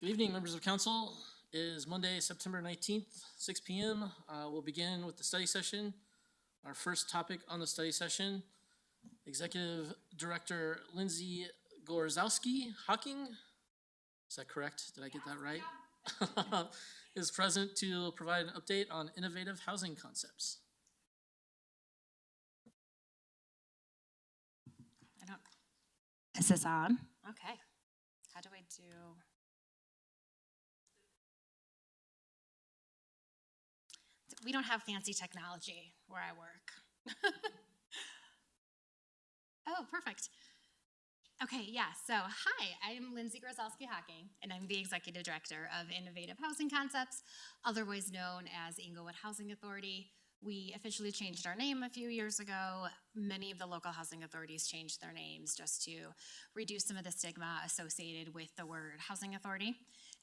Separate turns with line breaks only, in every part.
Good evening, members of council. It is Monday, September 19th, 6 p.m. We'll begin with the study session. Our first topic on the study session, Executive Director Lindsey Gorzalski Hocking, is that correct? Did I get that right? Yeah. Is present to provide an update on innovative housing concepts.
Is this on? Okay. How do I do? We don't have fancy technology where I work. Oh, perfect. Okay, yeah, so hi, I'm Lindsey Gorzalski Hocking, and I'm the Executive Director of Innovative Housing Concepts, otherwise known as Englewood Housing Authority. We officially changed our name a few years ago. Many of the local housing authorities changed their names just to reduce some of the stigma associated with the word housing authority.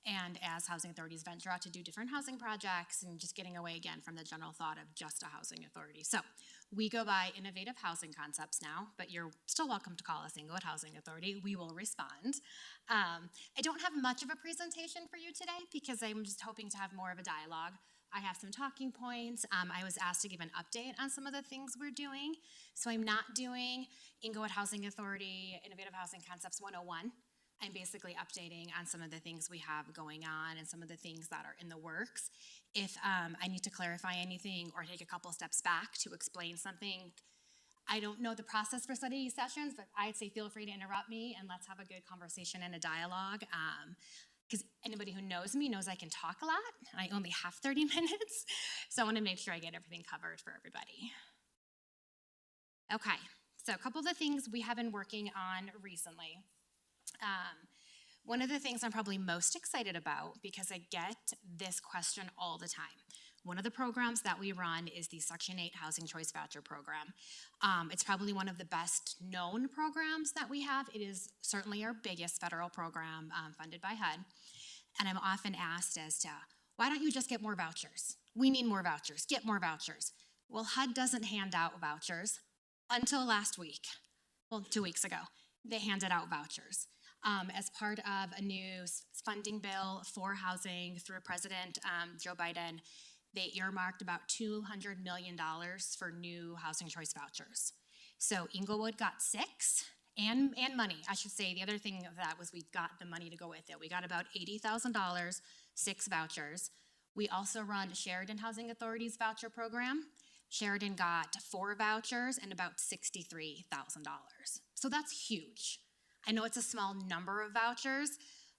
And as housing authorities venture out to do different housing projects and just getting away again from the general thought of just a housing authority. So we go by Innovative Housing Concepts now, but you're still welcome to call us Englewood Housing Authority. We will respond. I don't have much of a presentation for you today because I'm just hoping to have more of a dialogue. I have some talking points. I was asked to give an update on some of the things we're doing. So I'm not doing Englewood Housing Authority, Innovative Housing Concepts 101. I'm basically updating on some of the things we have going on and some of the things that are in the works. If I need to clarify anything or take a couple steps back to explain something, I don't know the process for study sessions, but I'd say feel free to interrupt me and let's have a good conversation and a dialogue. Because anybody who knows me knows I can talk a lot. I only have 30 minutes, so I want to make sure I get everything covered for everybody. Okay, so a couple of the things we have been working on recently. One of the things I'm probably most excited about, because I get this question all the time. One of the programs that we run is the Section 8 Housing Choice Voucher Program. It's probably one of the best known programs that we have. It is certainly our biggest federal program funded by HUD. And I'm often asked as to, why don't you just get more vouchers? We need more vouchers, get more vouchers. Well, HUD doesn't hand out vouchers until last week. Well, 2 weeks ago, they handed out vouchers. As part of a new funding bill for housing through President Joe Biden, they earmarked about $200 million for new housing choice vouchers. So Englewood got 6 and money. I should say the other thing of that was we got the money to go with it. We got about $80,000, 6 vouchers. We also run Sheridan Housing Authority's voucher program. Sheridan got 4 vouchers and about $63,000. So that's huge. I know it's a small number of vouchers,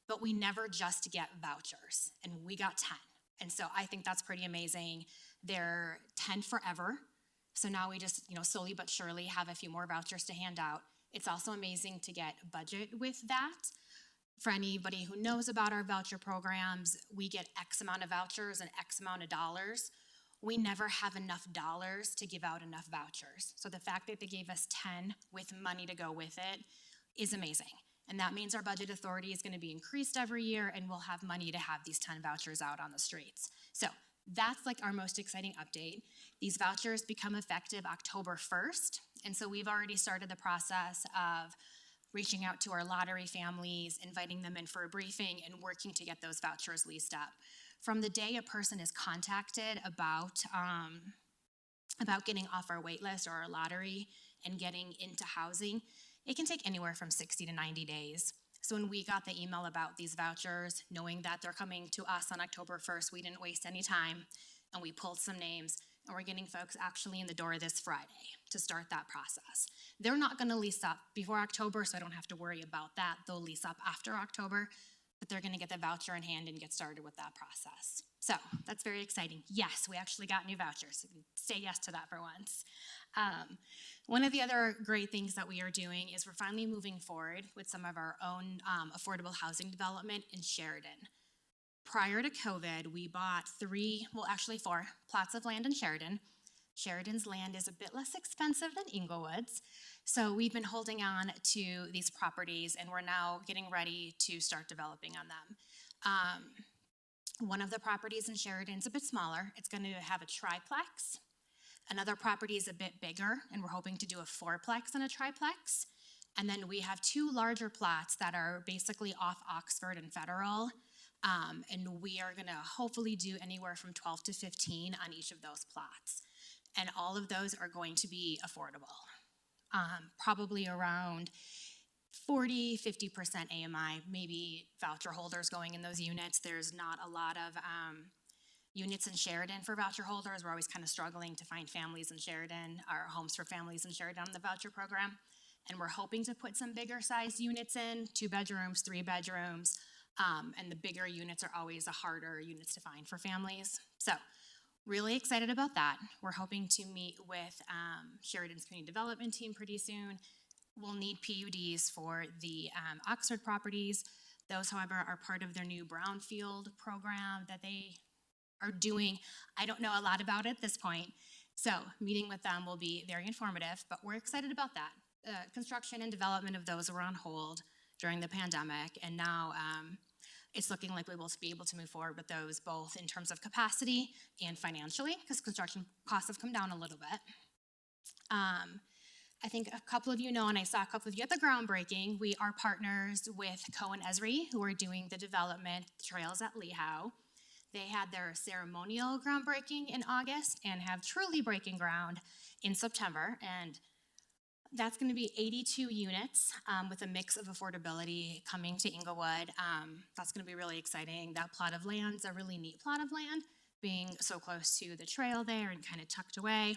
but we never just get vouchers, and we got 10. And so I think that's pretty amazing. They're 10 forever. So now we just, slowly but surely have a few more vouchers to hand out. It's also amazing to get budget with that. For anybody who knows about our voucher programs, we get X amount of vouchers and X amount of dollars. We never have enough dollars to give out enough vouchers. So the fact that they gave us 10 with money to go with it is amazing. And that means our budget authority is going to be increased every year and we'll have money to have these 10 vouchers out on the streets. So that's like our most exciting update. These vouchers become effective October 1st. And so we've already started the process of reaching out to our lottery families, inviting them in for a briefing and working to get those vouchers leased up. From the day a person is contacted about getting off our wait list or our lottery and getting into housing, it can take anywhere from 60 to 90 days. So when we got the email about these vouchers, knowing that they're coming to us on October 1st, we didn't waste any time, and we pulled some names, and we're getting folks actually in the door this Friday to start that process. They're not going to lease up before October, so I don't have to worry about that. They'll lease up after October, but they're going to get the voucher in hand and get started with that process. So that's very exciting. Yes, we actually got new vouchers. Say yes to that for once. One of the other great things that we are doing is we're finally moving forward with some of our own affordable housing development in Sheridan. Prior to COVID, we bought 4 plots of land in Sheridan. Sheridan's land is a bit less expensive than Englewood's, so we've been holding on to these properties and we're now getting ready to start developing on them. One of the properties in Sheridan is a bit smaller. It's going to have a triplex. Another property is a bit bigger, and we're hoping to do a 4-plex and a triplex. And then we have 2 larger plots that are basically off Oxford and Federal. And we are gonna hopefully do anywhere from 12 to 15 on each of those plots. And all of those are going to be affordable. Probably around 40–50% AMI, maybe voucher holders going in those units. There's not a lot of units in Sheridan for voucher holders. We're always kind of struggling to find families in Sheridan, or homes for families in Sheridan on the voucher program. And we're hoping to put some bigger sized units in, 2 bedrooms, 3 bedrooms. And the bigger units are always the harder units to find for families. So really excited about that. We're hoping to meet with Sheridan's community development team pretty soon. We'll need PUDs for the Oxford properties. Those, however, are part of their new brownfield program that they are doing. I don't know a lot about it at this point, so meeting with them will be very informative, but we're excited about that. Construction and development of those were on hold during the pandemic, and now it's looking like we will be able to move forward with those both in terms of capacity and financially, because construction costs have come down a little bit. I think a couple of you know, and I saw a couple of you at the groundbreaking, we are partners with Cohen Esri, who are doing the development trails at Lehigh. They had their ceremonial groundbreaking in August and have truly breaking ground in September. And that's going to be 82 units with a mix of affordability coming to Englewood. That's going to be really exciting. That plot of land's a really neat plot of land, being so close to the trail there and kind of tucked away,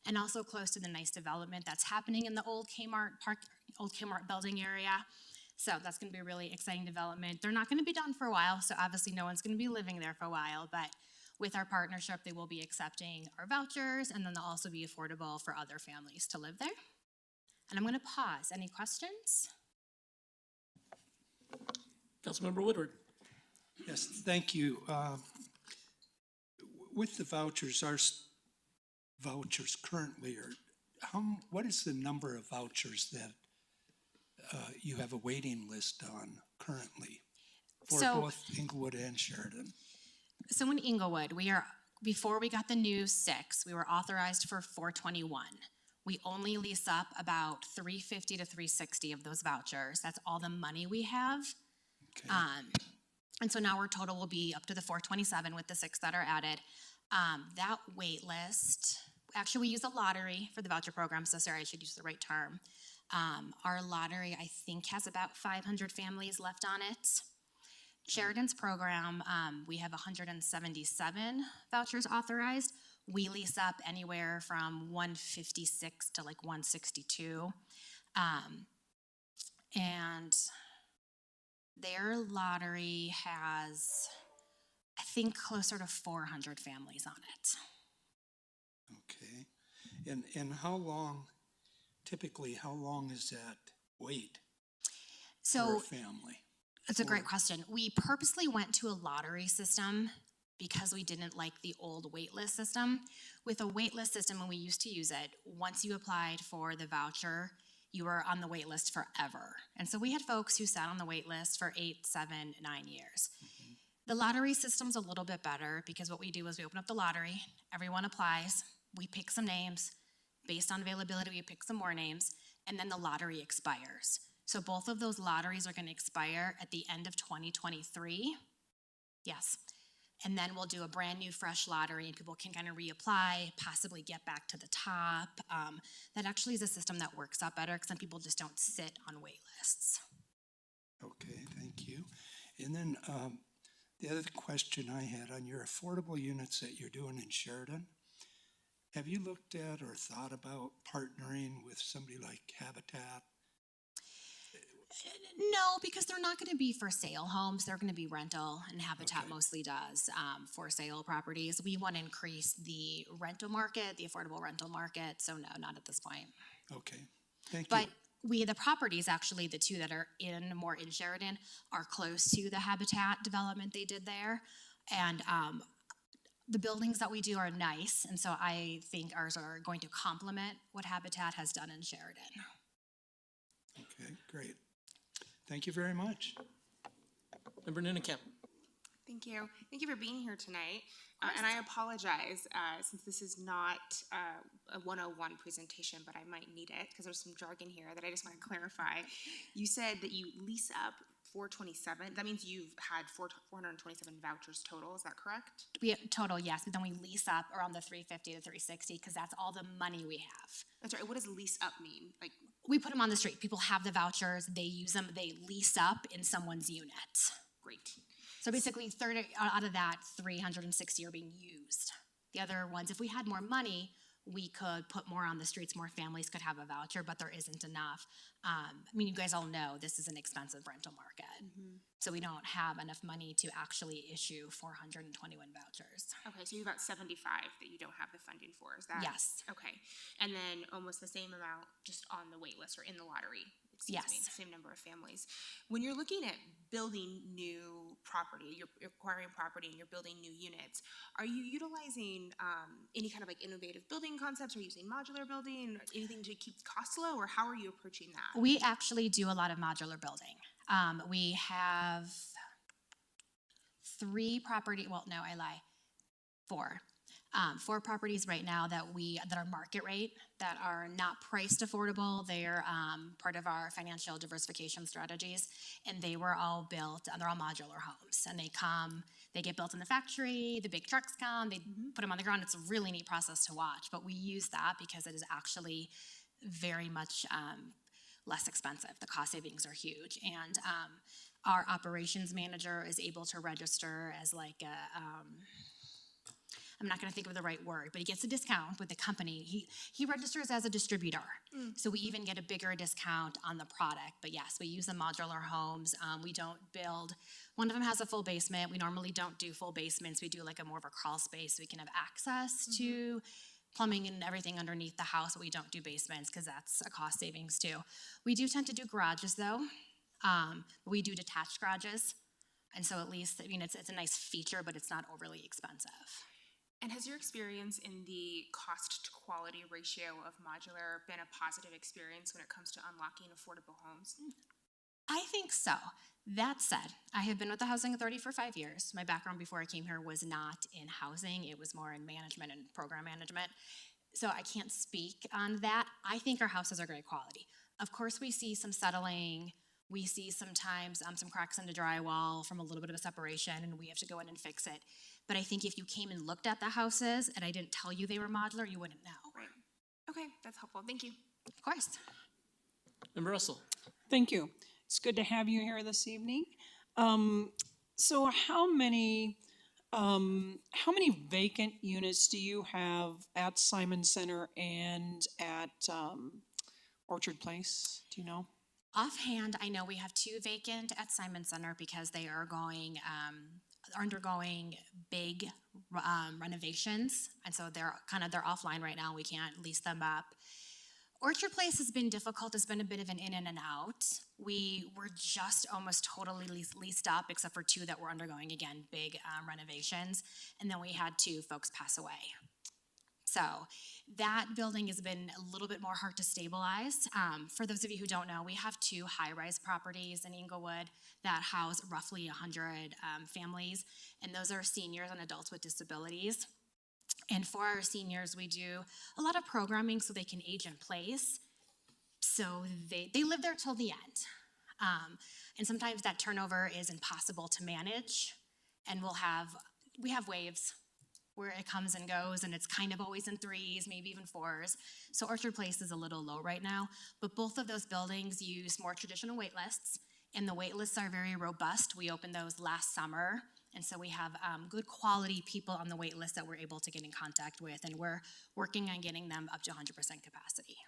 and also close to the nice development that's happening in the old Kmart building area. So that's going to be a really exciting development. They're not going to be done for a while, so obviously no one's going to be living there for a while, but with our partnership, they will be accepting our vouchers, and then they'll also be affordable for other families to live there. And I'm going to pause. Any questions?
Councilmember Woodward.
Yes, thank you. With the vouchers, our vouchers currently are, what is the number of vouchers that you have a waiting list on currently for both Englewood and Sheridan?
So in Englewood, before we got the new 6, we were authorized for 421. We only lease up about 350 to 360 of those vouchers. That's all the money we have.
Okay.
And so now our total will be up to the 427 with the 6 that are added. That wait list, actually we use a lottery for the voucher program, so sorry, I should use the right term. Our lottery, I think, has about 500 families left on it. Sheridan's program, we have 177 vouchers authorized. We lease up anywhere from 156 to like 162. And their lottery has, I think, closer to 400 families on it.
Okay. And typically how long is that wait for a family?
It's a great question. We purposely went to a lottery system because we didn't like the old waitlist system. With a waitlist system, when we used to use it, once you applied for the voucher, you were on the waitlist forever. And so we had folks who sat on the waitlist for 8, 7, 9 years. Mm-hmm. The lottery system's a little bit better because what we do is we open up the lottery, everyone applies, we pick some names, based on availability, we pick some more names, and then the lottery expires. So both of those lotteries are gonna expire at the end of 2023. Yes. And then we'll do a brand new fresh lottery and people can kind of reapply, possibly get back to the top. That actually is a system that works out better because some people just don't sit on wait lists.
Okay, thank you. And then the other question I had on your affordable units that you're doing in Sheridan, have you looked at or thought about partnering with somebody like Habitat?
No, because they're not going to be for sale homes. They're going to be rental, and Habitat mostly does for sale properties. We want to increase the rental market, the affordable rental market. So no, not at this point.
Okay, thank you.
But the properties, actually, the 2 that are more in Sheridan, are close to the Habitat development they did there. And the buildings that we do are nice, and so I think ours are going to complement what Habitat has done in Sheridan.
Okay, great. Thank you very much.
Member Noonenkamp.
Thank you. Thank you for being here tonight. And I apologize since this is not a 101 presentation, but I might need it because there's some jargon here that I just want to clarify. You said that you lease up 427. That means you've had 427 vouchers total. Is that correct?
We total, yes, but then we lease up around the 350 to 360 because that's all the money we have.
That's right. What does lease up mean? Like,
We put them on the street. People have the vouchers, they use them, they lease up in someone's unit.
great.
So basically 30 out of that, 360 are being used. The other ones, if we had more money, we could put more on the streets, more families could have a voucher, but there isn't enough. I mean, you guys all know this is an expensive rental market. So we don't have enough money to actually issue 421 vouchers.
Okay, so you've got 75 that you don't have the funding for. Is that?
Yes.
Okay, and then almost the same amount just on the wait list or in the lottery. Excuse me,
Yes.
same number of families. When you're looking at building new property, you're acquiring property and you're building new units, are you utilizing any kind of like innovative building concepts, or using modular building, or anything to keep costs low, or how are you approaching that?
We actually do a lot of modular building. We have 4 properties right now that are market rate, that are not priced affordable. They're part of our financial diversification strategies, and they were all built, and they're all modular homes. And they get built in the factory, the big trucks come, they put them on the ground. It's a really neat process to watch, but we use that because it is actually very much less expensive. The cost savings are huge, and our operations manager is able to register as like a I'm not going to think of the right word, but he gets a discount with the company. He registers as a distributor, so we even get a bigger discount on the product. But yes, we use the modular homes. We don't build. One of them has a full basement. We normally don't do full basements. We do like a more of a crawl space so we can have access to plumbing and everything underneath the house, but we don't do basements because that's a cost savings too. We do tend to do garages though. We do detached garages, and so at least, I mean, it's a nice feature, but it's not overly expensive.
And has your experience in the cost to quality ratio of modular been a positive experience when it comes to unlocking affordable homes?
I think so. That said, I have been with the Housing Authority for 5 years. My background before I came here was not in housing. It was more in management and program management. So I can't speak on that. I think our houses are great quality. Of course, we see some settling. We see sometimes some cracks in the drywall from a little bit of a separation, and we have to go in and fix it. But I think if you came and looked at the houses and I didn't tell you they were modular, you wouldn't know.
Right. Okay, that's helpful. Thank you.
Of course.
Member Russell?
Thank you. It's good to have you here this evening. So how many vacant units do you have at Simon Center and at Orchard Place? Do you know?
Offhand, I know we have 2 vacant at Simon Center because they are undergoing big renovations, and so they're offline right now. We can't lease them up. Orchard Place has been difficult. It's been a bit of an in and an out. We were just almost totally leased up, except for 2 that were undergoing, again, big renovations, and then we had 2 folks pass away. So that building has been a little bit more hard to stabilize. For those of you who don't know, we have 2 high-rise properties in Englewood that house roughly 100 families, and those are seniors and adults with disabilities. And for our seniors, we do a lot of programming so they can age in place. So they live there till the end. And sometimes that turnover is impossible to manage, and we have waves where it comes and goes, and it's kind of always in 3s, maybe even 4s. So Orchard Place is a little low right now, but both of those buildings use more traditional wait lists, and the wait lists are very robust. We opened those last summer, and so we have good quality people on the wait list that we're able to get in contact with, and we're working on getting them up to 100% capacity.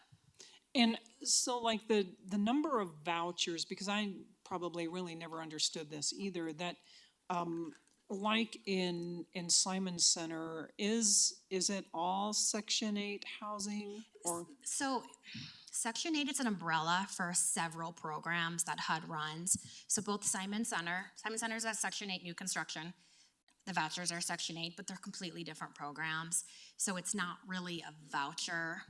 And so like the number of vouchers, because I probably really never understood this either, that like in Simon Center, is it all Section 8 housing, or?
So Section 8 is an umbrella for several programs that HUD runs. So both Simon Center is at Section 8 new construction. The vouchers are Section 8, but they're completely different programs. So it's not really a voucher.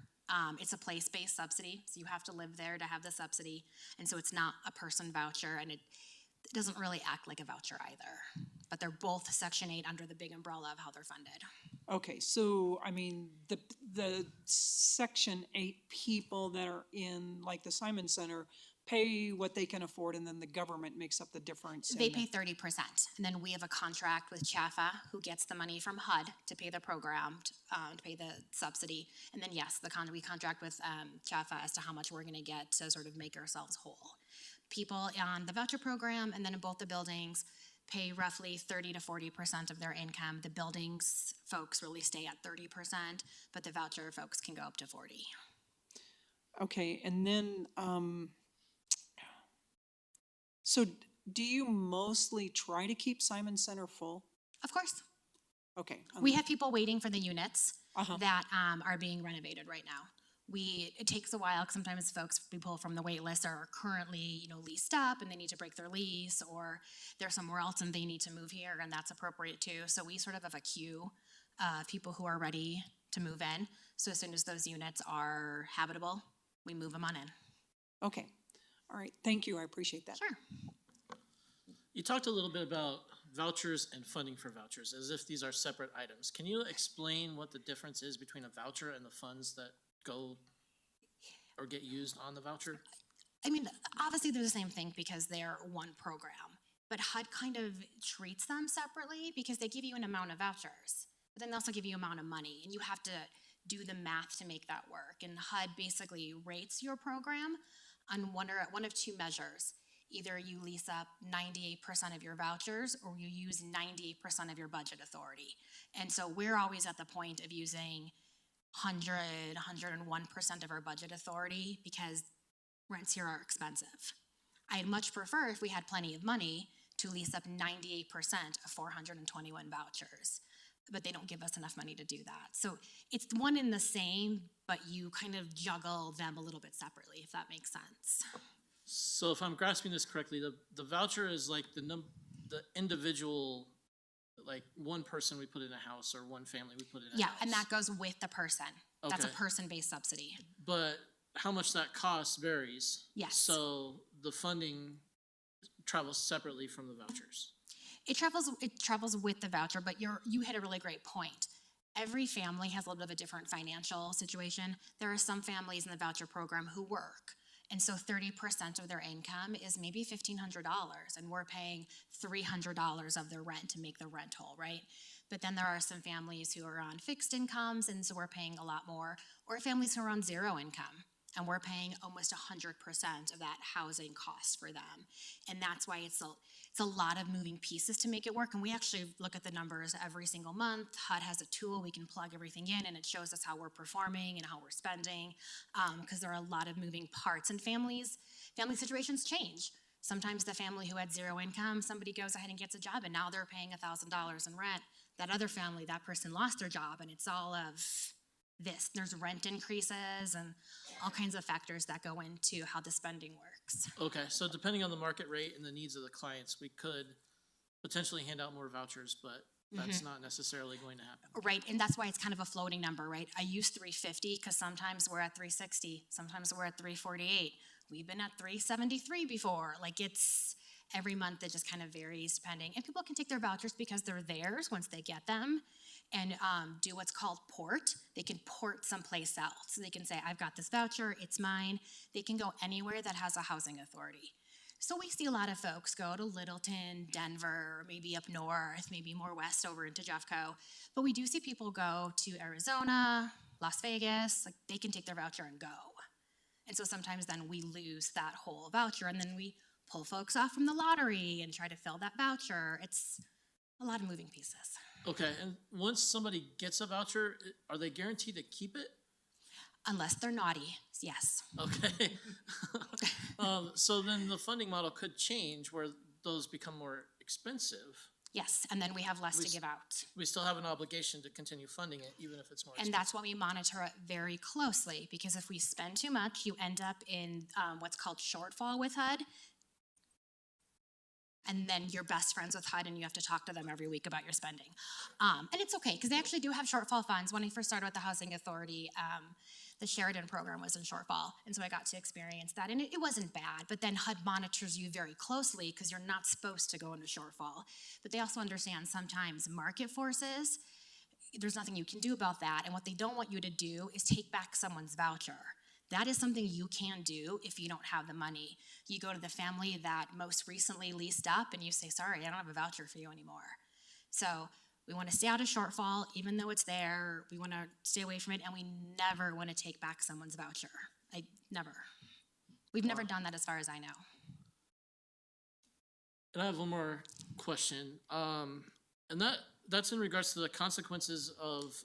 It's a place-based subsidy, so you have to live there to have the subsidy. And so it's not a person voucher, and it doesn't really act like a voucher either. But they're both Section 8 under the big umbrella of how they're funded.
Okay, so I mean, the Section 8 people that are in like the Simon Center pay what they can afford, and then the government makes up the difference.
They
in
pay
the-
30%, and then we have a contract with CHAFA, who gets the money from HUD to pay the program, to pay the subsidy. And then, yes, we contract with CHAFA as to how much we're gonna get to sort of make ourselves whole. People on the voucher program, and then in both the buildings, pay roughly 30 to 40% of their income. The buildings folks really stay at 30%, but the voucher folks can go up to 40.
Okay, and then, so do you mostly try to keep Simon Center full?
Of course.
Okay.
We have people waiting for the units
Uh-huh.
that are being renovated right now. It takes a while, 'cause sometimes folks we pull from the wait list are currently, leased up and they need to break their lease, or they're somewhere else and they need to move here, and that's appropriate too. So we sort of have a queue of people who are ready to move in. So as soon as those units are habitable, we move them on in.
Okay, all right, thank you, I appreciate that.
Sure.
You talked a little bit about vouchers and funding for vouchers, as if these are separate items. Can you explain what the difference is between a voucher and the funds that go or get used on the voucher?
I mean, obviously they're the same thing because they're one program, but HUD kind of treats them separately because they give you an amount of vouchers, but then they also give you an amount of money, and you have to do the math to make that work. And HUD basically rates your program on one of two measures. Either you lease up 98% of your vouchers, or you use 98% of your budget authority. And so we're always at the point of using 101% of our budget authority because rents here are expensive. I'd much prefer, if we had plenty of money, to lease up 98% of 421 vouchers, but they don't give us enough money to do that. So it's one and the same, but you kind of juggle them a little bit separately, if that makes sense.
So if I'm grasping this correctly, the voucher is like the individual, like one person we put in a house or one family we put in a
Yeah,
house.
and that goes with the person. That's a
Okay.
person-based subsidy.
But how much that costs varies.
Yes.
So the funding travels separately from the vouchers.
It travels with the voucher, but you hit a really great point. Every family has a little bit of a different financial situation. There are some families in the voucher program who work. And so 30% of their income is maybe $1,500, and we're paying $300 of their rent to make the rent whole, right? But then there are some families who are on fixed incomes, and so we're paying a lot more, or families who are on zero income, and we're paying almost 100% of that housing cost for them. And that's why it's a lot of moving pieces to make it work. And we actually look at the numbers every single month. HUD has a tool, we can plug everything in, and it shows us how we're performing and how we're spending, because there are a lot of moving parts. And family situations change. Sometimes the family who had zero income, somebody goes ahead and gets a job, and now they're paying $1,000 in rent. That other family, that person lost their job, and it's all of this. There's rent increases and all kinds of factors that go into how the spending works.
Okay, so depending on the market rate and the needs of the clients, we could potentially hand out more vouchers, but that's not necessarily going to happen.
Right, and that's why it's kind of a floating number, right? I use 350 because sometimes we're at 360, sometimes we're at 348. We've been at 373 before. Like, it's every month it just kind of varies depending. And people can take their vouchers because they're theirs once they get them, and do what's called port. They can port someplace else. So they can say, I've got this voucher, it's mine. They can go anywhere that has a housing authority. So we see a lot of folks go to Littleton, Denver, maybe up north, maybe more west over into Jeffco. But we do see people go to Arizona, Las Vegas. Like, they can take their voucher and go. And so sometimes then we lose that whole voucher, and then we pull folks off from the lottery and try to fill that voucher. It's a lot of moving pieces.
Okay, and once somebody gets a voucher, are they guaranteed to keep it?
Unless they're naughty, yes.
Okay. So then the funding model could change where those become more expensive.
Yes, and then we have less
We
to
s-
give out.
We still have an obligation to continue funding it, even if it's more
And
expensive.
that's why we monitor it very closely, because if we spend too much, you end up in what's called shortfall with HUD. And then you're best friends with HUD and you have to talk to them every week about your spending. And it's okay, because they actually do have shortfall funds. When I first started with the Housing Authority, the Sheridan program was in shortfall. And so I got to experience that, and it wasn't bad. But then HUD monitors you very closely because you're not supposed to go into shortfall. But they also understand sometimes market forces, there's nothing you can do about that. And what they don't want you to do is take back someone's voucher. That is something you can do if you don't have the money. You go to the family that most recently leased up and you say, sorry, I don't have a voucher for you anymore. So we want to stay out of shortfall, even though it's there. We want to stay away from it, and we never want to take back someone's voucher. Never. We've never done that as far as I know.
And I have one more question, and that's in regards to the consequences of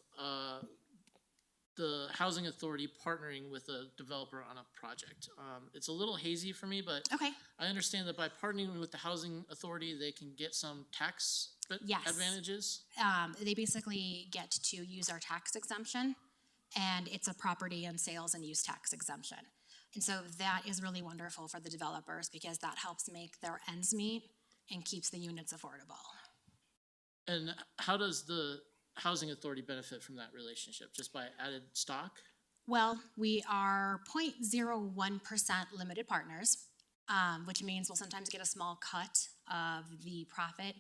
the housing authority partnering with a developer on a project. It's a little hazy for me, but
Okay.
I understand that by partnering with the housing authority, they can get some tax
Yes.
advantages.
They basically get to use our tax exemption, and it's a property and sales and use tax exemption. And so that is really wonderful for the developers because that helps make their ends meet and keeps the units affordable.
And how does the housing authority benefit from that relationship? Just by added stock?
Well, we are 0.01% limited partners, which means we'll sometimes get a small cut of the profit,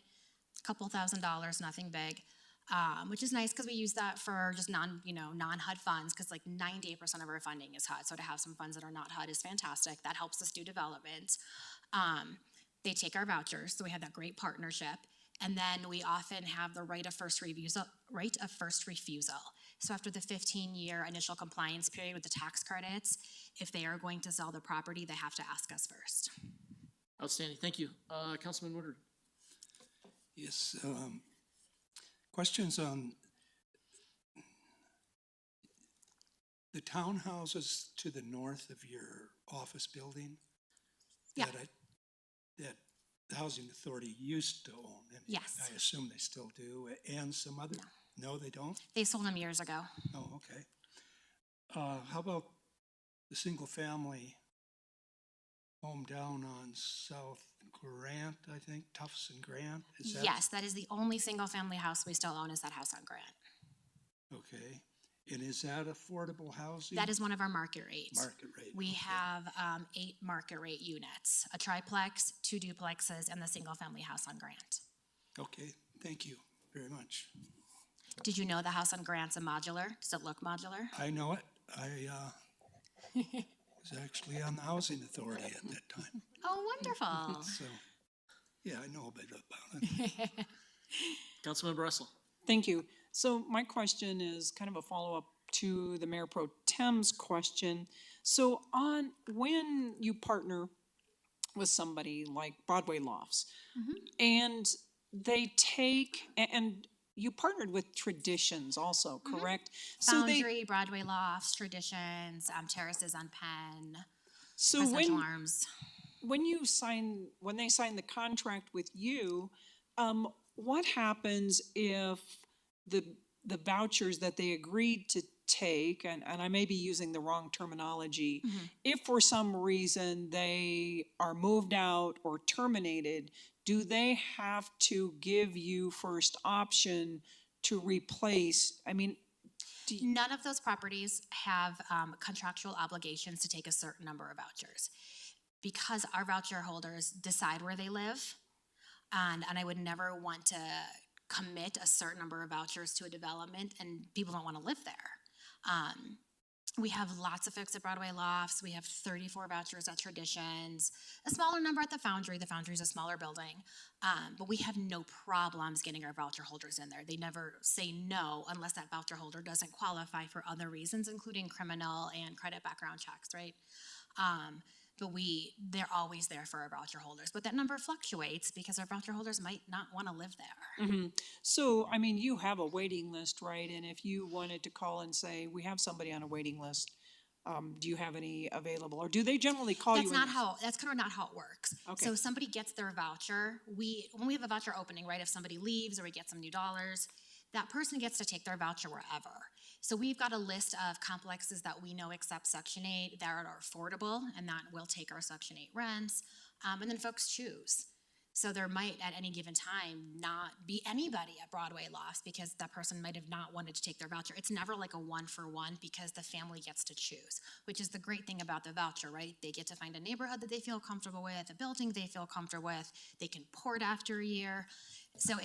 a couple $1,000s, nothing big, which is nice because we use that for just non-HUD funds, because like 98% of our funding is HUD. So to have some funds that are not HUD is fantastic. That helps us do development. They take our vouchers, so we have that great partnership. And then we often have the right of first refusal. So after the 15-year initial compliance period with the tax credits, if they are going to sell the property, they have to ask us first.
Outstanding, thank you. Councilman Woodard.
Yes, questions on the townhouses to the north of your office building?
Yeah.
That the housing authority used to own. And
Yes.
I assume they still do, and some other, no, they don't?
They sold them years ago.
Oh, okay. How about the single-family home down on South Grant, I think, Tufts and Grant? Is that?
Yes, that is the only single-family house we still own is that house on Grant.
Okay, and is that affordable housing?
That is one of our market rates.
Market rate.
We
okay.
have 8 market rate units, a triplex, 2 duplexes, and the single-family house on Grant.
Okay, thank you very much.
Did you know the house on Grant's a modular? Does it look modular?
I know it. I was actually on the housing authority at that time.
Oh, wonderful.
So, yeah, I know a bit about it.
Councilman Russell.
Thank you. So my question is kind of a follow-up to the Mayor Pro Tem's question. So when you partner with somebody like Broadway Lofts, and they and you partnered with Traditions also, correct?
Foundry, Broadway Lofts, Traditions, Terraces on Penn,
So
Residential Arms.
when they sign the contract with you, what happens if the vouchers that they agreed to take, and I may be using the wrong terminology, if for some reason they are moved out or terminated, do they have to give you first option to replace? I mean,
None of those properties have contractual obligations to take a certain number of vouchers. Because our voucher holders decide where they live, and I would never want to commit a certain number of vouchers to a development and people don't want to live there. We have lots of folks at Broadway Lofts. We have 34 vouchers at Traditions, a smaller number at the Foundry. The Foundry is a smaller building, but we have no problems getting our voucher holders in there. They never say no unless that voucher holder doesn't qualify for other reasons, including criminal and credit background checks, right? But they're always there for our voucher holders. But that number fluctuates because our voucher holders might not want to live there.
so, I mean, you have a waiting list, right? And if you wanted to call and say, we have somebody on a waiting list, do you have any available? Or do they generally call you?
That's kind of not how it works.
Okay.
So if somebody gets their voucher, when we have a voucher opening, right, if somebody leaves or we get some new dollars, that person gets to take their voucher wherever. So we've got a list of complexes that we know accept Section 8 that are affordable and that will take our Section 8 rents, and then folks choose. So there might at any given time not be anybody at Broadway Lofts because that person might have not wanted to take their voucher. It's never like a 1-for-1 because the family gets to choose, which is the great thing about the voucher, right? They get to find a neighborhood that they feel comfortable with, a building they feel comfortable with, they can port after a year. So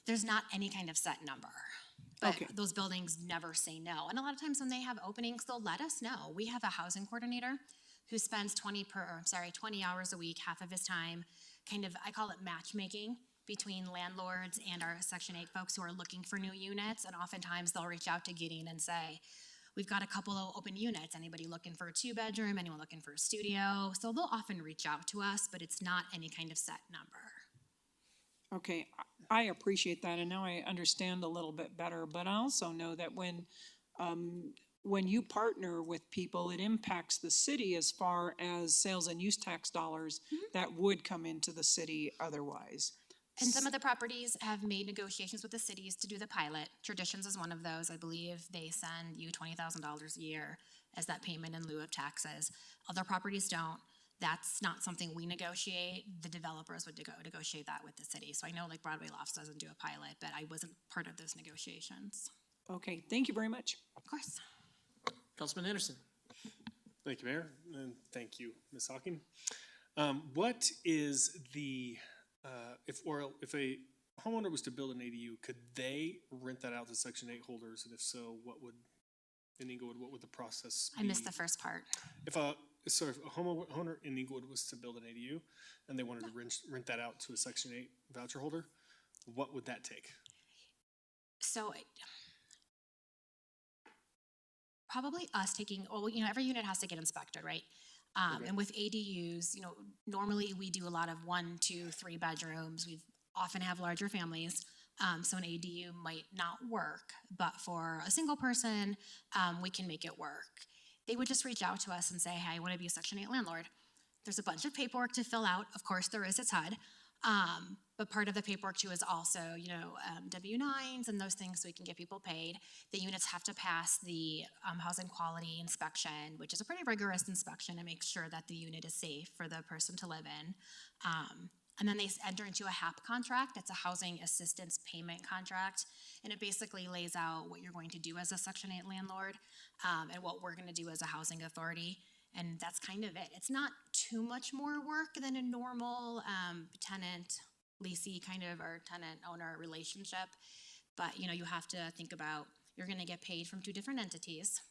there's not any kind of set number. But
Okay.
those buildings never say no. And a lot of times when they have openings, they'll let us know. We have a housing coordinator who spends 20 hours a week, half of his time, kind of, I call it matchmaking between landlords and our Section 8 folks who are looking for new units. And oftentimes they'll reach out to Gideon and say, we've got a couple of open units. Anybody looking for a 2-bedroom? Anyone looking for a studio? So they'll often reach out to us, but it's not any kind of set number.
Okay, I appreciate that, and now I understand a little bit better, but I also know that when you partner with people, it impacts the city as far as sales and use tax dollars that would come into the city otherwise.
And some of the properties have made negotiations with the cities to do the pilot. Traditions is one of those. I believe they send you $20,000 a year as that payment in lieu of taxes. Other properties don't. That's not something we negotiate. The developers would negotiate that with the city. So I know like Broadway Lofts doesn't do a pilot, but I wasn't part of those negotiations.
Okay, thank you very much.
Of course.
Councilman Anderson.
Thank you, Mayor, and thank you, Ms. Hocking. What is the, if a homeowner was to build an ADU, could they rent that out to Section 8 holders? And if so, in Englewood, what would the process be?
I missed the first part.
If a homeowner in Englewood was to build an ADU and they wanted to rent that out to a Section 8 voucher holder, what would that take?
So probably us taking, well, every unit has to get inspected, right?
Okay.
And with ADUs, normally we do a lot of 1, 2, 3 bedrooms. We often have larger families. So an ADU might not work, but for a single person, we can make it work. They would just reach out to us and say, hey, I want to be a Section 8 landlord. There's a bunch of paperwork to fill out. Of course, there is its HUD. But part of the paperwork too is also, W-9s and those things so we can get people paid. The units have to pass the housing quality inspection, which is a pretty rigorous inspection to make sure that the unit is safe for the person to live in. And then they enter into a HAP contract. It's a housing assistance payment contract. And it basically lays out what you're going to do as a Section 8 landlord and what we're going to do as a housing authority. And that's kind of it. It's not too much more work than a normal tenant leasee kind of or tenant owner relationship. But, you have to think about you're going to get paid from 2 different entities.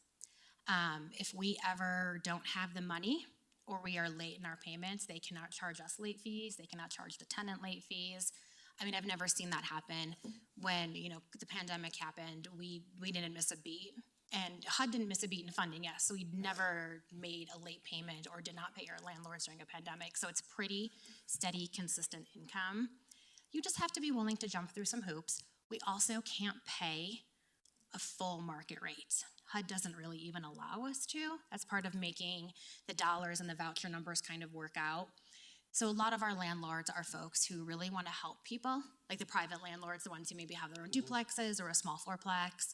If we ever don't have the money, or we are late in our payments, they cannot charge us late fees. They cannot charge the tenant late fees. I mean, I've never seen that happen. When, the pandemic happened, we didn't miss a beat. And HUD didn't miss a beat in funding us, so we never made a late payment or did not pay our landlords during a pandemic. So it's pretty steady, consistent income. You just have to be willing to jump through some hoops. We also can't pay a full market rate. HUD doesn't really even allow us to. That's part of making the dollars and the voucher numbers kind of work out. So a lot of our landlords are folks who really want to help people, like the private landlords, the ones who maybe have their own duplexes or a small fourplex.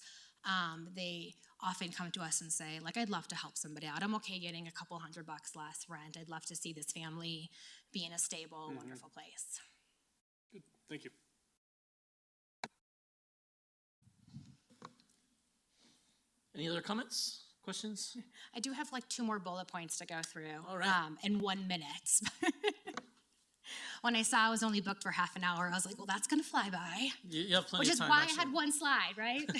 They often come to us and say, I'd love to help somebody out. I'm okay getting a couple $100 less rent. I'd love to see this family be in a stable, wonderful place.
Good, thank you.
Any other comments, questions?
I do have 2 more bullet points to go through.
All right.
In 1 minute. When I saw I was only booked for half an hour, I was like, well, that's going to fly by.
You have plenty
Which
of
is
time,
why
actually.
I had 1 slide, right?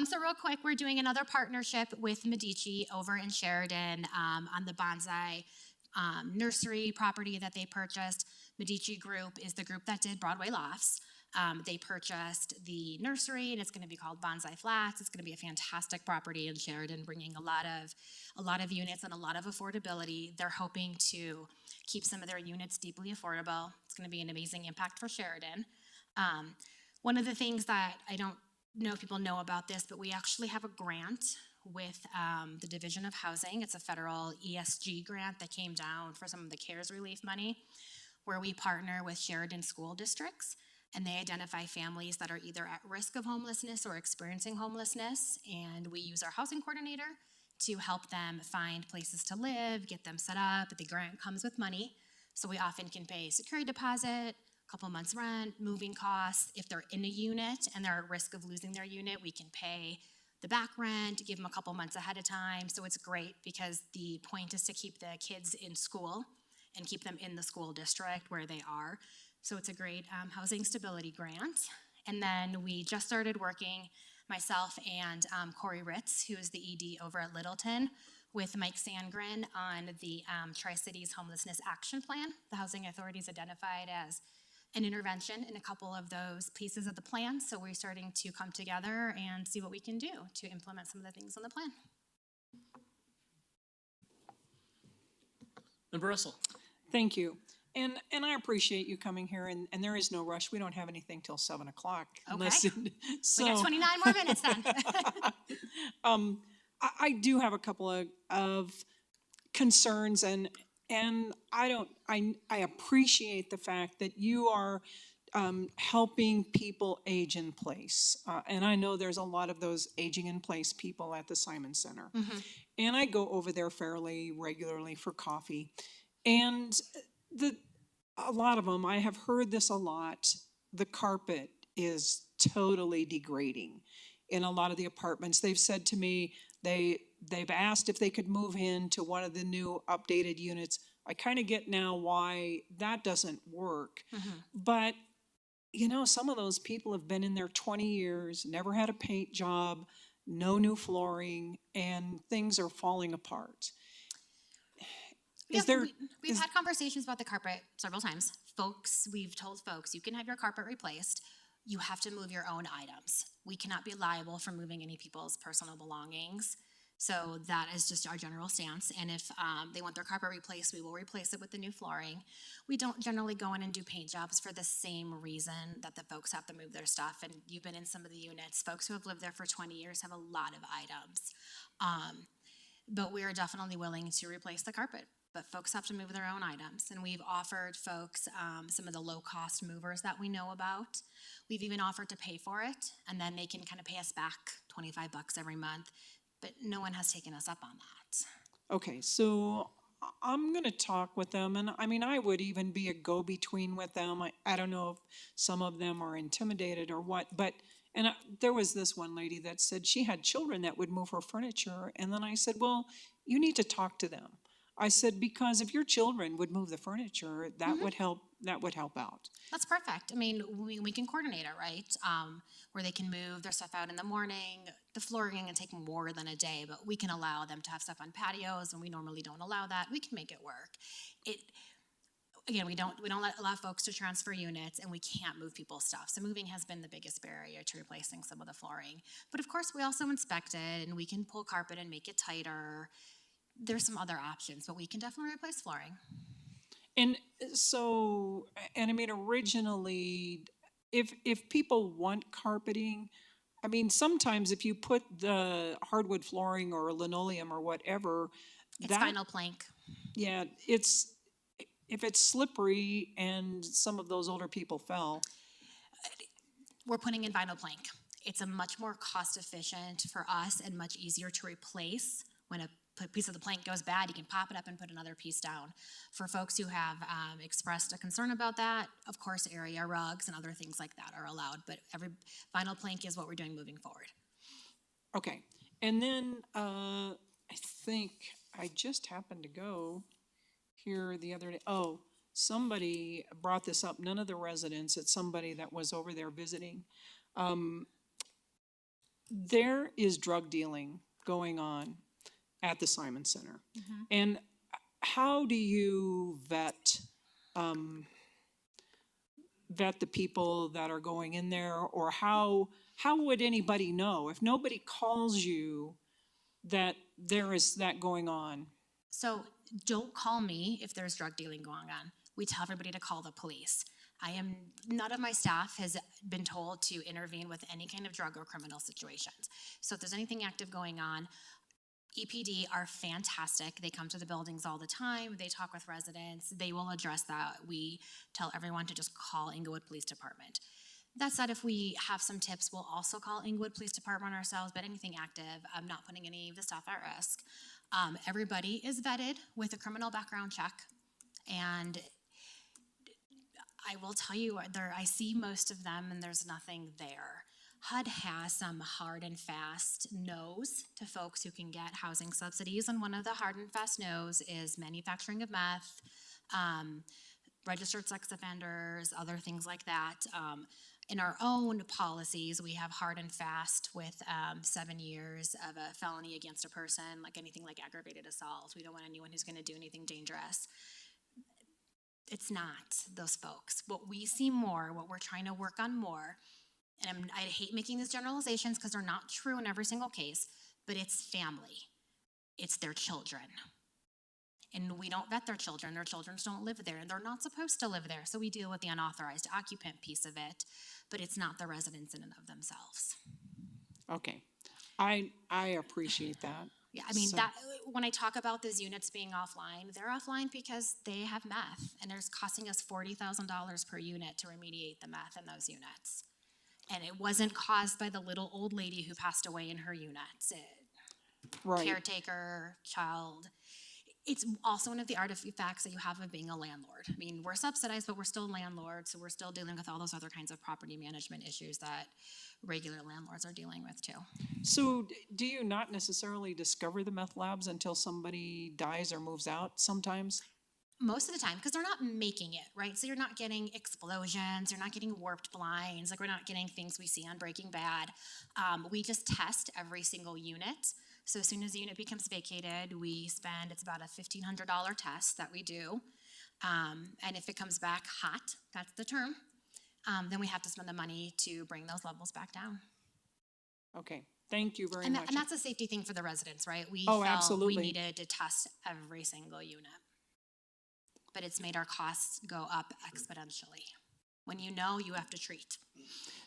So real quick, we're doing another partnership with Medici over in Sheridan on the bonsai nursery property that they purchased. Medici Group is the group that did Broadway Lofts. They purchased the nursery, and it's going to be called Bonsai Flats. It's going to be a fantastic property in Sheridan, bringing a lot of units and a lot of affordability. They're hoping to keep some of their units deeply affordable. It's going to be an amazing impact for Sheridan. One of the things that I don't know if people know about this, but we actually have a grant with the Division of Housing. It's a federal ESG grant that came down for some of the CARES relief money, where we partner with Sheridan school districts, and they identify families that are either at risk of homelessness or experiencing homelessness, and we use our housing coordinator to help them find places to live, get them set up. The grant comes with money, so we often can pay security deposit, couple months rent, moving costs. If they're in a unit and they're at risk of losing their unit, we can pay the back rent, give them a couple months ahead of time. So it's great because the point is to keep the kids in school and keep them in the school district where they are. So it's a great housing stability grant. And then we just started working, myself and Corey Ritz, who is the ED over at Littleton, with Mike Sandgren on the Tri-Cities Homelessness Action Plan. The Housing Authority's identified as an intervention in a couple of those pieces of the plan. So we're starting to come together and see what we can do to implement some of the things on the plan.
Member Russell.
Thank you. And I appreciate you coming here, and there is no rush. We don't have anything till 7 o'clock.
Okay.
So,
We got 29 more minutes then.
I do have a couple of concerns, and I appreciate the fact that you are helping people age in place. And I know there's a lot of those aging in place people at the Simon Center. And I go over there fairly regularly for coffee. And a lot of them, I have heard this a lot, the carpet is totally degrading in a lot of the apartments. They've said to me, they've asked if they could move into one of the new updated units. I kind of get now why that doesn't work. But, you know, some of those people have been in there 20 years, never had a paint job, no new flooring, and things are falling apart.
We've had conversations about the carpet several times. We've told folks, you can have your carpet replaced. You have to move your own items. We cannot be liable for moving any people's personal belongings. So that is just our general stance. And if they want their carpet replaced, we will replace it with the new flooring. We don't generally go in and do paint jobs for the same reason that the folks have to move their stuff. And you've been in some of the units. Folks who have lived there for 20 years have a lot of items. But we are definitely willing to replace the carpet. But folks have to move their own items. And we've offered folks some of the low-cost movers that we know about. We've even offered to pay for it, and then they can kind of pay us back $25 every month. But no one has taken us up on that.
Okay, so I'm going to talk with them, and I mean, I would even be a go-between with them. I don't know if some of them are intimidated or what, but there was this one lady that said she had children that would move her furniture, and then I said, well, you need to talk to them. I said, because if your children would move the furniture, that would help. That would help out.
That's perfect. I mean, we can coordinate it, right? Where they can move their stuff out in the morning. The flooring can take more than a day, but we can allow them to have stuff on patios, and we normally don't allow that. We can make it work. Again, we don't allow folks to transfer units, and we can't move people's stuff. So moving has been the biggest barrier to replacing some of the flooring. But of course, we also inspect it, and we can pull carpet and make it tighter. There's some other options, but we can definitely replace flooring.
And so, and I mean, originally, if people want carpeting, I mean, sometimes if you put the hardwood flooring or linoleum or whatever,
It's vinyl plank.
Yeah, if it's slippery and some of those older people fell.
We're putting in vinyl plank. It's a much more cost efficient for us and much easier to replace. When a piece of the plank goes bad, you can pop it up and put another piece down. For folks who have expressed a concern about that, of course, area rugs and other things like that are allowed, but every vinyl plank is what we're doing moving forward.
Okay, and then I think I just happened to go here the other day. Oh, somebody brought this up, none of the residents, it's somebody that was over there visiting. There is drug dealing going on at the Simon Center. And how do you vet the people that are going in there, or how would anybody know if nobody calls you that there is that going on?
So don't call me if there's drug dealing going on. We tell everybody to call the police. None of my staff has been told to intervene with any kind of drug or criminal situations. So if there's anything active going on, EPD are fantastic. They come to the buildings all the time. They talk with residents. They will address that. We tell everyone to just call Englewood Police Department. That said, if we have some tips, we'll also call Englewood Police Department ourselves, but anything active, I'm not putting any of the staff at risk. Everybody is vetted with a criminal background check. And I will tell you, I see most of them and there's nothing there. HUD has some hard and fast no's to folks who can get housing subsidies, and one of the hard and fast no's is manufacturing of meth, registered sex offenders, other things like that. In our own policies, we have hard and fast with 7 years of a felony against a person, like anything like aggravated assault. We don't want anyone who's going to do anything dangerous. It's not those folks. What we see more, what we're trying to work on more, and I hate making these generalizations because they're not true in every single case, but it's family. It's their children. And we don't vet their children. Their children don't live there, and they're not supposed to live there. So we deal with the unauthorized occupant piece of it, but it's not the residents in and of themselves.
Okay, I appreciate that.
Yeah, I mean,
So-
that when I talk about those units being offline, they're offline because they have meth, and it's costing us $40,000 per unit to remediate the meth in those units. And it wasn't caused by the little old lady who passed away in her units.
Right,
Caretaker, child. It's also one of the artifacts that you have of being a landlord. I mean, we're subsidized, but we're still landlords, so we're still dealing with all those other kinds of property management issues that regular landlords are dealing with too.
so do you not necessarily discover the meth labs until somebody dies or moves out sometimes?
Most of the time, because they're not making it, right? So you're not getting explosions, you're not getting warped blinds, like we're not getting things we see on Breaking Bad. We just test every single unit. So as soon as the unit becomes vacated, we spend, it's about a $1,500 test that we do. And if it comes back hot, that's the term, then we have to spend the money to bring those levels back down.
Okay, thank you very
And,
much.
and that's a safety thing for the residents, right? We
Oh,
felt
absolutely.
we needed to test every single unit. But it's made our costs go up exponentially. When you know, you have to treat.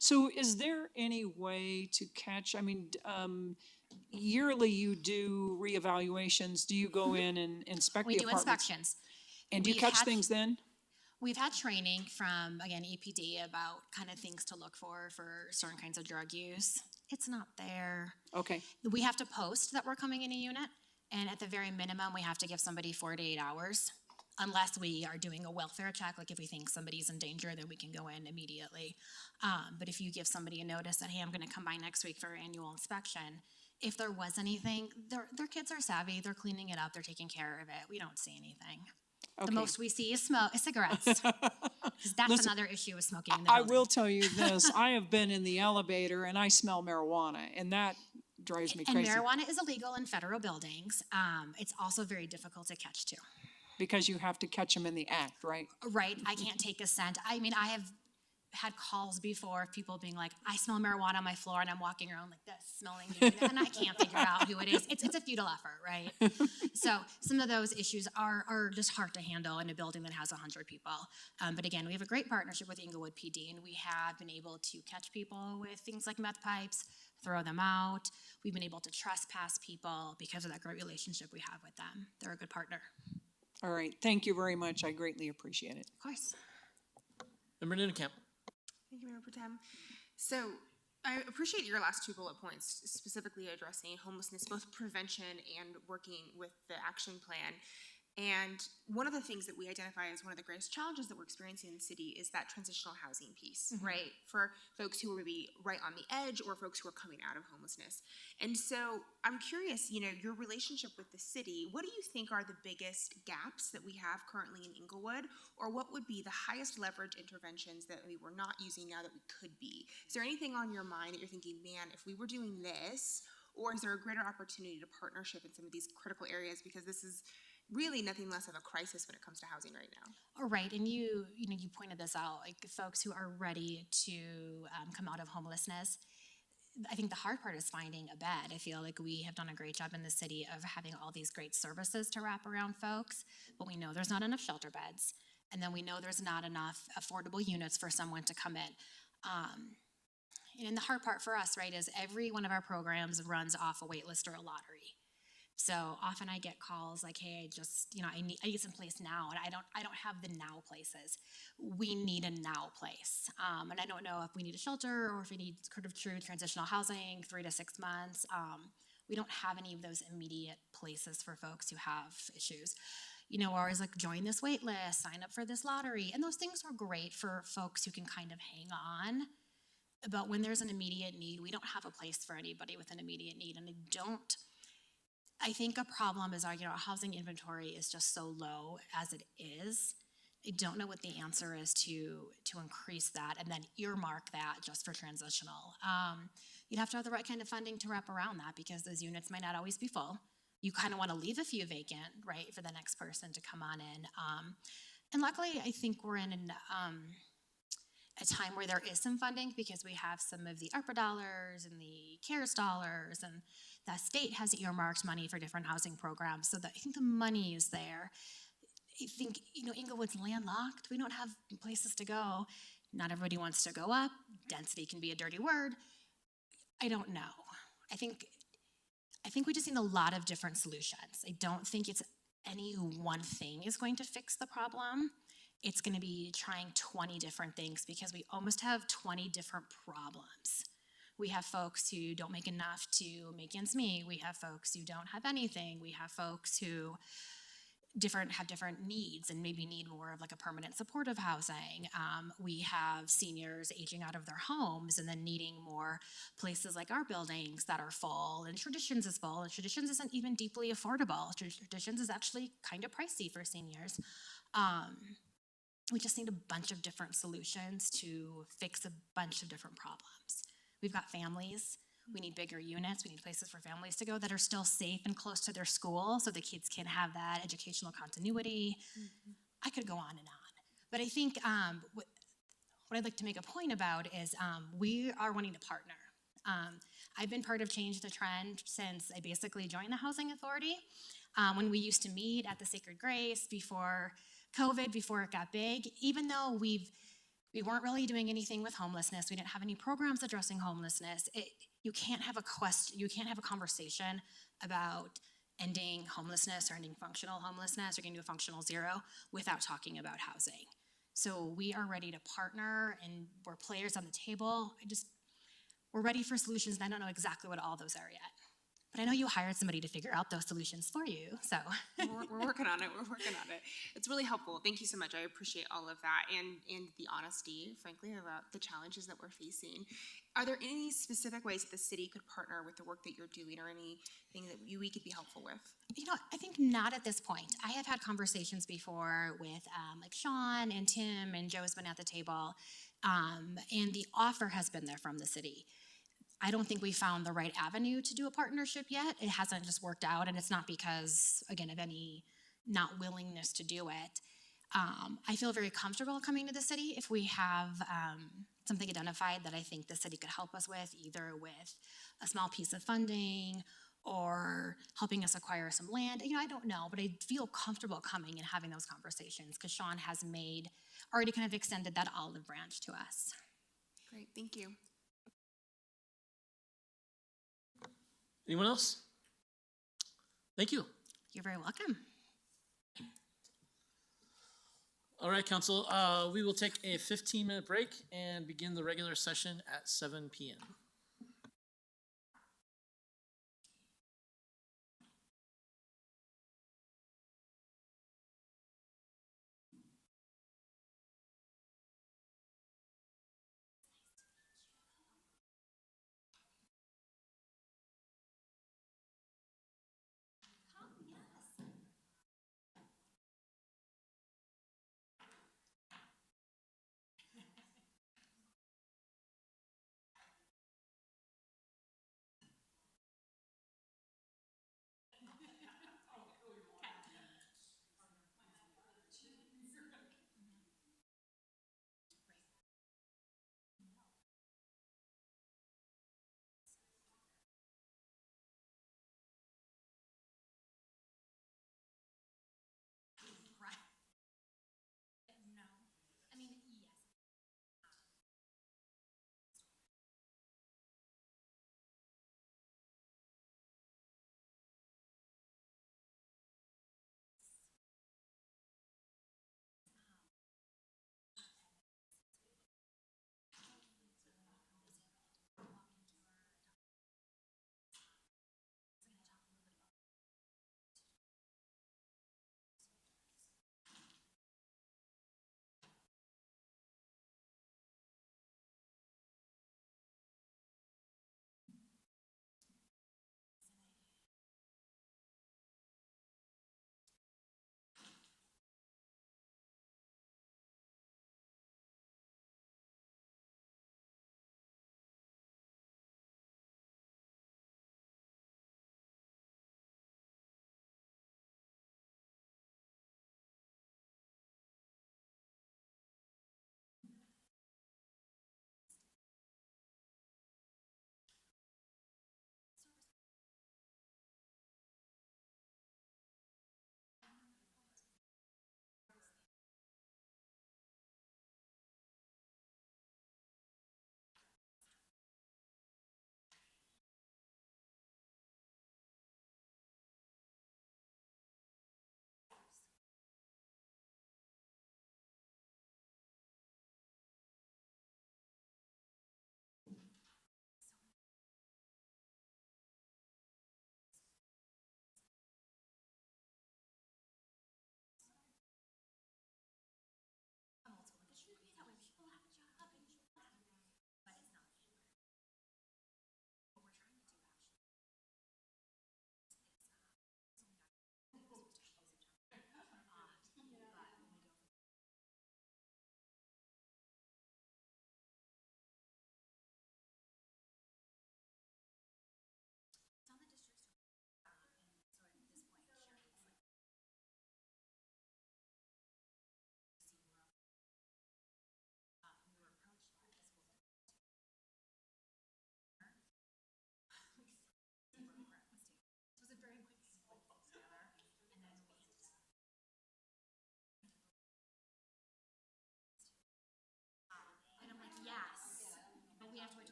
So is there any way to catch, I mean, yearly you do reevaluations, do you go in and inspect
We
the
do
apartments?
inspections.
And do you
We've
catch
had-
things then?
We've had training from, again, EPD about kind of things to look for certain kinds of drug use. It's not there.
Okay,
We have to post that we're coming in a unit, and at the very minimum, we have to give somebody 4 to 8 hours. Unless we are doing a welfare check, like if we think somebody's in danger, then we can go in immediately. But if you give somebody a notice that, hey, I'm gonna come by next week for our annual inspection, if there was anything, their kids are savvy, they're cleaning it up, they're taking care of it, we don't see anything. The
okay.
most we see is cigarettes. 'Cause that's
Listen,
another issue with smoking in the
I
building.
will tell you this, I have been in the elevator and I smell marijuana, and that drives me
And
crazy.
marijuana is illegal in federal buildings. It's also very difficult to catch too.
Because you have to catch them in the act, right?
Right, I can't take a scent. I mean, I have had calls before of people being like, I smell marijuana on my floor, and I'm walking around like this, smelling the unit, and I can't figure out who it is. It's a futile effort, right? So some of those issues are just hard to handle in a building that has 100 people. But again, we have a great partnership with Englewood PD, and we have been able to catch people with things like meth pipes, throw them out. We've been able to trespass people because of that great relationship we have with them. They're a good partner.
All right, thank you very much, I greatly appreciate it.
Of course.
Member Camp.
Thank you, Mayor Pro Tem. So I appreciate your last 2 bullet points, specifically addressing homelessness, both prevention and working with the action plan. And one of the things that we identify as one of the greatest challenges that we're experiencing in the city is that transitional housing piece, right? For folks who are maybe right on the edge or folks who are coming out of homelessness. And so I'm curious, your relationship with the city, what do you think are the biggest gaps that we have currently in Englewood? Or what would be the highest leverage interventions that we were not using now that we could be? Is there anything on your mind that you're thinking, man, if we were doing this, or is there a greater opportunity to partnership in some of these critical areas? Because this is really nothing less of a crisis when it comes to housing right now.
All right, and you pointed this out, like folks who are ready to come out of homelessness. I think the hard part is finding a bed. I feel like we have done a great job in the city of having all these great services to wrap around folks, but we know there's not enough shelter beds, and then we know there's not enough affordable units for someone to come in. And the hard part for us, right, is every one of our programs runs off a wait list or a lottery. So often I get calls like, hey, I just, I need some place now, and I don't have the now places. We need a now place. And I don't know if we need a shelter or if we need sort of true transitional housing, 3 to 6 months. We don't have any of those immediate places for folks who have issues. We're always like, join this wait list, sign up for this lottery. And those things are great for folks who can kind of hang on. But when there's an immediate need, we don't have a place for anybody with an immediate need. And I think a problem is our housing inventory is just so low as it is I don't know what the answer is to increase that and then earmark that just for transitional. You'd have to have the right kind of funding to wrap around that because those units might not always be full. You kind of want to leave a few vacant, right, for the next person to come on in. And luckily, I think we're in a time where there is some funding because we have some of the ARPA dollars and the CARES dollars, and the state has earmarked money for different housing programs, so that I think the money is there. I think, Englewood's landlocked. We don't have places to go. Not everybody wants to go up. Density can be a dirty word. I don't know. I think we just need a lot of different solutions. I don't think it's any one thing is going to fix the problem. It's going to be trying 20 different things because we almost have 20 different problems. We have folks who don't make enough to make ends meet. We have folks who don't have anything. We have folks who have different needs and maybe need more of like a permanent supportive housing. We have seniors aging out of their homes and then needing more places like our buildings that are full, and Traditions is full, and Traditions isn't even deeply affordable. Traditions is actually kind of pricey for seniors. We just need a bunch of different solutions to fix a bunch of different problems. We've got families. We need bigger units. We need places for families to go that are still safe and close to their school so the kids can have that educational continuity. I could go on and on. But I think what I'd like to make a point about is we are wanting to partner. I've been part of Change the Trend since I basically joined the Housing Authority. When we used to meet at the Sacred Grace before COVID, before it got big, even though we weren't really doing anything with homelessness, we didn't have any programs addressing homelessness. You can't have a conversation about ending homelessness or ending functional homelessness or getting to a functional zero without talking about housing. So we are ready to partner and we're players on the table. We're ready for solutions, and I don't know exactly what all those are yet. But I know you hired somebody to figure out those solutions for you, so.
We're working on it. We're working on it. It's really helpful. Thank you so much. I appreciate all of that and the honesty, frankly, about the challenges that we're facing. Are there any specific ways that the city could partner with the work that you're doing, or anything that we could be helpful with?
I think not at this point. I have had conversations before with like Sean and Tim, and Joe's been at the table, and the offer has been there from the city. I don't think we found the right avenue to do a partnership yet. It hasn't just worked out, and it's not because, again, of any not willingness to do it. I feel very comfortable coming to the city if we have something identified that I think the city could help us with, either with a small piece of funding or helping us acquire some land. I don't know, but I feel comfortable coming and having those conversations because Sean has already kind of extended that olive branch to us.
Great, thank you.
Anyone else? Thank you.
You're very welcome.
All right, council, we will take a 15-minute break and begin the regular session at 7 p.m.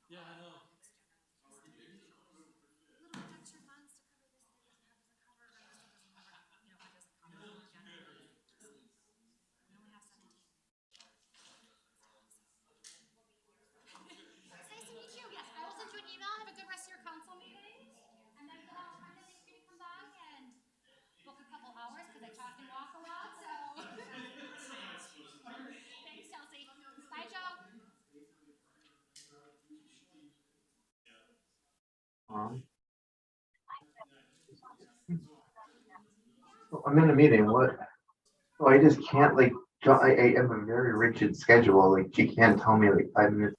Yeah, I know.
Nice to meet you. Yes, I will send you an email. Have a good rest of your council meeting. And then I'll try to make sure you come by and book a couple hours because I talk and walk a lot, so. Thanks, Chelsea. Bye, Joe.
Um, I'm in a meeting, what? Oh, I just can't like, I have a very rigid schedule, like you can't tell me like 5 minutes.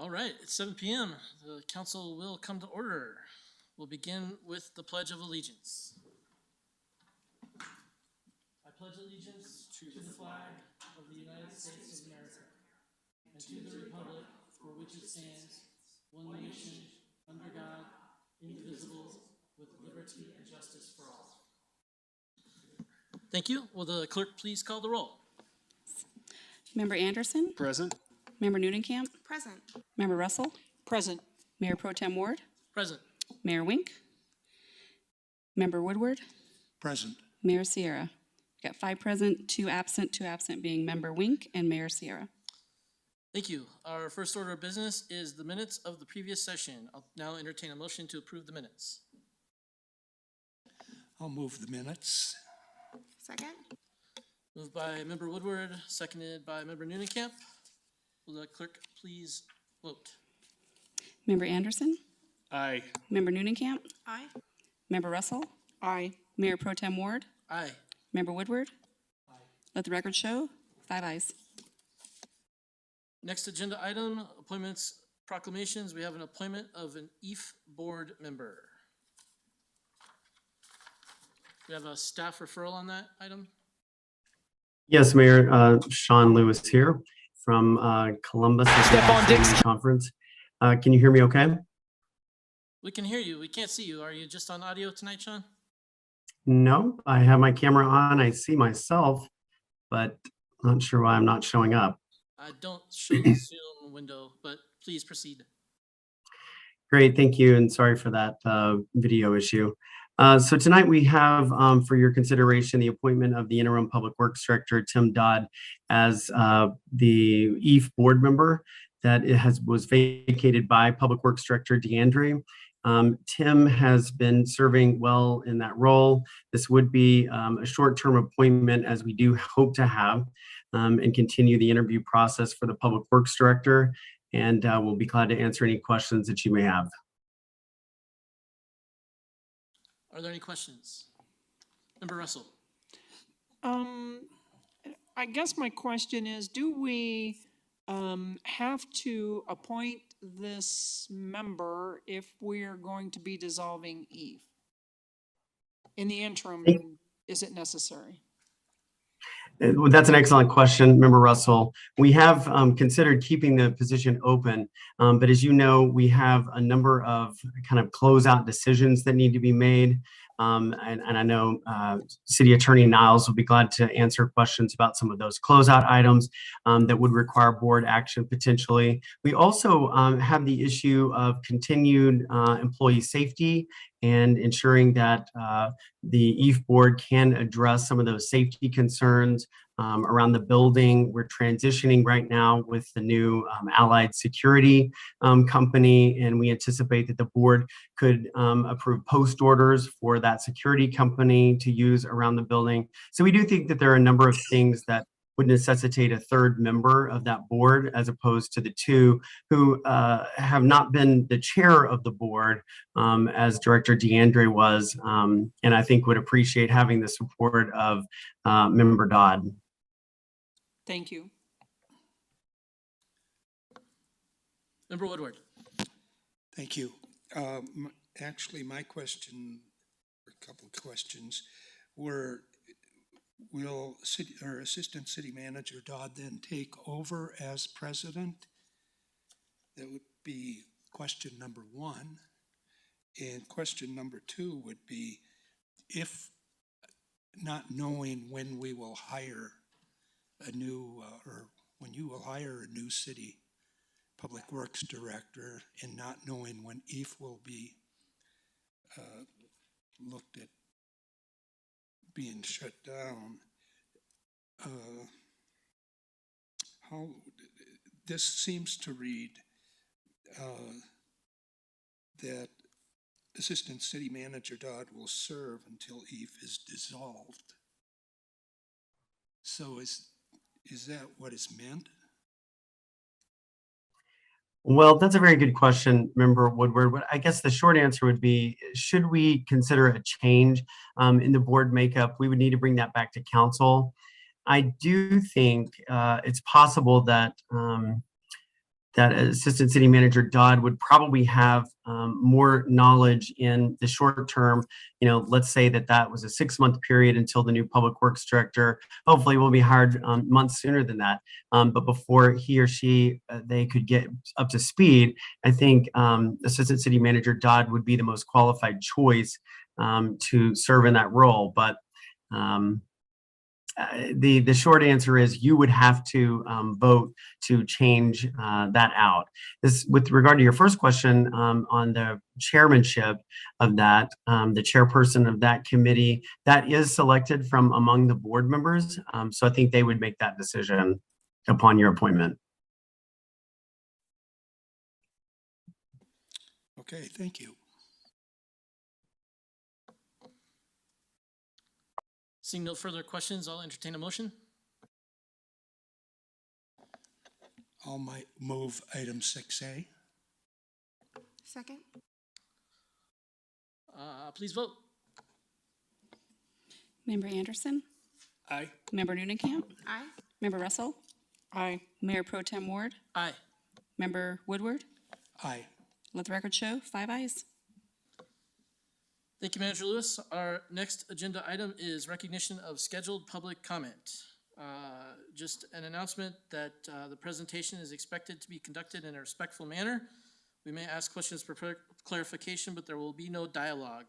All right, it's 7 p.m. The council will come to order. We'll begin with the Pledge of Allegiance. I pledge allegiance to the flag of the United States of America and to the republic for which it stands, one nation, under God, indivisible, with liberty and justice for all. Thank you. Will the clerk please call the roll?
Member Anderson,
Present?
Member Nudenkamp,
Present.
Member Russell,
Present.
Mayor Pro Tem Ward,
Present.
Mayor Wink, Member Woodward,
Present.
Mayor Sierra. We've got 5 present, 2 absent being Member Wink and Mayor Sierra.
Thank you. Our first order of business is the minutes of the previous session. I'll now entertain a motion to approve the minutes.
I'll move the minutes.
Second.
Moved by Member Woodward, seconded by Member Nudenkamp. Will the clerk please vote?
Member Anderson,
Aye.
Member Nudenkamp,
Aye.
Member Russell,
Aye.
Mayor Pro Tem Ward,
Aye.
Member Woodward. Let the record show, 5 ayes.
Next agenda item, appointments, proclamations. We have an appointment of an EAF board member. We have a staff referral on that item.
Yes, Mayor, Sean Lewis here from Columbus Association Conference. Can you hear me okay?
We can hear you. We can't see you. Are you just on audio tonight, Sean?
No, I have my camera on. I see myself, but I'm not sure why I'm not showing up.
I don't show the Zoom window, but please proceed.
Great, thank you, and sorry for that video issue. So tonight we have for your consideration the appointment of the interim public works director, Tim Dodd, as the EAF board member that was vacated by public works director DeAndre. Tim has been serving well in that role. This would be a short-term appointment, as we do hope to have and continue the interview process for the public works director. And we'll be glad to answer any questions that you may have.
Are there any questions? Member Russell?
I guess my question is, do we have to appoint this member if we're going to be dissolving EAF? In the interim, is it necessary?
Well, that's an excellent question, Member Russell. We have considered keeping the position open, but as you know, we have a number of kind of closeout decisions that need to be made. And I know City Attorney Niles will be glad to answer questions about some of those closeout items that would require board action potentially. We also have the issue of continued employee safety and ensuring that the EAF board can address some of those safety concerns around the building. We're transitioning right now with the new Allied Security company, and we anticipate that the board could approve post orders for that security company to use around the building. So we do think that there are a number of things that would necessitate a third member of that board, as opposed to the 2 who have not been the chair of the board, as Director DeAndre was, and I think would appreciate having the support of Member Dodd.
Thank you.
Member Woodward?
Thank you. Actually, my question, a couple of questions, were, will Assistant City Manager Dodd then take over as president? That would be question number 1. And question number 2 would be, if not knowing when we will hire a new, or when you will hire a new city public works director, and not knowing when EAF will be looked at being shut down, how this seems to read that Assistant City Manager Dodd will serve until EAF is dissolved. So is that what is meant?
Well, that's a very good question, Member Woodward. But I guess the short answer would be, should we consider a change in the board makeup, we would need to bring that back to council. I do think it's possible that that Assistant City Manager Dodd would probably have more knowledge in the short term. Let's say that was a 6-month period until the new Public Works Director hopefully will be hired months sooner than that. But before he or she, they could get up to speed, I think Assistant City Manager Dodd would be the most qualified choice to serve in that role. But the short answer is you would have to vote to change that out. This, with regard to your first question on the chairmanship of that, the chairperson of that committee, that is selected from among the board members. So I think they would make that decision upon your appointment.
Okay, thank you.
Seeing no further questions, I'll entertain a motion.
I'll move item 6A.
Second?
Please vote.
Member Anderson,
Aye.
Member Nunekamp,
Aye.
Member Russell,
Aye.
Mayor Pro Tem Ward,
Aye.
Member Woodward.
Aye.
Let the record show 5 ayes.
Thank you, Manager Lewis. Our next agenda item is recognition of scheduled public comment. Just an announcement that the presentation is expected to be conducted in a respectful manner. We may ask questions for clarification, but there will be no dialogue.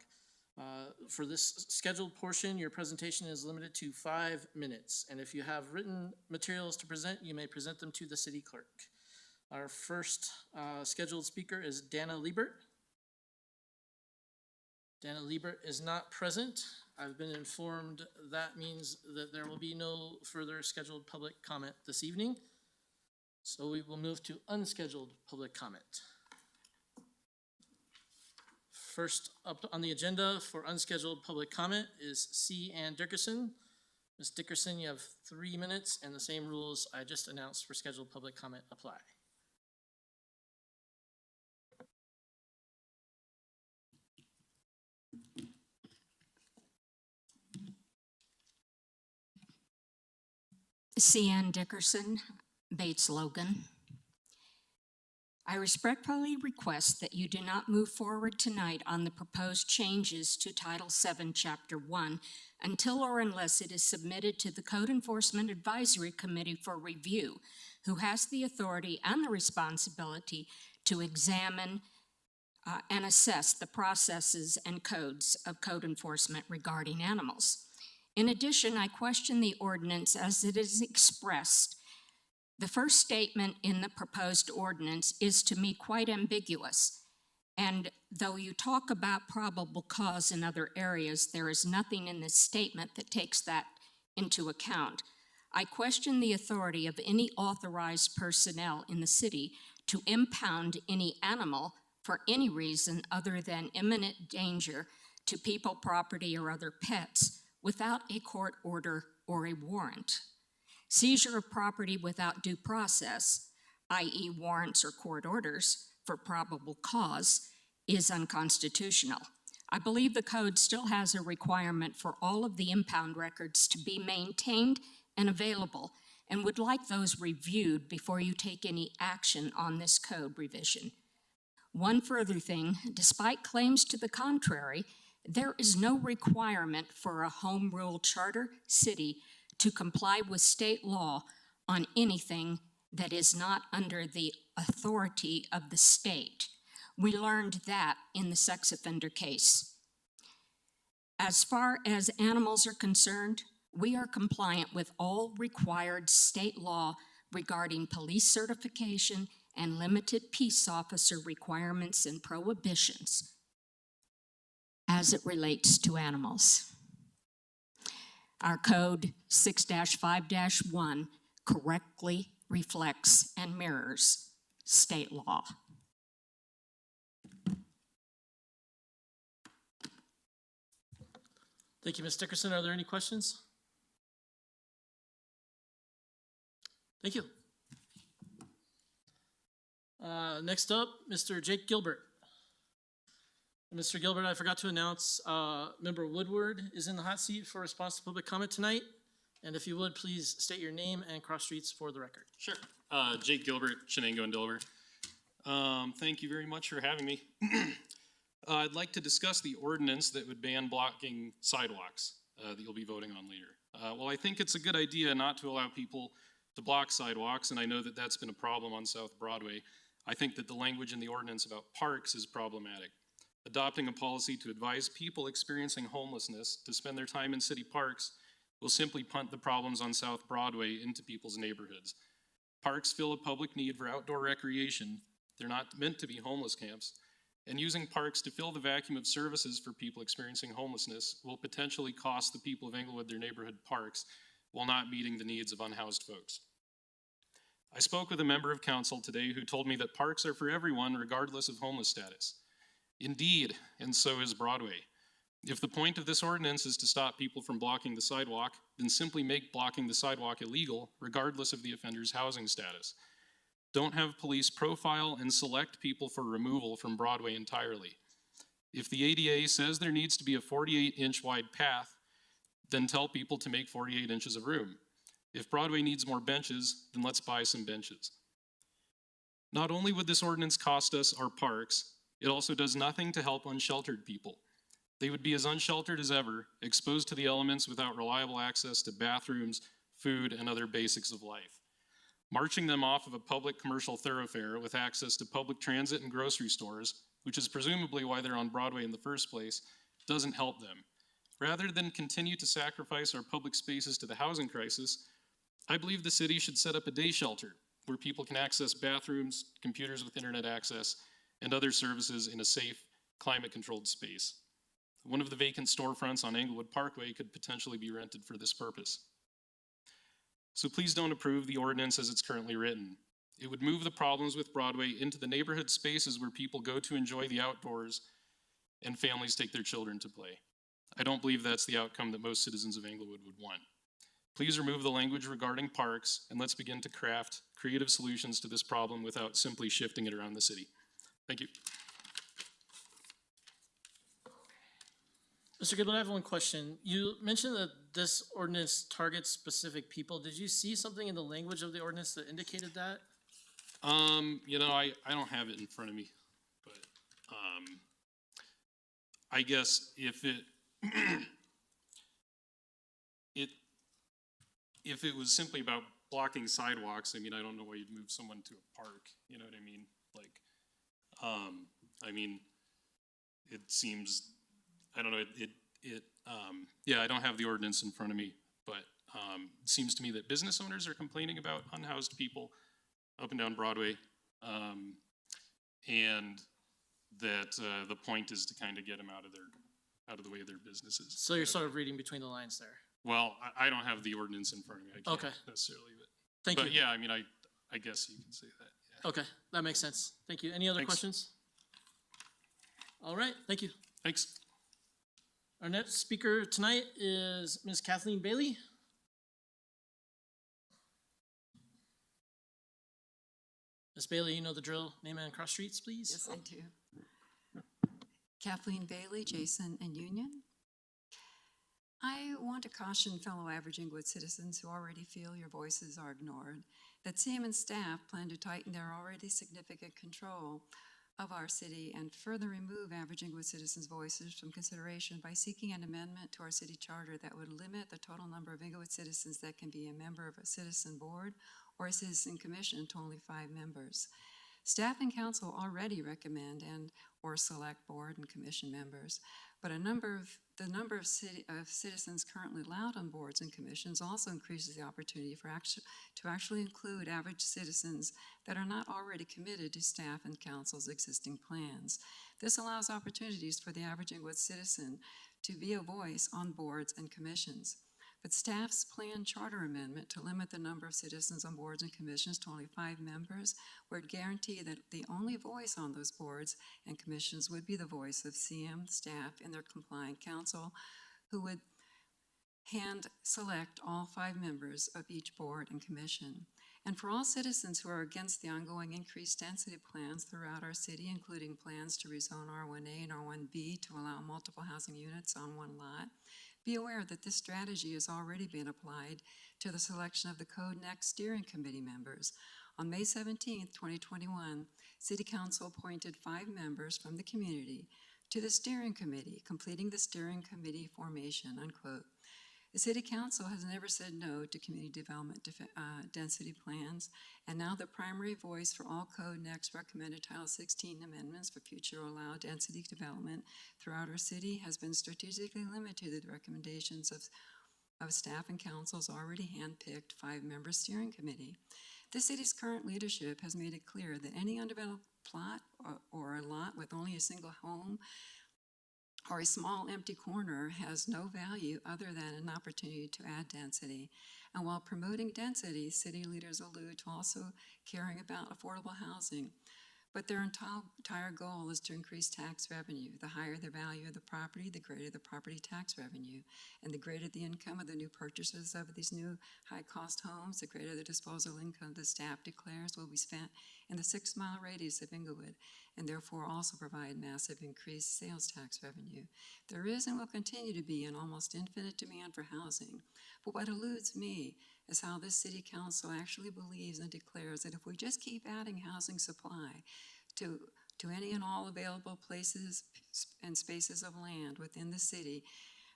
For this scheduled portion, your presentation is limited to 5 minutes. And if you have written materials to present, you may present them to the city clerk. Our first scheduled speaker is Danna Liebert. Danna Liebert is not present. I've been informed that means that there will be no further scheduled public comment this evening. So we will move to unscheduled public comment. First up on the agenda for unscheduled public comment is C. Ann Dickerson. Ms. Dickerson, you have 3 minutes, and the same rules I just announced for scheduled public comment apply.
C. Ann Dickerson, Bates Logan. I respectfully request that you do not move forward tonight on the proposed changes to Title VII, Chapter 1, until or unless it is submitted to the Code Enforcement Advisory Committee for review, who has the authority and the responsibility to examine and assess the processes and codes of code enforcement regarding animals. In addition, I question the ordinance as it is expressed. The first statement in the proposed ordinance is to me quite ambiguous. And though you talk about probable cause in other areas, there is nothing in this statement that takes that into account. I question the authority of any authorized personnel in the city to impound any animal for any reason other than imminent danger to people, property, or other pets without a court order or a warrant. Seizure of property without due process, i.e. warrants or court orders for probable cause, is unconstitutional. I believe the code still has a requirement for all of the impound records to be maintained and available, and would like those reviewed before you take any action on this code revision. One further thing, despite claims to the contrary, there is no requirement for a home rule charter city to comply with state law on anything that is not under the authority of the state. We learned that in the sex offender case. As far as animals are concerned, we are compliant with all required state law regarding police certification and limited peace officer requirements and prohibitions as it relates to animals. Our code 6-5-1 correctly reflects and mirrors state law.
Thank you, Ms. Dickerson. Are there any questions? Thank you. Next up, Mr. Jake Gilbert. Mr. Gilbert, I forgot to announce Member Woodward is in the hot seat for response to public comment tonight. And if you would, please state your name and cross streets for the record.
Sure. Jake Gilbert, Shenango and Delaware. Thank you very much for having me. I'd like to discuss the ordinance that would ban blocking sidewalks that you'll be voting on later. Well, I think it's a good idea not to allow people to block sidewalks, and I know that that's been a problem on South Broadway. I think that the language in the ordinance about parks is problematic. Adopting a policy to advise people experiencing homelessness to spend their time in city parks will simply punt the problems on South Broadway into people's neighborhoods. Parks fill a public need for outdoor recreation. They're not meant to be homeless camps. And using parks to fill the vacuum of services for people experiencing homelessness will potentially cost the people of Englewood their neighborhood parks while not meeting the needs of unhoused folks. I spoke with a member of council today who told me that parks are for everyone regardless of homeless status. Indeed, and so is Broadway. If the point of this ordinance is to stop people from blocking the sidewalk, then simply make blocking the sidewalk illegal regardless of the offender's housing status. Don't have police profile and select people for removal from Broadway entirely. If the ADA says there needs to be a 48-inch wide path, then tell people to make 48 inches of room. If Broadway needs more benches, then let's buy some benches. Not only would this ordinance cost us our parks, it also does nothing to help unsheltered people. They would be as unsheltered as ever, exposed to the elements without reliable access to bathrooms, food, and other basics of life. Marching them off of a public commercial thoroughfare with access to public transit and grocery stores, which is presumably why they're on Broadway in the first place, doesn't help them. Rather than continue to sacrifice our public spaces to the housing crisis, I believe the city should set up a day shelter where people can access bathrooms, computers with internet access, and other services in a safe, climate-controlled space. One of the vacant storefronts on Englewood Parkway could potentially be rented for this purpose. So please don't approve the ordinance as it's currently written. It would move the problems with Broadway into the neighborhood spaces where people go to enjoy the outdoors and families take their children to play. I don't believe that's the outcome that most citizens of Englewood would want. Please remove the language regarding parks and let's begin to craft creative solutions to this problem without simply shifting it around the city. Thank you.
Mr. Goodwin, I have one question. You mentioned that this ordinance targets specific people. Did you see something in the language of the ordinance that indicated that?
You know, I don't have it in front of me, but I guess if it if it was simply about blocking sidewalks, I mean, I don't know why you'd move someone to a park. You know what I mean? Like, I mean, it seems, I don't know, yeah, I don't have the ordinance in front of me, but it seems to me that business owners are complaining about unhoused people up and down Broadway, and that the point is to kind of get them out of the way of their businesses.
So you're sort of reading between the lines there.
Well, I don't have the ordinance in front of me. I can't
Okay.
necessarily,
Thank
but
you.
yeah, I mean, I guess you can say that. Yeah.
Okay, that makes sense. Thank you. Any other
Thanks.
questions? All right, thank you.
Thanks.
Our next speaker tonight is Ms. Kathleen Bailey. Ms. Bailey, you know the drill. Name and cross streets, please.
Yes, I do. Kathleen Bailey, Jason, and Union. I want to caution fellow average Englewood citizens who already feel your voices are ignored that CM and staff plan to tighten their already significant control of our city and further remove average Englewood citizens' voices from consideration by seeking an amendment to our city charter that would limit the total number of Englewood citizens that can be a member of a citizen board or a citizen commission to only 5 members. Staff and council already recommend and or select board and commission members, but the number of citizens currently allowed on boards and commissions also increases the opportunity to actually include average citizens that are not already committed to staff and council's existing plans. This allows opportunities for the average Englewood citizen to be a voice on boards and commissions. But staff's planned charter amendment to limit the number of citizens on boards and commissions to only 5 members would guarantee that the only voice on those boards and commissions would be the voice of CM staff and their compliant council, who would hand select all 5 members of each board and commission. And for all citizens who are against the ongoing increased density plans throughout our city, including plans to rezone R1A and R1B to allow multiple housing units on one lot, Be aware that this strategy has already been applied to the selection of the Code Next Steering Committee members. On May 17th, 2021, City Council appointed 5 members from the community to the steering committee, completing the steering committee formation, unquote. The City Council has never said no to community development density plans, and now the primary voice for all Code Next recommended Title 16 amendments for future allowed density development throughout our city has been strategically limited to the recommendations of staff and council's already hand-picked 5-member steering committee. The city's current leadership has made it clear that any undeveloped plot or a lot with only a single home or a small empty corner has no value other than an opportunity to add density. And while promoting density, city leaders allude to also caring about affordable housing. But their entire goal is to increase tax revenue. The higher the value of the property, the greater the property tax revenue. And the greater the income of the new purchasers of these new high-cost homes, the greater the disposable income the staff declares will be spent in the 6-mile radius of Englewood, and therefore also provide massive increased sales tax revenue. There is and will continue to be an almost infinite demand for housing. But what eludes me is how this city council actually believes and declares that if we just keep adding housing supply to any and all available places and spaces of land within the city,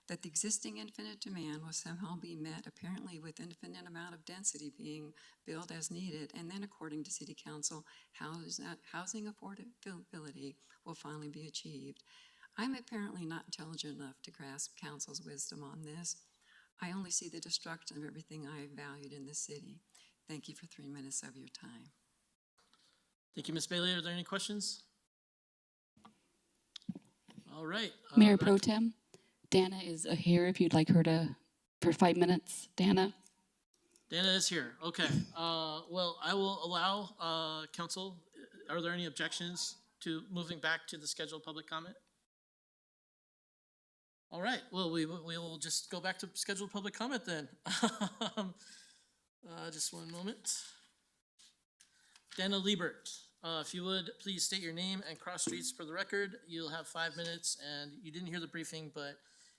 that the existing infinite demand will somehow be met, apparently with infinite amount of density being built as needed, and then according to city council, housing affordability will finally be achieved. I'm apparently not intelligent enough to grasp council's wisdom on this. I only see the destruction of everything I have valued in this city. Thank you for 3 minutes of your time.
Thank you, Ms. Bailey. Are there any questions? All right.
Mayor Pro Tem, Danna is here if you'd like her to, for 5 minutes. Danna?
Danna is here. Okay. Well, I will allow council. Are there any objections to moving back to the scheduled public comment? All right. Well, we will just go back to scheduled public comment then. Just one moment. Danna Liebert, if you would please state your name and cross streets for the record. You'll have 5 minutes, and you didn't hear the briefing, but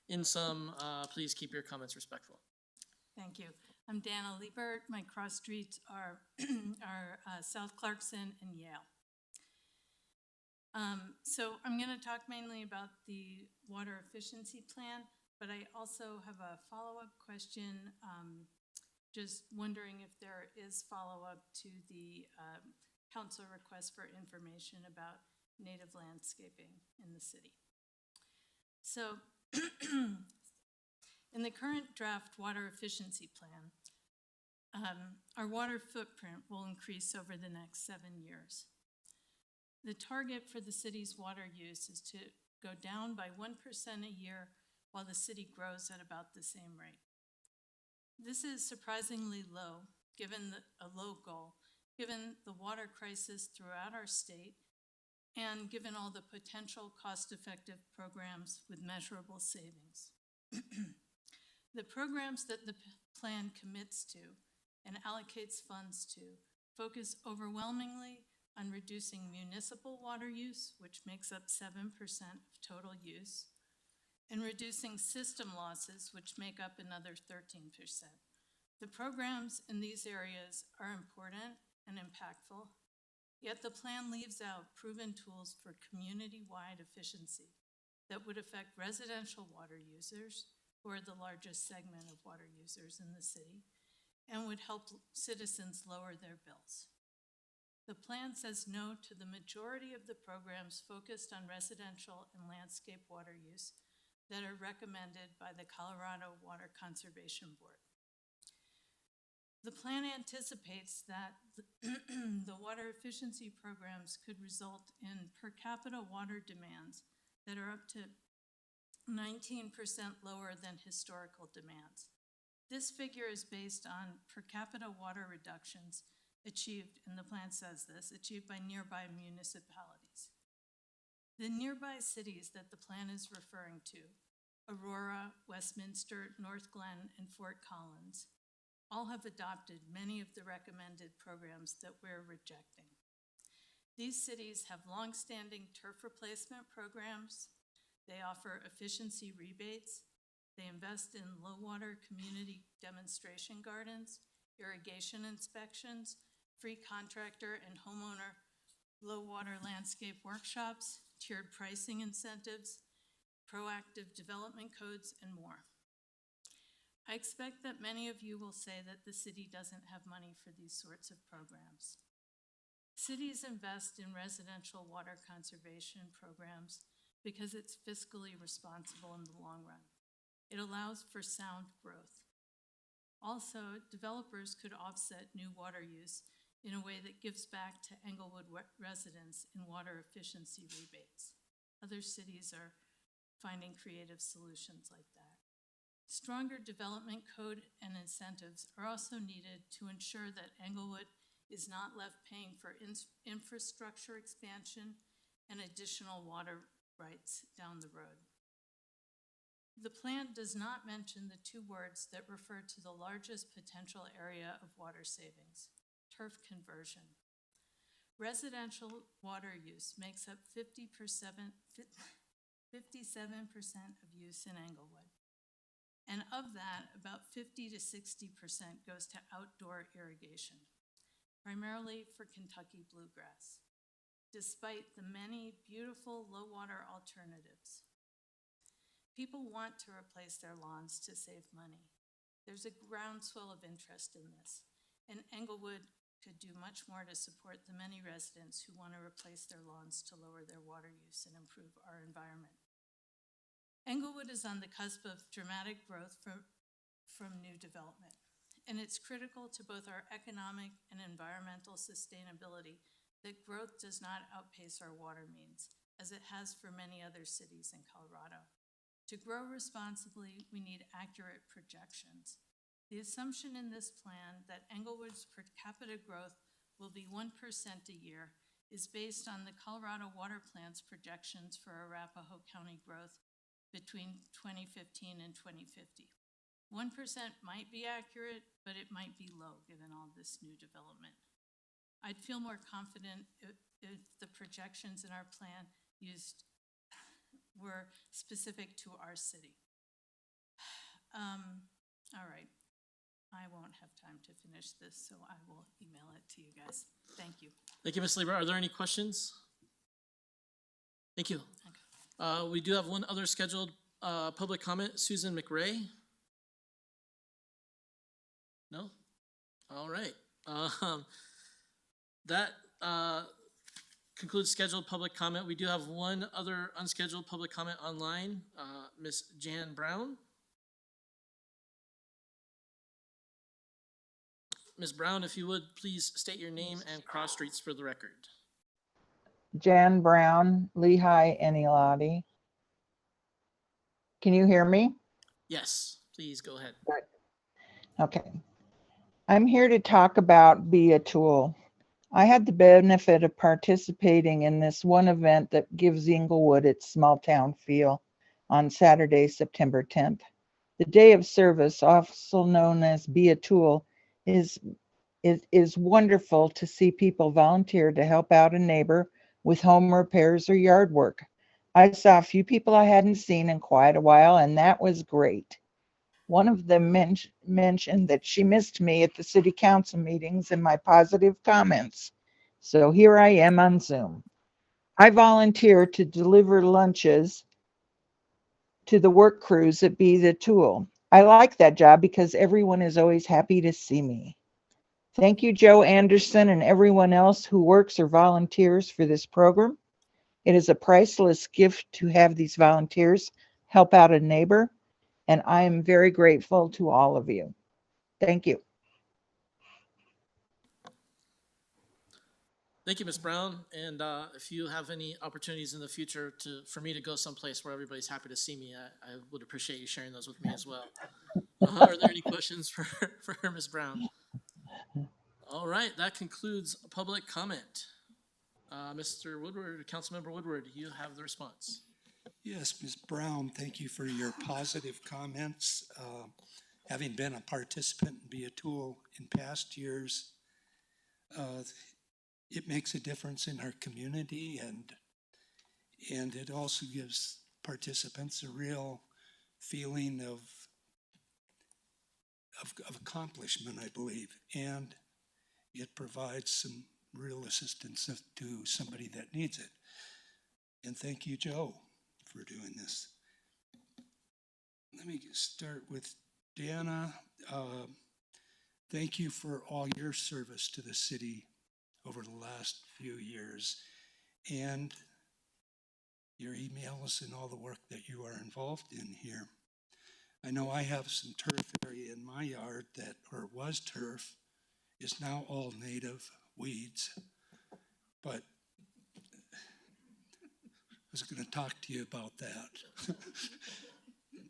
in sum, please keep your comments respectful.
Thank you. I'm Danna Liebert. My cross streets are South Clarkson and Yale. So I'm going to talk mainly about the water efficiency plan, but I also have a follow-up question. Just wondering if there is follow-up to the council request for information about native landscaping in the city. So in the current draft water efficiency plan, our water footprint will increase over the next 7 years. The target for the city's water use is to go down by 1% a year while the city grows at about the same rate. This is surprisingly low, given a low goal, given the water crisis throughout our state, and given all the potential cost-effective programs with measurable savings. The programs that the plan commits to and allocates funds to focus overwhelmingly on reducing municipal water use, which makes up 7% of total use, and reducing system losses, which make up another 13%. The programs in these areas are important and impactful, yet the plan leaves out proven tools for community-wide efficiency that would affect residential water users, who are the largest segment of water users in the city, and would help citizens lower their bills. The plan says no to the majority of the programs focused on residential and landscape water use that are recommended by the Colorado Water Conservation Board. The plan anticipates that the water efficiency programs could result in per capita water demands that are up to 19% lower than historical demands. This figure is based on per capita water reductions achieved, and the plan says this, achieved by nearby municipalities. The nearby cities that the plan is referring to, Aurora, Westminster, North Glen, and Fort Collins, all have adopted many of the recommended programs that we're rejecting. These cities have longstanding turf replacement programs. They offer efficiency rebates. They invest in low-water community demonstration gardens, irrigation inspections, free contractor and homeowner low-water landscape workshops, tiered pricing incentives, proactive development codes, and more. I expect that many of you will say that the city doesn't have money for these sorts of programs. Cities invest in residential water conservation programs because it's fiscally responsible in the long run. It allows for sound growth. Also, developers could offset new water use in a way that gives back to Englewood residents in water efficiency rebates. Other cities are finding creative solutions like that. Stronger development code and incentives are also needed to ensure that Englewood is not left paying for infrastructure expansion and additional water rights down the road. The plan does not mention the two words that refer to the largest potential area of water savings: turf conversion. Residential water use makes up 57% of use in Englewood. And of that, about 50 to 60% goes to outdoor irrigation, primarily for Kentucky bluegrass, despite the many beautiful low-water alternatives. People want to replace their lawns to save money. There's a groundswell of interest in this, and Englewood could do much more to support the many residents who want to replace their lawns to lower their water use and improve our environment. Englewood is on the cusp of dramatic growth from new development, and it's critical to both our economic and environmental sustainability that growth does not outpace our water means, as it has for many other cities in Colorado. To grow responsibly, we need accurate projections. The assumption in this plan that Englewood's per capita growth will be 1% a year is based on the Colorado Water Plan's projections for Arapahoe County growth between 2015 and 2050. 1% might be accurate, but it might be low given all this new development. I'd feel more confident if the projections in our plan were specific to our city. All right. I won't have time to finish this, so I will email it to you guys. Thank you.
Thank you, Ms. Liebert. Are there any questions? Thank you. We do have one other scheduled public comment. Susan McRae? No? All right. That concludes scheduled public comment. We do have one other unscheduled public comment online. Ms. Jan Brown. Ms. Brown, if you would, please state your name and cross streets for the record.
Jan Brown, Lehigh, Enilati. Can you hear me?
Yes, please go ahead.
Good. Okay. I'm here to talk about Be a Tool. I had the benefit of participating in this one event that gives Englewood its small town feel on Saturday, September 10th. The day of service, also known as Be a Tool, is wonderful to see people volunteer to help out a neighbor with home repairs or yard work. I saw a few people I hadn't seen in quite a while, and that was great. One of them mentioned that she missed me at the city council meetings and my positive comments. So here I am on Zoom. I volunteer to deliver lunches to the work crews at Be the Tool. I like that job because everyone is always happy to see me. Thank you, Joe Anderson, and everyone else who works or volunteers for this program. It is a priceless gift to have these volunteers help out a neighbor, and I am very grateful to all of you. Thank you.
Thank you, Ms. Brown. And if you have any opportunities in the future for me to go someplace where everybody's happy to see me, I would appreciate you sharing those with me as well. Are there any questions for Ms. Brown? All right, that concludes public comment. Mr. Woodward, Councilmember Woodward, you have the response.
Yes, Ms. Brown, thank you for your positive comments. Having been a participant in Be a Tool in past years, it makes a difference in our community, and it also gives participants a real feeling of accomplishment, I believe, and it provides some real assistance to somebody that needs it. And thank you, Joe, for doing this. Let me start with Danna. Thank you for all your service to the city over the last few years and your emails and all the work that you are involved in here. I know I have some turf area in my yard that, or was turf, is now all native weeds. But I was going to talk to you about that.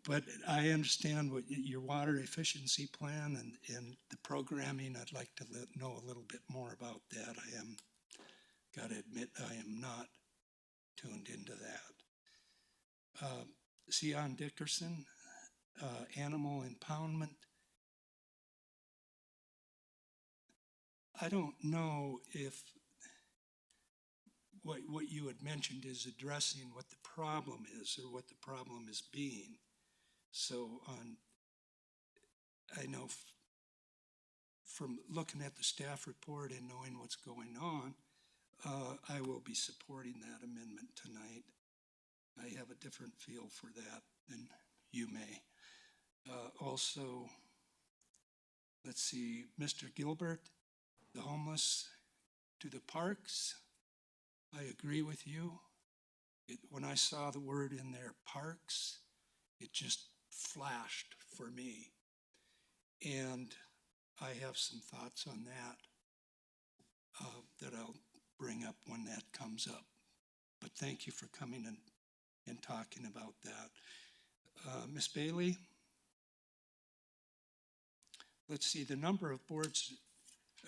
But I understand what your water efficiency plan and the programming. I'd like to know a little bit more about that. Got to admit, I am not tuned into that. Sion Dickerson, animal impoundment. I don't know if what you had mentioned is addressing what the problem is or what the problem is being. So I know from looking at the staff report and knowing what's going on, I will be supporting that amendment tonight. I have a different feel for that than you may. Also, let's see, Mr. Gilbert, the homeless to the parks. I agree with you. When I saw the word in there, parks, it just flashed for me. And I have some thoughts on that that I'll bring up when that comes up. But thank you for coming and talking about that. Ms. Bailey, let's see, the number of boards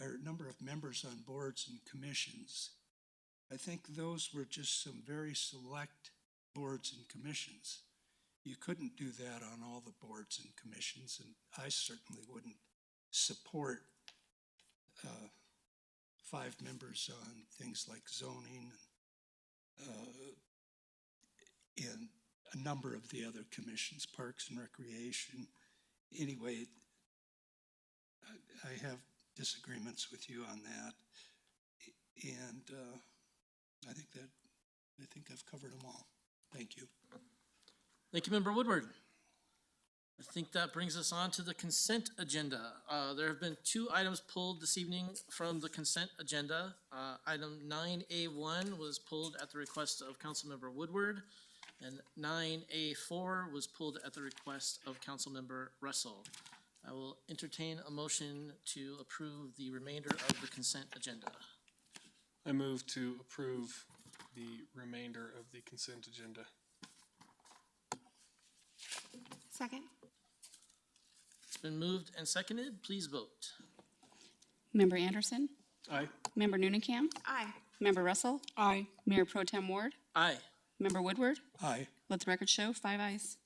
or number of members on boards and commissions. I think those were just some very select boards and commissions. You couldn't do that on all the boards and commissions, and I certainly wouldn't support 5 members on things like zoning and a number of the other commissions, parks and recreation. Anyway, I have disagreements with you on that, and I think I've covered them all. Thank you.
Thank you, Member Woodward. I think that brings us on to the consent agenda. There have been 2 items pulled this evening from the consent agenda. Item 9A1 was pulled at the request of Councilmember Woodward, and 9A4 was pulled at the request of Councilmember Russell. I will entertain a motion to approve the remainder of the consent agenda.
I move to approve the remainder of the consent agenda.
Second.
It's been moved and seconded. Please vote.
Member Anderson,
Aye.
Member Noonan,
Aye.
Member Russell,
Aye.
Mayor Pro Tem Ward,
Aye.
Member Woodward.
Aye.
Let the record show 5 ayes.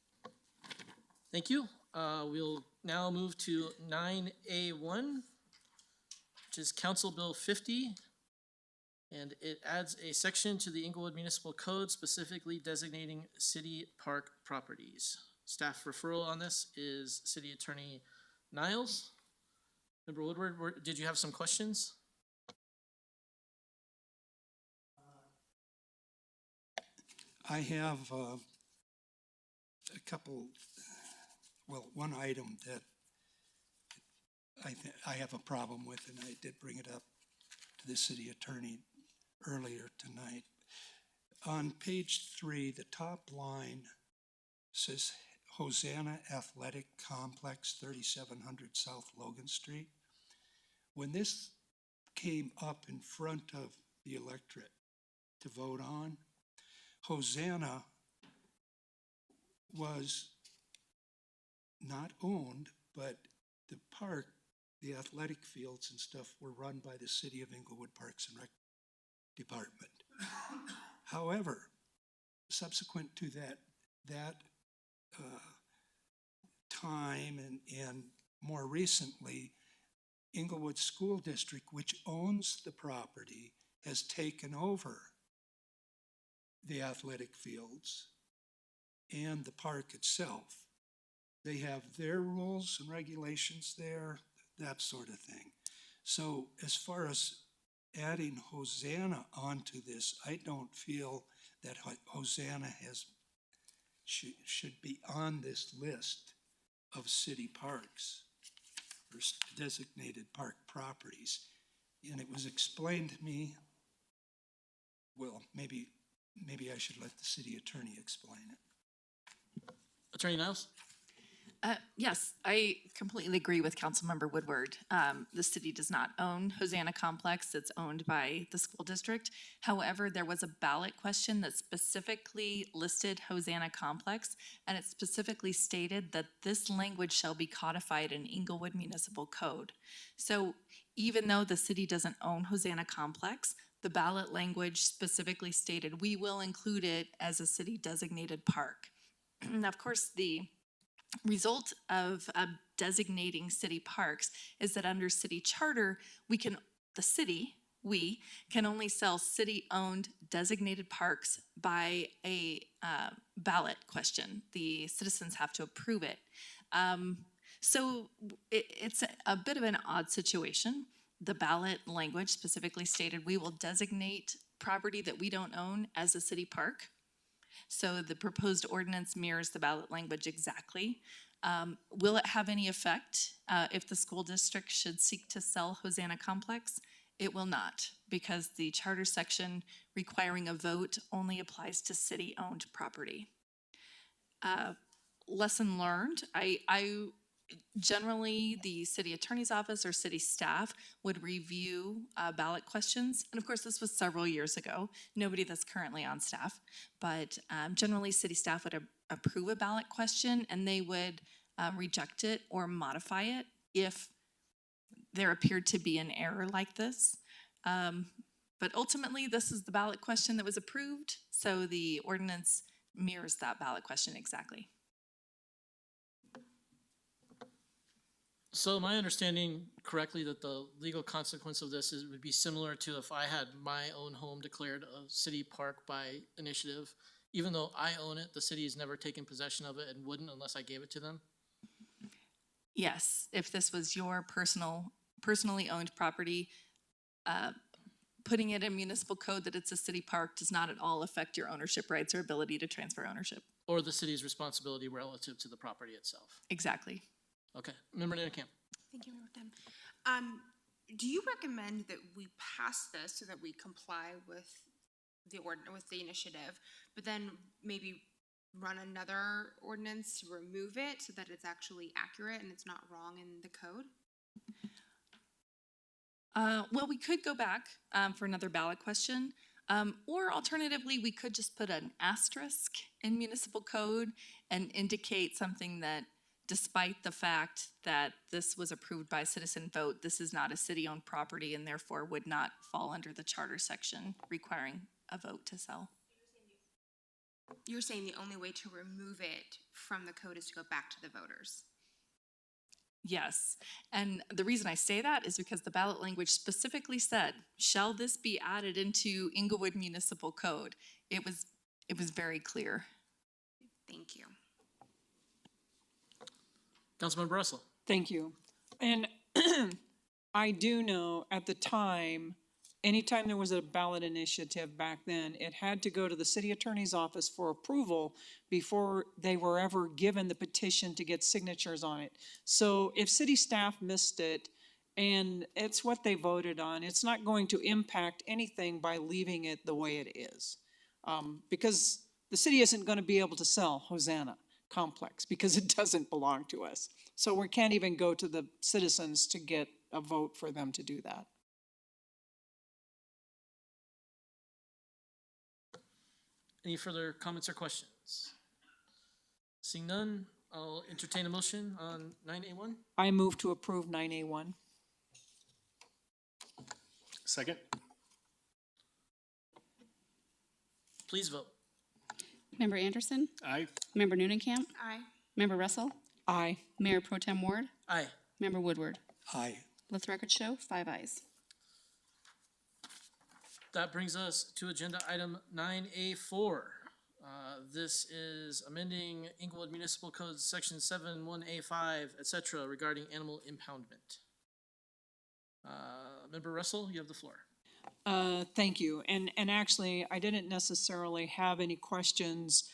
Thank you. We'll now move to 9A1, which is Council Bill 50. And it adds a section to the Englewood Municipal Code specifically designating city park properties. Staff referral on this is City Attorney Niles. Member Woodward, did you have some questions?
I have a couple, well, one item that I have a problem with, and I did bring it up to the city attorney earlier tonight. On page 3, the top line says Hosanna Athletic Complex, 3700 South Logan Street. When this came up in front of the electorate to vote on, Hosanna was not owned, but the park, the athletic fields and stuff were run by the City of Englewood Parks and Rec Department. However, subsequent to that time and more recently, Englewood School District, which owns the property, has taken over the athletic fields and the park itself. They have their rules and regulations there, that sort of thing. So as far as adding Hosanna onto this, I don't feel that Hosanna should be on this list of city parks or designated park properties. And it was explained to me, well, maybe I should let the city attorney explain it.
Attorney Niles?
Yes, I completely agree with Councilmember Woodward. The city does not own Hosanna Complex. It's owned by the school district. However, there was a ballot question that specifically listed Hosanna Complex, and it specifically stated that this language shall be codified in Englewood Municipal Code. So even though the city doesn't own Hosanna Complex, the ballot language specifically stated we will include it as a city designated park. Now, of course, the result of designating city parks is that under city charter, we can only sell city-owned designated parks by a ballot question. The citizens have to approve it. So it's a bit of an odd situation. The ballot language specifically stated we will designate property that we don't own as a city park. So the proposed ordinance mirrors the ballot language exactly. Will it have any effect if the school district should seek to sell Hosanna Complex? It will not, because the charter section requiring a vote only applies to city-owned property. Lesson learned, I generally, the city attorney's office or city staff would review ballot questions. And of course, this was several years ago. Nobody that's currently on staff. But generally, city staff would approve a ballot question and they would reject it or modify it if there appeared to be an error like this. But ultimately, this is the ballot question that was approved. So the ordinance mirrors that ballot question exactly.
So my understanding correctly that the legal consequence of this would be similar to if I had my own home declared a city park by initiative. Even though I own it, the city has never taken possession of it and wouldn't unless I gave it to them?
Yes, if this was your personally owned property, putting it in municipal code that it's a city park does not at all affect your ownership rights or ability to transfer ownership.
Or the city's responsibility relative to the property itself?
Exactly.
Okay, Member Danna Camp.
Thank you, Member Tim. Do you recommend that we pass this so that we comply with the initiative, but then maybe run another ordinance to remove it so that it's actually accurate and it's not wrong in the code?
Well, we could go back for another ballot question, or alternatively, we could just put an asterisk in municipal code and indicate something that despite the fact that this was approved by citizen vote, this is not a city-owned property and therefore would not fall under the charter section requiring a vote to sell.
You're saying the only way to remove it from the code is to go back to the voters?
Yes, and the reason I say that is because the ballot language specifically said, shall this be added into Englewood Municipal Code? It was very clear.
Thank you.
Councilmember Russell.
Thank you. And I do know at the time, anytime there was a ballot initiative back then, it had to go to the city attorney's office for approval before they were ever given the petition to get signatures on it. So if city staff missed it and it's what they voted on, it's not going to impact anything by leaving it the way it is. Because the city isn't going to be able to sell Hosanna Complex because it doesn't belong to us. So we can't even go to the citizens to get a vote for them to do that.
Any further comments or questions? Seeing none, I'll entertain a motion on 9A1.
I move to approve 9A1.
Second.
Please vote.
Member Anderson,
Aye.
Member Noonenkamp,
Aye.
Member Russell,
Aye.
Mayor Pro Tem Ward,
Aye.
Member Woodward.
Aye.
Let the record show 5 ayes.
That brings us to agenda item 9A4. This is amending Englewood Municipal Code Section 7(1)(a)(5), et cetera, regarding animal impoundment. Member Russell, you have the floor.
Thank you. And actually, I didn't necessarily have any questions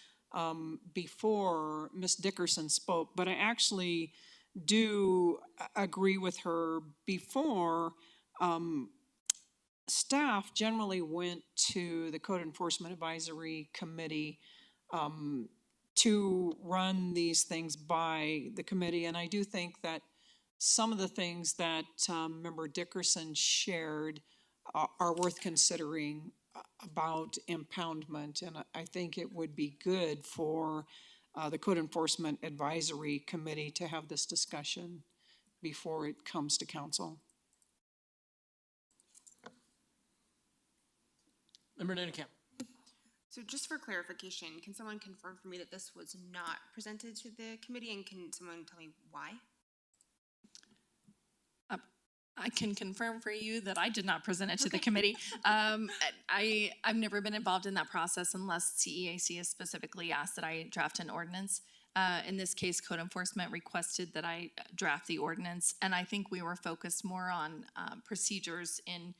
before Ms. Dickerson spoke, but I actually do agree with her. Before, staff generally went to the Code Enforcement Advisory Committee to run these things by the committee, and I do think that some of the things that Member Dickerson shared are worth considering about impoundment, and I think it would be good for the Code Enforcement Advisory Committee to have this discussion before it comes to council.
Member Dennekamp.
So just for clarification, can someone confirm for me that this was not presented to the committee, and can someone tell me why?
I can confirm for you that I did not present it to the committee. I've never been involved in that process unless CEAC has specifically asked that I draft an ordinance. In this case, code enforcement requested that I draft the ordinance, and I think we were focused more on procedures in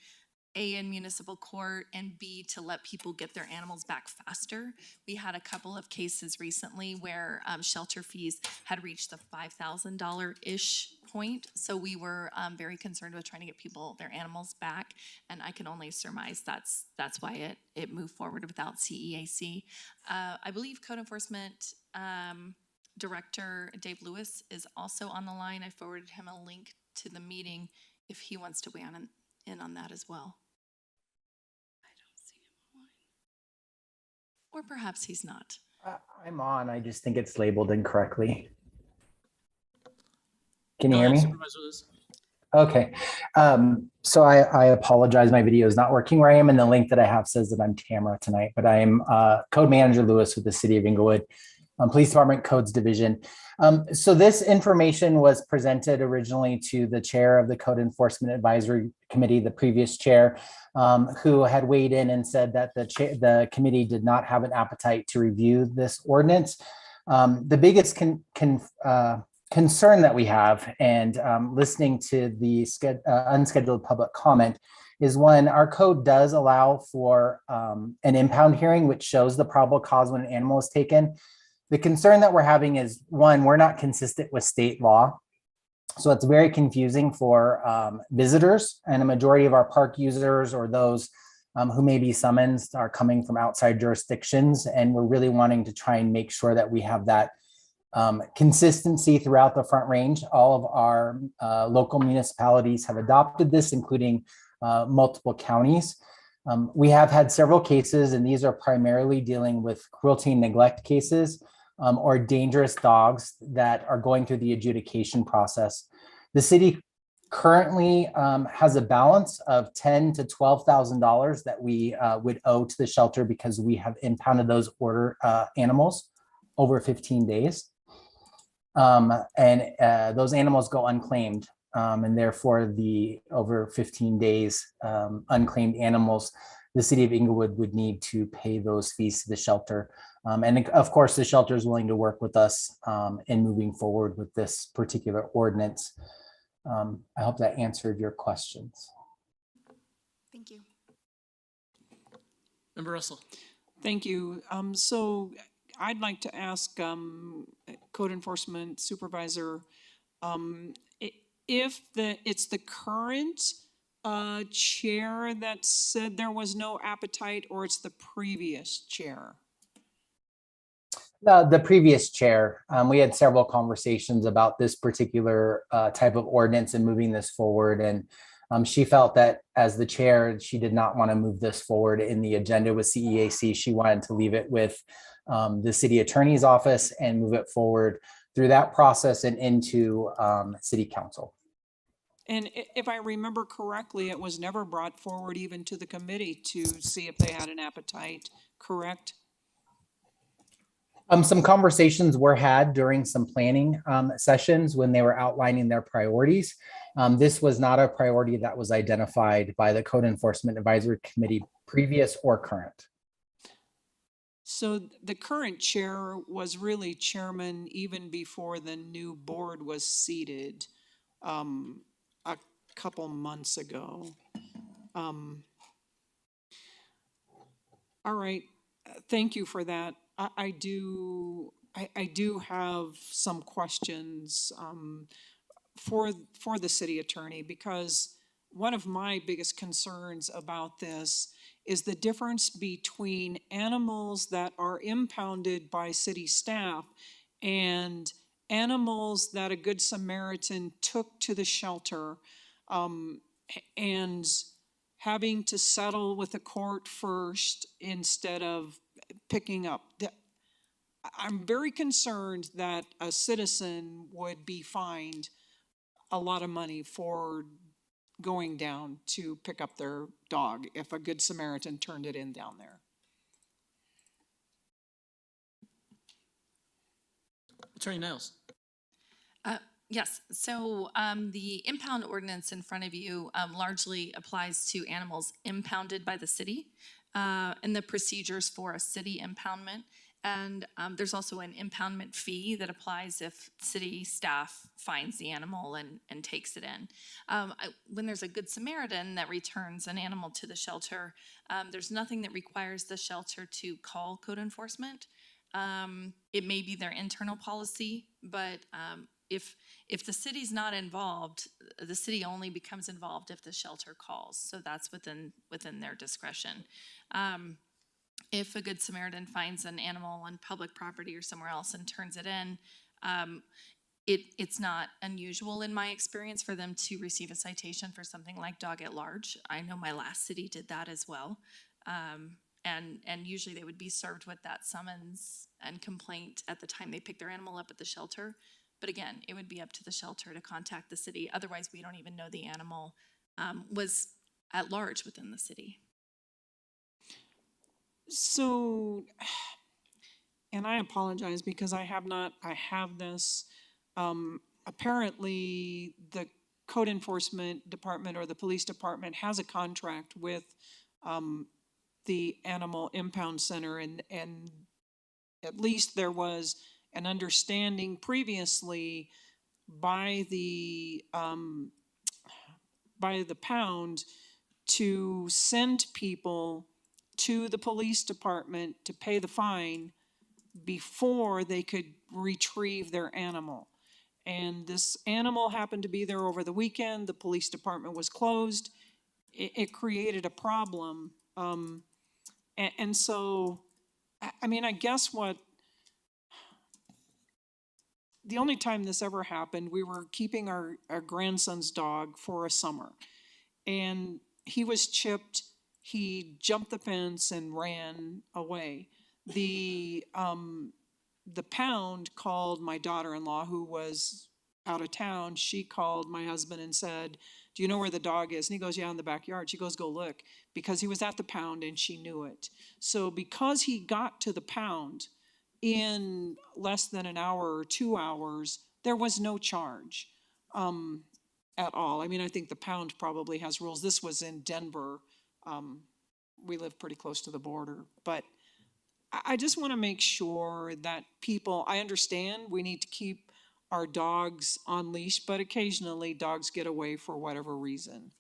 municipal court, and B, to let people get their animals back faster. We had a couple of cases recently where shelter fees had reached the $5,000-ish point. So we were very concerned with trying to get people their animals back. And I can only surmise that's why it moved forward without CEAC. I believe Code Enforcement Director Dave Lewis is also on the line. I forwarded him a link to the meeting if he wants to weigh in on that as well. Or perhaps he's not.
I'm on. I just think it's labeled incorrectly. Can you hear me?
Supervisor Lewis.
Okay. So I apologize. My video is not working where I am, and the link that I have says that I'm Tamara tonight, but I am Code Manager Lewis with the City of Englewood, Police Department Codes Division. So this information was presented originally to the chair of the Code Enforcement Advisory Committee, the previous chair, who had weighed in and said that the committee did not have an appetite to review this ordinance. The biggest concern that we have, and listening to the unscheduled public comment, is when our code does allow for an impound hearing, which shows the probable cause when an animal is taken. The concern that we're having is, one, we're not consistent with state law. So it's very confusing for visitors, and a majority of our park users or those who may be summoned are coming from outside jurisdictions. And we're really wanting to try and make sure that we have that consistency throughout the Front Range. All of our local municipalities have adopted this, including multiple counties. We have had several cases, and these are primarily dealing with cruelty and neglect cases, or dangerous dogs that are going through the adjudication process. The city currently has a balance of $10,000 to $12,000 that we would owe to the shelter because we have impounded those animals over 15 days. Those animals go unclaimed, and therefore the over 15 days unclaimed animals, the City of Englewood would need to pay those fees to the shelter. And of course, the shelter is willing to work with us in moving forward with this particular ordinance. I hope that answered your questions.
Thank you.
Member Russell.
Thank you. So I'd like to ask Code Enforcement Supervisor if it's the current chair that said there was no appetite, or it's the previous chair?
The previous chair. We had several conversations about this particular type of ordinance and moving this forward. And she felt that as the chair, she did not want to move this forward in the agenda with CEAC. She wanted to leave it with the city attorney's office and move it forward through that process and into city council.
And if I remember correctly, it was never brought forward even to the committee to see if they had an appetite, correct?
Some conversations were had during some planning sessions when they were outlining their priorities. This was not a priority that was identified by the Code Enforcement Advisory Committee, previous or current.
So the current chair was really chairman even before the new board was seated, a couple months ago. All right, thank you for that. I do have some questions, for the city attorney, because one of my biggest concerns about this is the difference between animals that are impounded by city staff and animals that a Good Samaritan took to the shelter, and having to settle with the court first instead of picking up. I'm very concerned that a citizen would be fined a lot of money for going down to pick up their dog if a Good Samaritan turned it in down there.
Attorney Niles.
Yes, so the impound ordinance in front of you largely applies to animals impounded by the city and the procedures for a city impoundment. And there's also an impoundment fee that applies if city staff finds the animal and takes it in. When there's a Good Samaritan that returns an animal to the shelter, there's nothing that requires the shelter to call code enforcement. It may be their internal policy, but if the city's not involved, the city only becomes involved if the shelter calls. So that's within their discretion. If a Good Samaritan finds an animal on public property or somewhere else and turns it in, it's not unusual in my experience for them to receive a citation for something like dog at large. I know my last city did that as well. And usually they would be served with that summons and complaint at the time they pick their animal up at the shelter. But again, it would be up to the shelter to contact the city. Otherwise, we don't even know the animal was at large within the city.
So, and I apologize because I have this, apparently the code enforcement department or the police department has a contract with, the animal impound center, and at least there was an understanding previously by the pound to send people to the police department to pay the fine before they could retrieve their animal. And this animal happened to be there over the weekend. The police department was closed. It created a problem. And so, I mean, I guess the only time this ever happened, we were keeping our grandson's dog for a summer. And he was chipped. He jumped the fence and ran away. The pound called my daughter-in-law, who was out of town. She called my husband and said, "Do you know where the dog is?" And he goes, "Yeah, in the backyard." She goes, "Go look," because he was at the pound and she knew it. So because he got to the pound in less than an hour or 2 hours, there was no charge at all. I mean, I think the pound probably has rules. This was in Denver. We live pretty close to the border, but I just want to make sure that people, I understand we need to keep our dogs on leash, but occasionally dogs get away for whatever reason.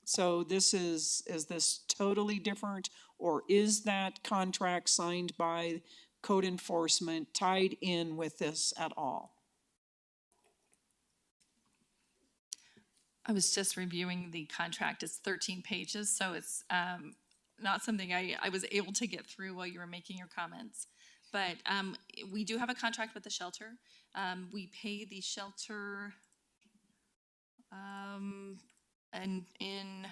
So is this totally different, or is that contract signed by code enforcement tied in with this at all?
I was just reviewing the contract. It's 13 pages, so it's not something I was able to get through while you were making your comments. But we do have a contract with the shelter. We pay the shelter, and in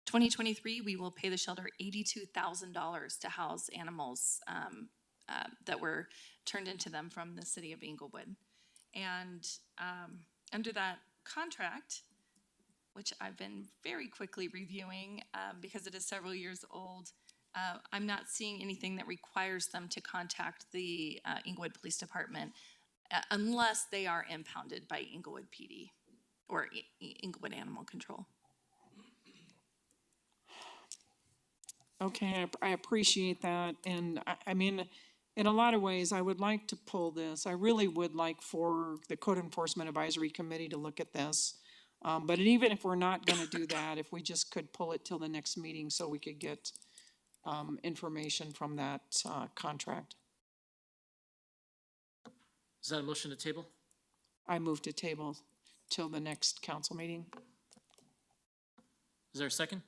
2023, we will pay the shelter $82,000 to house animals that were turned into them from the city of Englewood. And under that contract, which I've been very quickly reviewing because it is several years old, I'm not seeing anything that requires them to contact the Englewood Police Department unless they are impounded by Englewood PD or Englewood Animal Control.
Okay, I appreciate that, and I mean, in a lot of ways, I would like to pull this. I really would like for the Code Enforcement Advisory Committee to look at this. But even if we're not gonna do that, if we just could pull it till the next meeting so we could get, information from that, contract.
Is that a motion to table?
I move to table till the next council meeting.
Is there a second?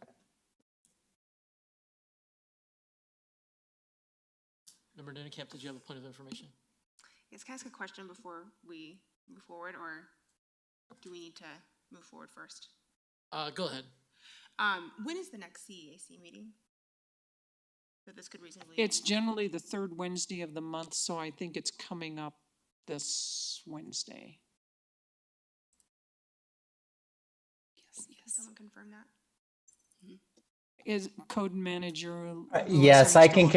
Member Dennekamp, did you have a point of information?
Yes, can I ask a question before we move forward, or do we need to move forward first?
Go ahead.
When is the next CEAC meeting? That this could reasonably.
It's generally the third Wednesday of the month, so I think it's coming up this Wednesday.
Can someone confirm that?
Is code manager?
Yes, I can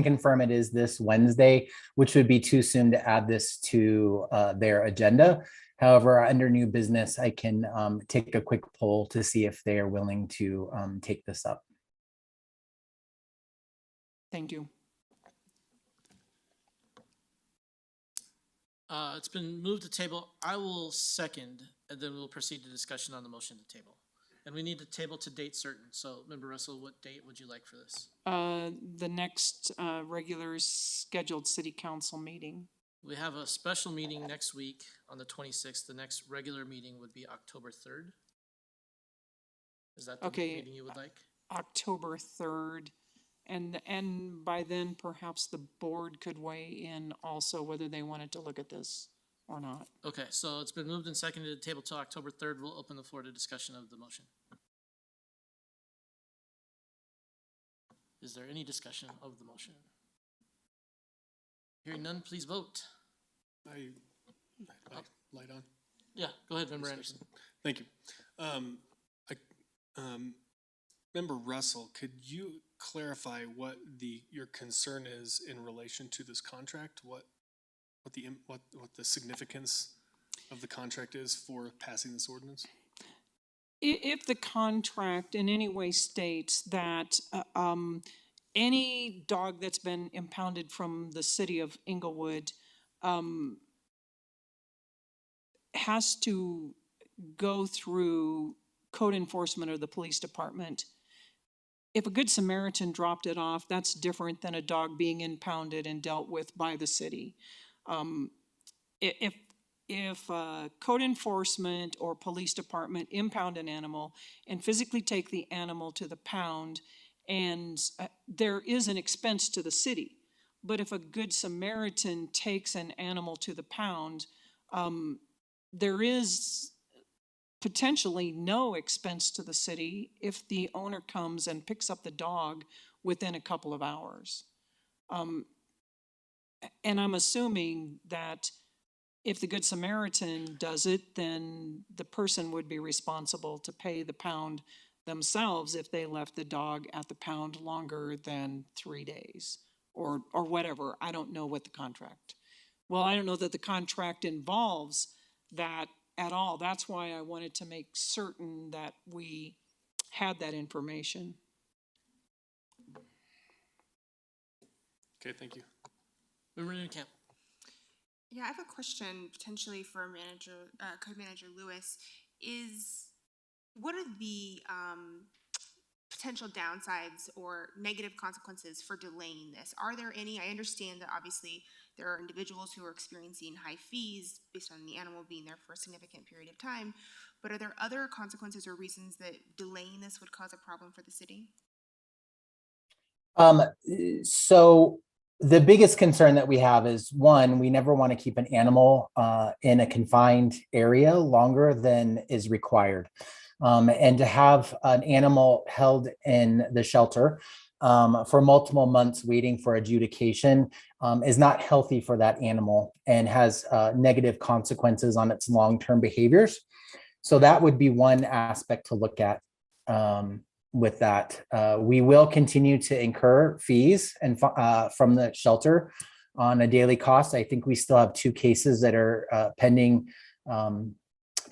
confirm it is this Wednesday, which would be too soon to add this to their agenda. However, under new business, I can take a quick poll to see if they are willing to take this up.
Thank you.
It's been moved to table. I will second, and then we'll proceed to discussion on the motion to table. And we need to table to date certain. So, Member Russell, what date would you like for this?
The next regular scheduled city council meeting.
We have a special meeting next week on the 26th. The next regular meeting would be October 3rd. Is that the
Okay,
meeting you would like?
October 3rd. And by then, perhaps the board could weigh in also whether they wanted to look at this or not.
Okay, so it's been moved and seconded to table till October 3rd. We'll open the floor to discussion of the motion. Is there any discussion of the motion? Hearing none, please vote.
Light on.
Yeah, go ahead, Member Anderson.
Thank you. Member Russell, could you clarify what your concern is in relation to this contract? What the significance of the contract is for passing this ordinance?
If the contract in any way states that any dog that's been impounded from the city of Englewood has to go through code enforcement or the police department. If a Good Samaritan dropped it off, that's different than a dog being impounded and dealt with by the city. If code enforcement or police department impound an animal and physically take the animal to the pound, and there is an expense to the city, but if a Good Samaritan takes an animal to the pound, there is potentially no expense to the city if the owner comes and picks up the dog within a couple of hours. And I'm assuming that if the Good Samaritan does it, then the person would be responsible to pay the pound themselves if they left the dog at the pound longer than 3 days or whatever. I don't know what the contract. Well, I don't know that the contract involves that at all. That's why I wanted to make certain that we had that information.
Okay, thank you.
Member Dennekamp.
Yeah, I have a question potentially for Code Manager Lewis. What are the potential downsides or negative consequences for delaying this? Are there any? I understand that obviously there are individuals who are experiencing high fees based on the animal being there for a significant period of time, but are there other consequences or reasons that delaying this would cause a problem for the city?
So the biggest concern that we have is, one, we never want to keep an animal in a confined area longer than is required. And to have an animal held in the shelter for multiple months waiting for adjudication is not healthy for that animal and has negative consequences on its long-term behaviors. So that would be one aspect to look at with that. We will continue to incur fees and from the shelter on a daily cost. I think we still have 2 cases that are pending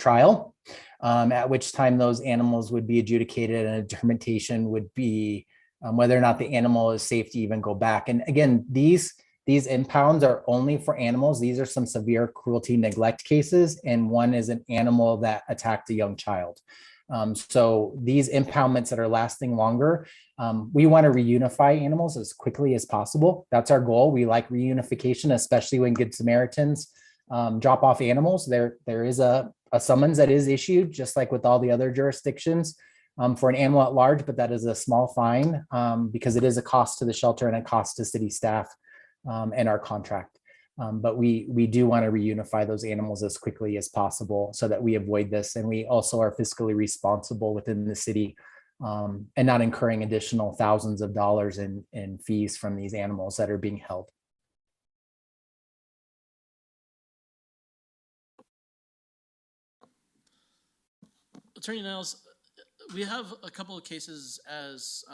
trial, at which time those animals would be adjudicated and a determination would be whether or not the animal is safe to even go back. And again, these impounds are only for animals. These are some severe cruelty neglect cases, and one is an animal that attacked a young child. So these impoundments that are lasting longer, we want to reunify animals as quickly as possible. That's our goal. We like reunification, especially when Good Samaritans drop off animals. There is a summons that is issued, just like with all the other jurisdictions, for an animal at large, but that is a small fine because it is a cost to the shelter and a cost to city staff and our contract. But we do want to reunify those animals as quickly as possible so that we avoid this. And we also are fiscally responsible within the city and not incurring additional thousands of dollars in fees from these animals that are being held.
Attorney Niles, we have a couple of cases, as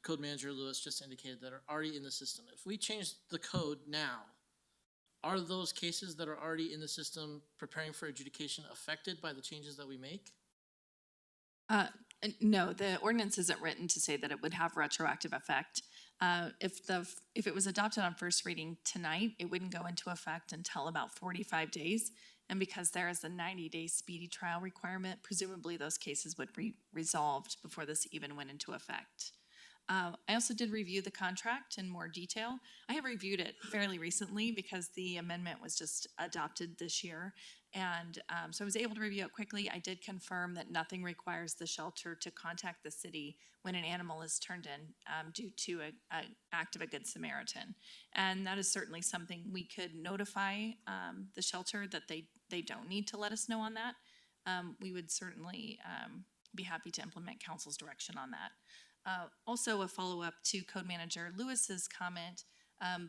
Code Manager Lewis just indicated, that are already in the system. If we change the code now, are those cases that are already in the system preparing for adjudication affected by the changes that we make?
No, the ordinance isn't written to say that it would have retroactive effect. If it was adopted on first reading tonight, it wouldn't go into effect until about 45 days. And because there is a 90-day speedy trial requirement, presumably those cases would be resolved before this even went into effect. I also did review the contract in more detail. I have reviewed it fairly recently because the amendment was just adopted this year. And so I was able to review it quickly. I did confirm that nothing requires the shelter to contact the city when an animal is turned in due to an act of a Good Samaritan. And that is certainly something we could notify the shelter that they don't need to let us know on that. We would certainly be happy to implement council's direction on that. Also, a follow-up to Code Manager Lewis's comment,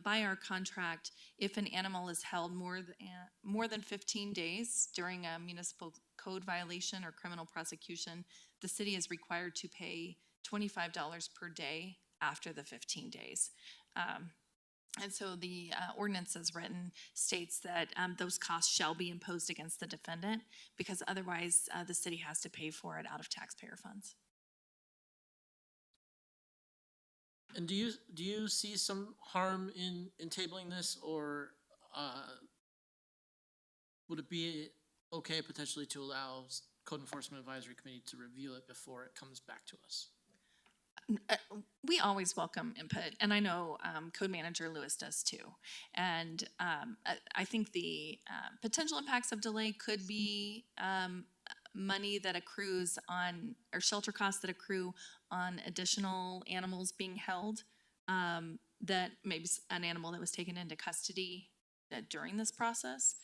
by our contract, if an animal is held more than 15 days during a municipal code violation or criminal prosecution, the city is required to pay $25 per day after the 15 days. And so the ordinance as written states that those costs shall be imposed against the defendant because otherwise the city has to pay for it out of taxpayer funds.
And do you see some harm in tabling this, or would it be okay potentially to allow Code Enforcement Advisory Committee to review it before it comes back to us?
We always welcome input, and I know Code Manager Lewis does too. And I think the potential impacts of delay could be money that accrues on, or shelter costs that accrue on additional animals being held, that maybe an animal that was taken into custody during this process.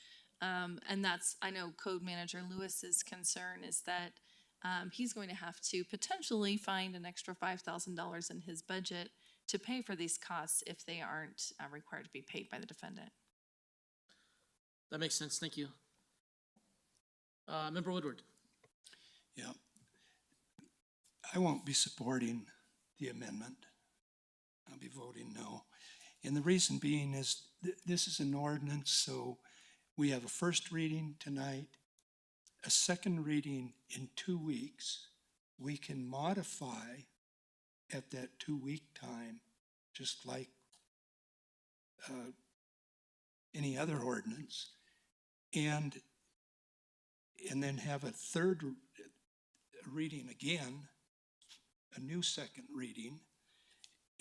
And that's, I know Code Manager Lewis's concern is that he's going to have to potentially find an extra $5,000 in his budget to pay for these costs if they aren't required to be paid by the defendant.
That makes sense. Thank you. Member Woodward.
Yeah. I won't be supporting the amendment. I'll be voting no. And the reason being is this is an ordinance, so we have a first reading tonight, a second reading in 2 weeks. We can modify at that 2-week time, just like any other ordinance, and then have a third reading again, a new second reading,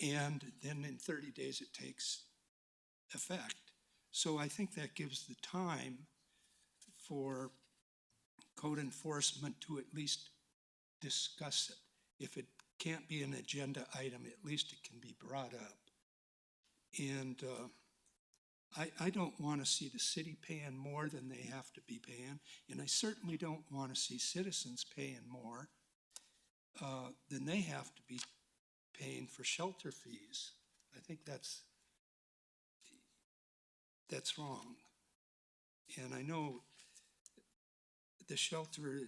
and then in 30 days it takes effect. So I think that gives the time for code enforcement to at least discuss it. If it can't be an agenda item, at least it can be brought up. And I don't want to see the city paying more than they have to be paying, and I certainly don't want to see citizens paying more than they have to be paying for shelter fees. I think that's wrong. And I know the shelter,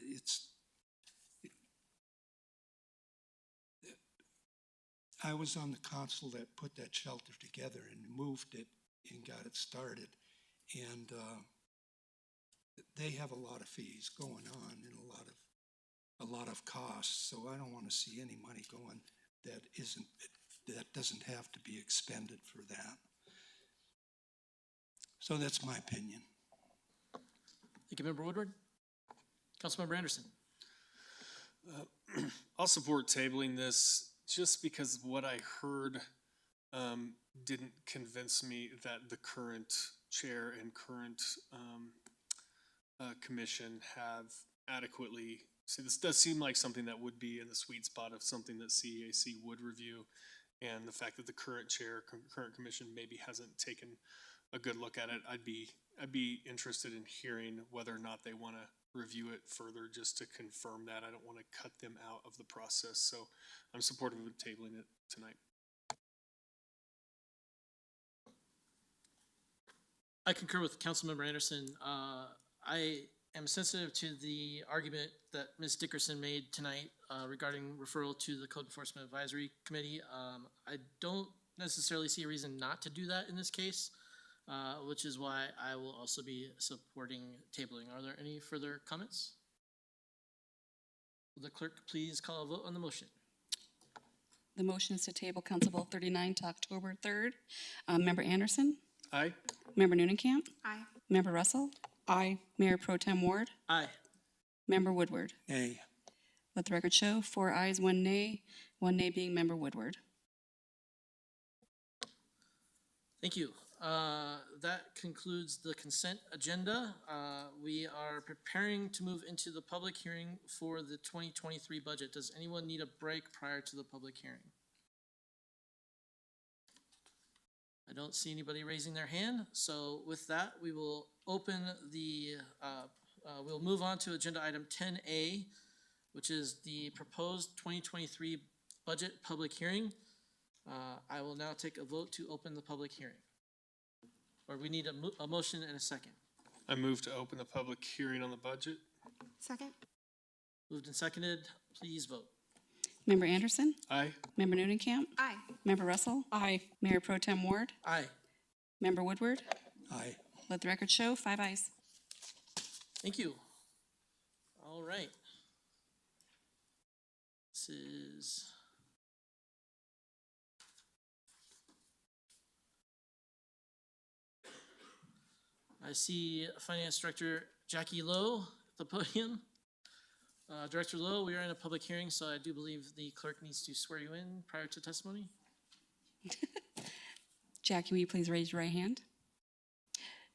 I was on the council that put that shelter together and moved it and got it started. And they have a lot of fees going on. lot of costs, so I don't want to see any money going that doesn't have to be expended for that. So that's my opinion.
Thank you, Member Woodward. Councilmember Anderson.
I'll support tabling this just because what I heard didn't convince me that the current chair and current commission have adequately, so this does seem like something that would be in the sweet spot of something that CEAC would review. And the fact that the current chair, current commission maybe hasn't taken a good look at it, I'd be interested in hearing whether or not they want to review it further just to confirm that. I don't want to cut them out of the process, so I'm supportive of tabling it tonight.
I concur with Councilmember Anderson. I am sensitive to the argument that Ms. Dickerson made tonight regarding referral to the Code Enforcement Advisory Committee. I don't necessarily see a reason not to do that in this case, which is why I will also be supporting tabling. Are there any further comments? Will the clerk please call a vote on the motion?
The motion is to table Council Bill 39 to October 3rd. Member Anderson?
Aye.
Member Nunnenkamp?
Aye.
Member Russell?
Aye.
Mayor Pro Tem Ward?
Aye.
Member Woodward?
Nay.
Let the record show 4 ayes, 1 nay being Member Woodward.
Thank you. That concludes the consent agenda. We are preparing to move into the public hearing for the 2023 budget. Does anyone need a break prior to the public hearing? I don't see anybody raising their hand. So with that, we will open the, we'll move on to agenda item 10A, which is the proposed 2023 budget public hearing. I will now take a vote to open the public hearing. Or we need a motion and a second.
I move to open the public hearing on the budget.
Second?
Moved and seconded, please vote.
Member Anderson?
Aye.
Member Nunnenkamp?
Aye.
Member Russell?
Aye.
Mayor Pro Tem Ward?
Aye.
Member Woodward?
Aye.
Let the record show 5 ayes.
Thank you. All right. This is I see Finance Director Jackie Lowe at the podium. Director Lowe, we are in a public hearing, so I do believe the clerk needs to swear you in prior to testimony.
Jackie, will you please raise your right hand?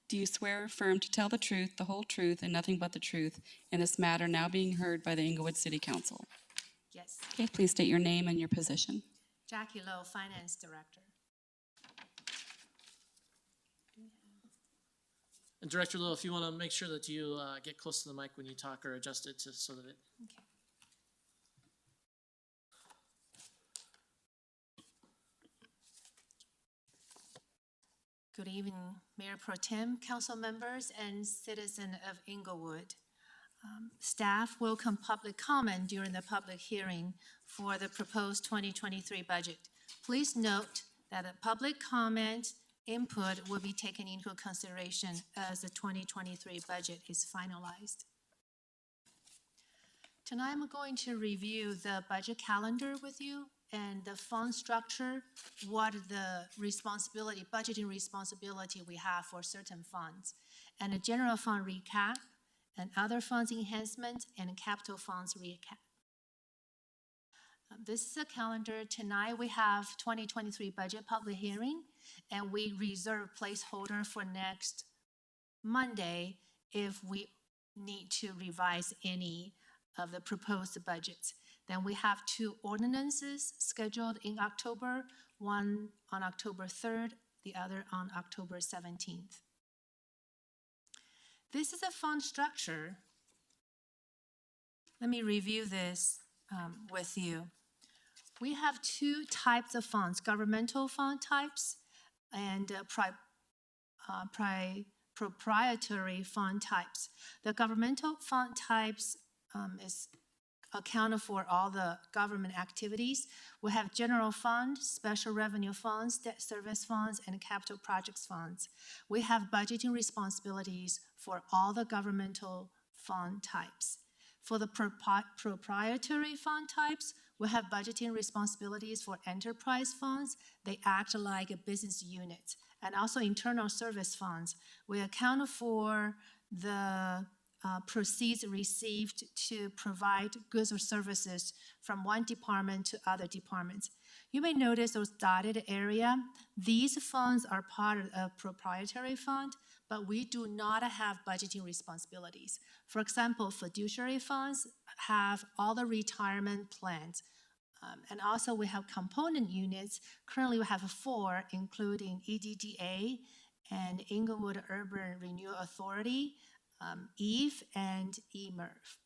Do you swear or affirm to tell the truth, the whole truth, and nothing but the truth in this matter now being heard by the Englewood City Council?
Yes.
Okay, please state your name and your position.
Jackie Lowe, Finance Director.
And Director Lowe, if you want to make sure that you get close to the mic when you talk or adjust it so that it.
Okay. Good evening, Mayor Pro Tem, council members, and citizens of Englewood. Staff welcome public comment during the public hearing for the proposed 2023 budget. Please note that the public comment input will be taken into consideration as the 2023 budget is finalized. Tonight, I'm going to review the budget calendar with you and the fund structure, what the responsibility, budgeting responsibility we have for certain funds, and a general fund recap, and other funds enhancement, and capital funds recap. This is a calendar. Tonight, we have 2023 budget public hearing, and we reserve placeholder for next Monday if we need to revise any of the proposed budgets. Then we have 2 ordinances scheduled in October, one on October 3rd, the other on October 17th. This is a fund structure. Let me review this with you. We have 2 types of funds, governmental fund types and proprietary fund types. The governmental fund types is accounted for all the government activities. We have general fund, special revenue funds, debt service funds, and capital projects funds. We have budgeting responsibilities for all the governmental fund types. For the proprietary fund types, we have budgeting responsibilities for enterprise funds. They act like a business unit. And also internal service funds. We account for the proceeds received to provide goods or services from one department to other departments. You may notice those dotted area. These funds are part of a proprietary fund, but we do not have budgeting responsibilities. For example, fiduciary funds have all the retirement plans. And also we have component units. Currently we have 4, including EDDA and Englewood Urban Renewal Authority, EVE, and eMERV.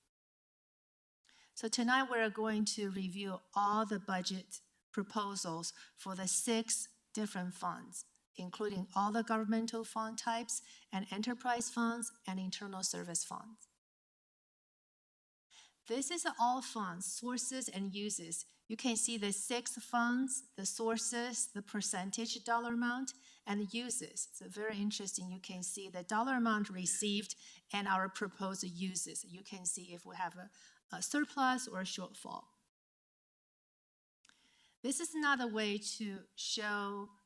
So tonight we're going to review all the budget proposals for the 6 different funds, including all the governmental fund types and enterprise funds and internal service funds. This is all funds, sources, and uses. You can see the 6 funds, the sources, the percentage dollar amount, and the uses. It's very interesting. You can see the dollar amount received and our proposed uses. You can see if we have a surplus or a shortfall. This is another way to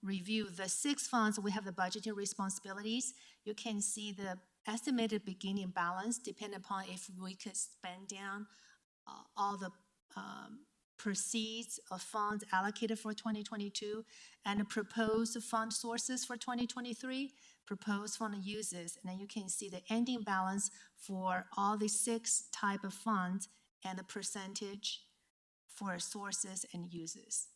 review the 6 funds. We have the budgeting responsibilities. You can see the estimated beginning balance depending upon if we could spend down all the proceeds of funds allocated for 2022 and the proposed fund sources for 2023, proposed fund uses, and then you can see the ending balance for all the 6 type of funds and the percentage for sources and uses.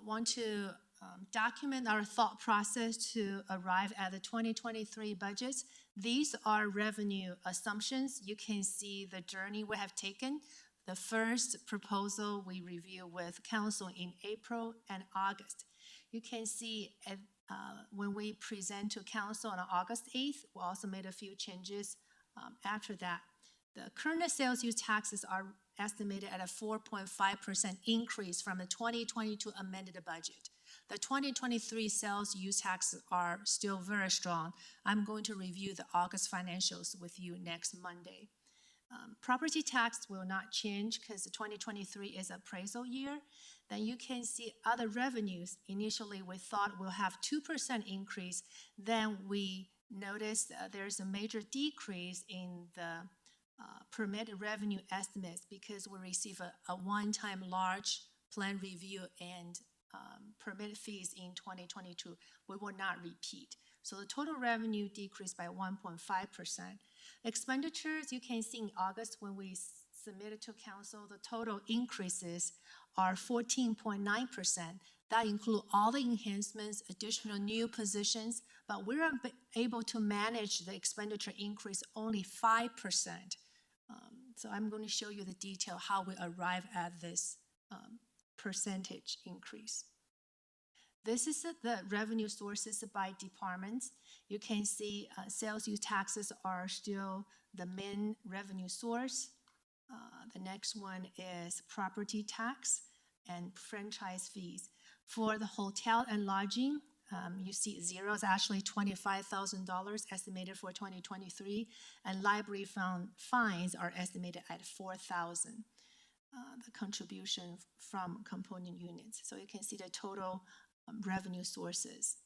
Want to document our thought process to arrive at the 2023 budgets. These are revenue assumptions. You can see the journey we have taken. The first proposal we review with council in April and August. You can see when we present to council on August 8th, we also made a few changes after that. The current sales use taxes are estimated at a 4.5% increase from the 2022 amended budget. The 2023 sales use taxes are still very strong. I'm going to review the August financials with you next Monday. Property tax will not change because the 2023 is appraisal year. Then you can see other revenues. Initially, we thought we'll have 2% increase. Then we noticed there's a major decrease in the permitted revenue estimates because we receive a one-time large plan review and permit fees in 2022. We will not repeat. So the total revenue decreased by 1.5%. Expenditures, you can see in August when we submitted to council, the total increases are 14.9%. That include all the enhancements, additional new positions, but we're able to manage the expenditure increase only 5%. So I'm going to show you the detail how we arrive at this percentage increase. This is the revenue sources by departments. You can see sales use taxes are still the main revenue source. The next one is property tax and franchise fees. For the hotel and lodging, you see zero is actually $25,000 estimated for 2023, and library fines are estimated at $4,000. The contribution from component units. So you can see the total revenue sources.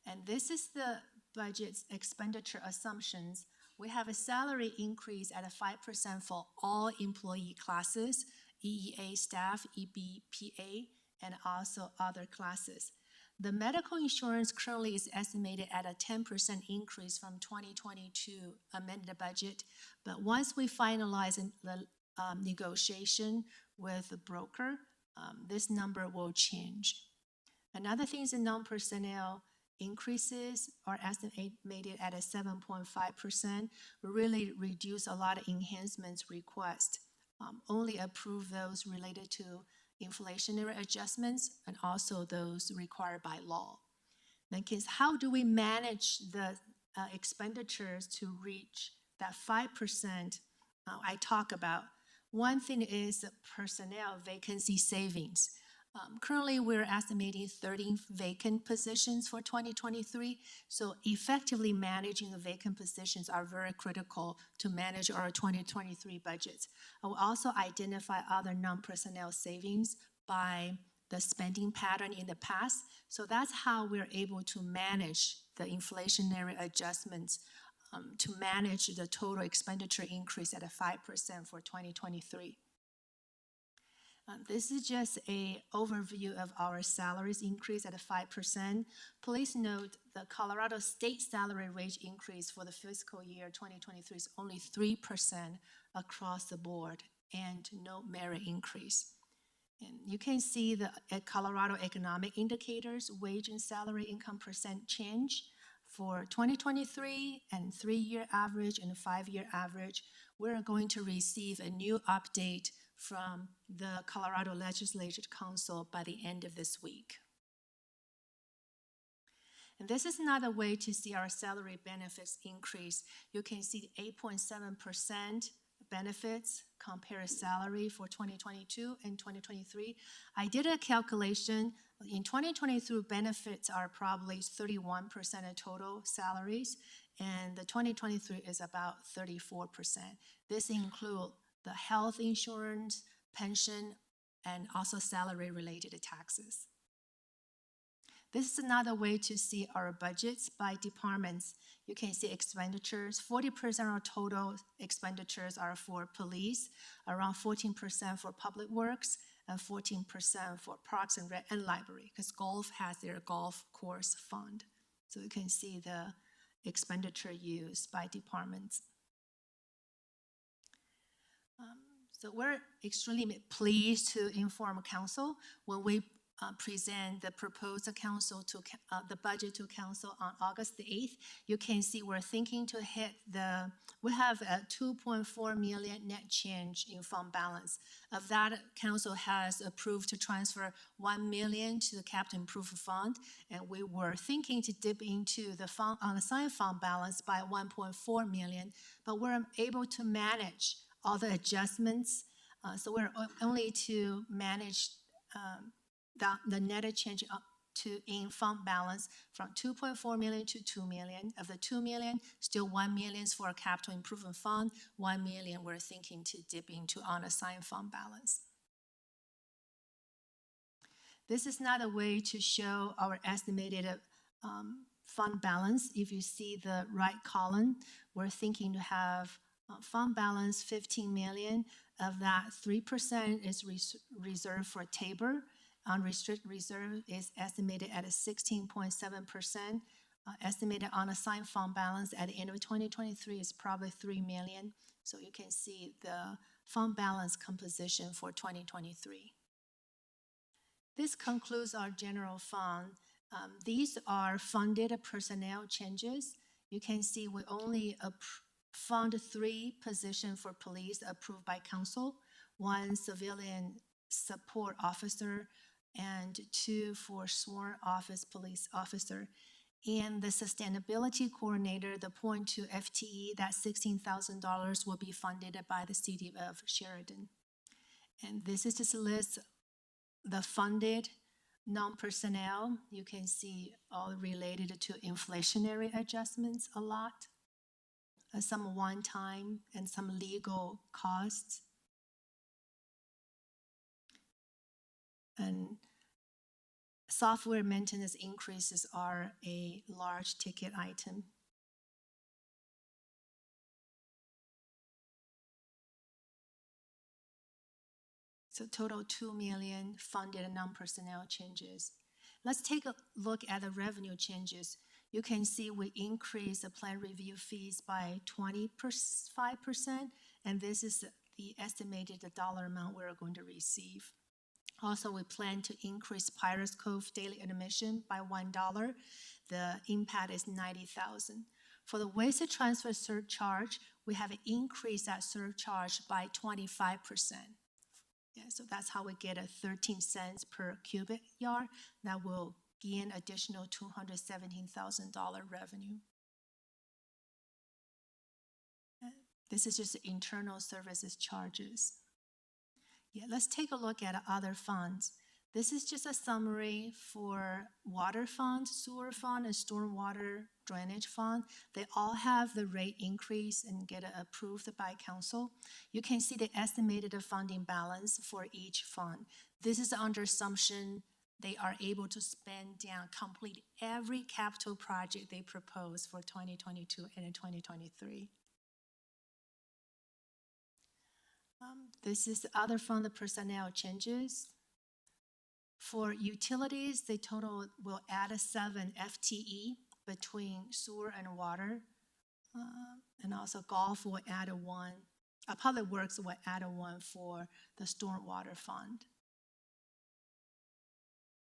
And this is the budget's expenditure assumptions. We have a salary increase at a 5% for all employee classes, EEA staff, EBPA, and also other classes. The medical insurance currently is estimated at a 10% increase from 2022 amended budget, but once we finalize the negotiation with the broker, this number will change. Another thing is the non-personnel increases are estimated at a 7.5%. We really reduce a lot of enhancements request. Only approve those related to inflationary adjustments and also those required by law. Then, how do we manage the expenditures to reach that 5% I talk about? One thing is personnel vacancy savings.
Currently, we're estimating 30 vacant positions for 2023. So effectively managing the vacant positions are very critical to manage our 2023 budgets. I will also identify other non-personnel savings by the spending pattern in the past. So that's how we're able to manage the inflationary adjustments to manage the total expenditure increase at a 5% for 2023. This is just an overview of our salaries increase at a 5%. Please note the Colorado state salary wage increase for the fiscal year 2023 is only 3% across the board and no merit increase. And you can see the Colorado economic indicators, wage and salary income percent change for 2023 and 3-year average and 5-year average. We're going to receive a new update from the Colorado Legislative Council by the end of this week. And this is another way to see our salary benefits increase. You can see 8.7% benefits compare salary for 2022 and 2023. I did a calculation. In 2022, benefits are probably 31% of total salaries, and the 2023 is about 34%. This includes the health insurance, pension, and also salary-related taxes. This is another way to see our budgets by departments. You can see expenditures. 40% of total expenditures are for police, around 14% for public works, and 14% for parks and rec and library, because golf has their golf course fund. So you can see the expenditure used by departments. So we're extremely pleased to inform council when we present the proposed council to the budget to council on August the 8th. You can see we're thinking to hit we have a 2.4 million net change in fund balance. Of that, council has approved to transfer 1 million to the capital improvement fund, and we were thinking to dip into the fund unassigned fund balance by 1.4 million, but we're able to manage all the adjustments. So we're only to manage the net change up to in fund balance from 2.4 million to 2 million. Of the 2 million, still 1 million is for a capital improvement fund. 1 million we're thinking to dip into unassigned fund balance. This is not a way to show our estimated fund balance. If you see the right column, we're thinking to have fund balance 15 million. Of that, 3% is reserved for TABOR. Unrestricted reserve is estimated at a 16.7%. Estimated unassigned fund balance at the end of 2023 is probably 3 million. So you can see the fund balance composition for 2023. This concludes our general fund. These are funded personnel changes. You can see we only fund 3 positions for police approved by council, 1 civilian support officer, and 2 for sworn office police officer. And the sustainability coordinator, the 0.2 FTE, that $16,000 will be funded by the city of Sheridan. And this is just a list the funded non-personnel. You can see all related to inflationary adjustments a lot. Some one-time and some legal costs. And software maintenance increases are a large ticket item. So total 2 million funded non-personnel changes. Let's take a look at the revenue changes. You can see we increase the plan review fees by 25%, and this is the estimated dollar amount we're going to receive. Also, we plan to increase Pirates Cove daily admission by $1. The impact is $90,000. For the waste transfer surcharge, we have increased that surcharge by 25%. Yeah, so that's how we get a 13 cents per cubic yard. That will gain additional $217,000 revenue. This is just internal services charges. Yeah, let's take a look at other funds. This is just a summary for water fund, sewer fund, and stormwater drainage fund. They all have the rate increase and get approved by council. You can see the estimated funding balance for each fund. This is under assumption they are able to spend down, complete every capital project they propose for 2022 and 2023. This is the other fund, the personnel changes. For utilities, the total will add a 7 FTE between sewer and water. And also golf will add a 1. Public Works will add a 1 for the stormwater fund.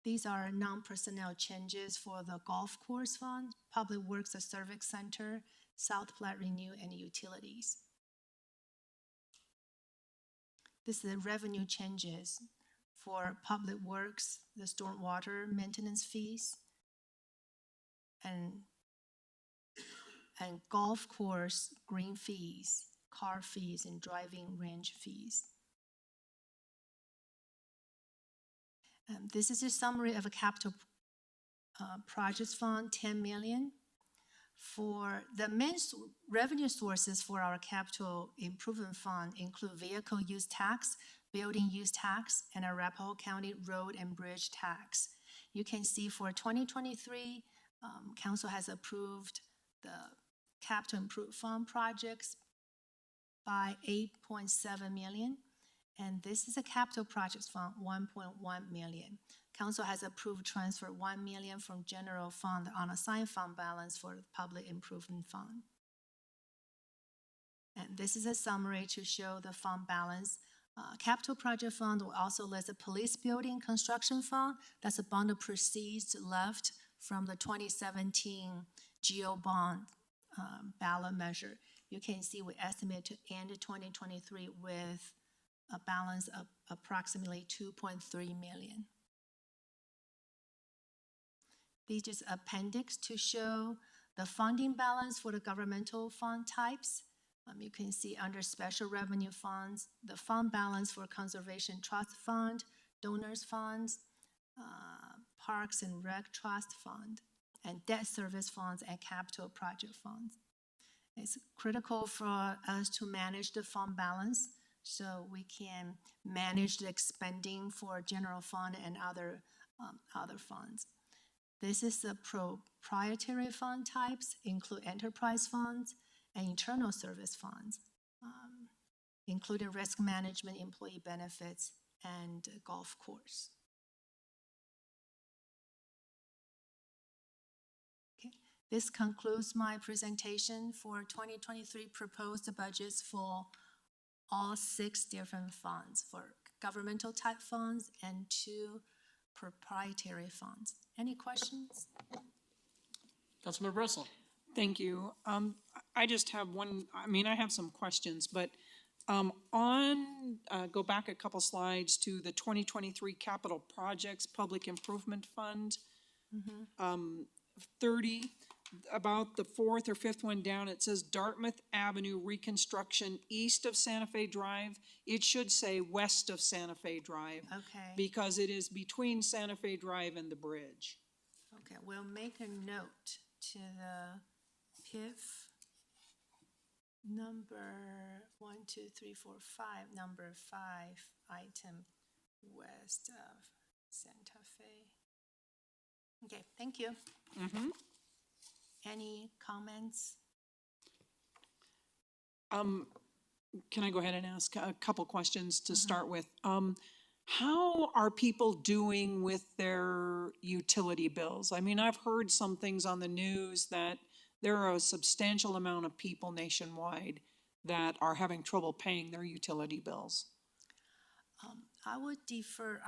These are non-personnel changes for the golf course fund, Public Works, the Civic Center, South Platte Renew, and utilities. This is the revenue changes for Public Works, the stormwater maintenance fees, and golf course green fees, car fees, and driving range fees. This is a summary of a capital projects fund, 10 million. For the main revenue sources for our capital improvement fund include vehicle use tax, building use tax, and Arapahoe County road and bridge tax. You can see for 2023, council has approved the capital improvement fund projects by 8.7 million. And this is a capital projects fund, 1.1 million. Council has approved transfer 1 million from general fund unassigned fund balance for the public improvement fund. And this is a summary to show the fund balance. Capital project fund will also list a police building construction fund. That's a bond of proceeds left from the 2017 GO bond ballot measure. You can see we estimate to end 2023 with a balance of approximately 2.3 million. These is appendix to show the funding balance for the governmental fund types. You can see under special revenue funds, the fund balance for conservation trust fund, donors funds, parks and rec trust fund, and debt service funds and capital project funds. It's critical for us to manage the fund balance so we can manage the expending for general fund and other funds. This is the proprietary fund types, include enterprise funds and internal service funds, including risk management, employee benefits, and golf course. Okay, this concludes my presentation for 2023 proposed budgets for all 6 different funds, for governmental type funds and 2 proprietary funds. Any questions?
Councilmember Russell.
Thank you. I just have one, I have some questions, but go back a couple slides to the 2023 Capital Projects Public Improvement Fund. 30, about the 4th or 5th one down, it says Dartmouth Avenue reconstruction east of Santa Fe Drive. It should say west of Santa Fe Drive.
Okay.
Because it is between Santa Fe Drive and the bridge.
Okay, we'll make a note to the PIF number 1, 2, 3, 4, 5, number 5 item west of Santa Fe. Okay, thank you. Any comments?
Can I go ahead and ask a couple questions to start with? How are people doing with their utility bills? I've heard some things on the news that there are a substantial amount of people nationwide that are having trouble paying their utility bills.
I would defer.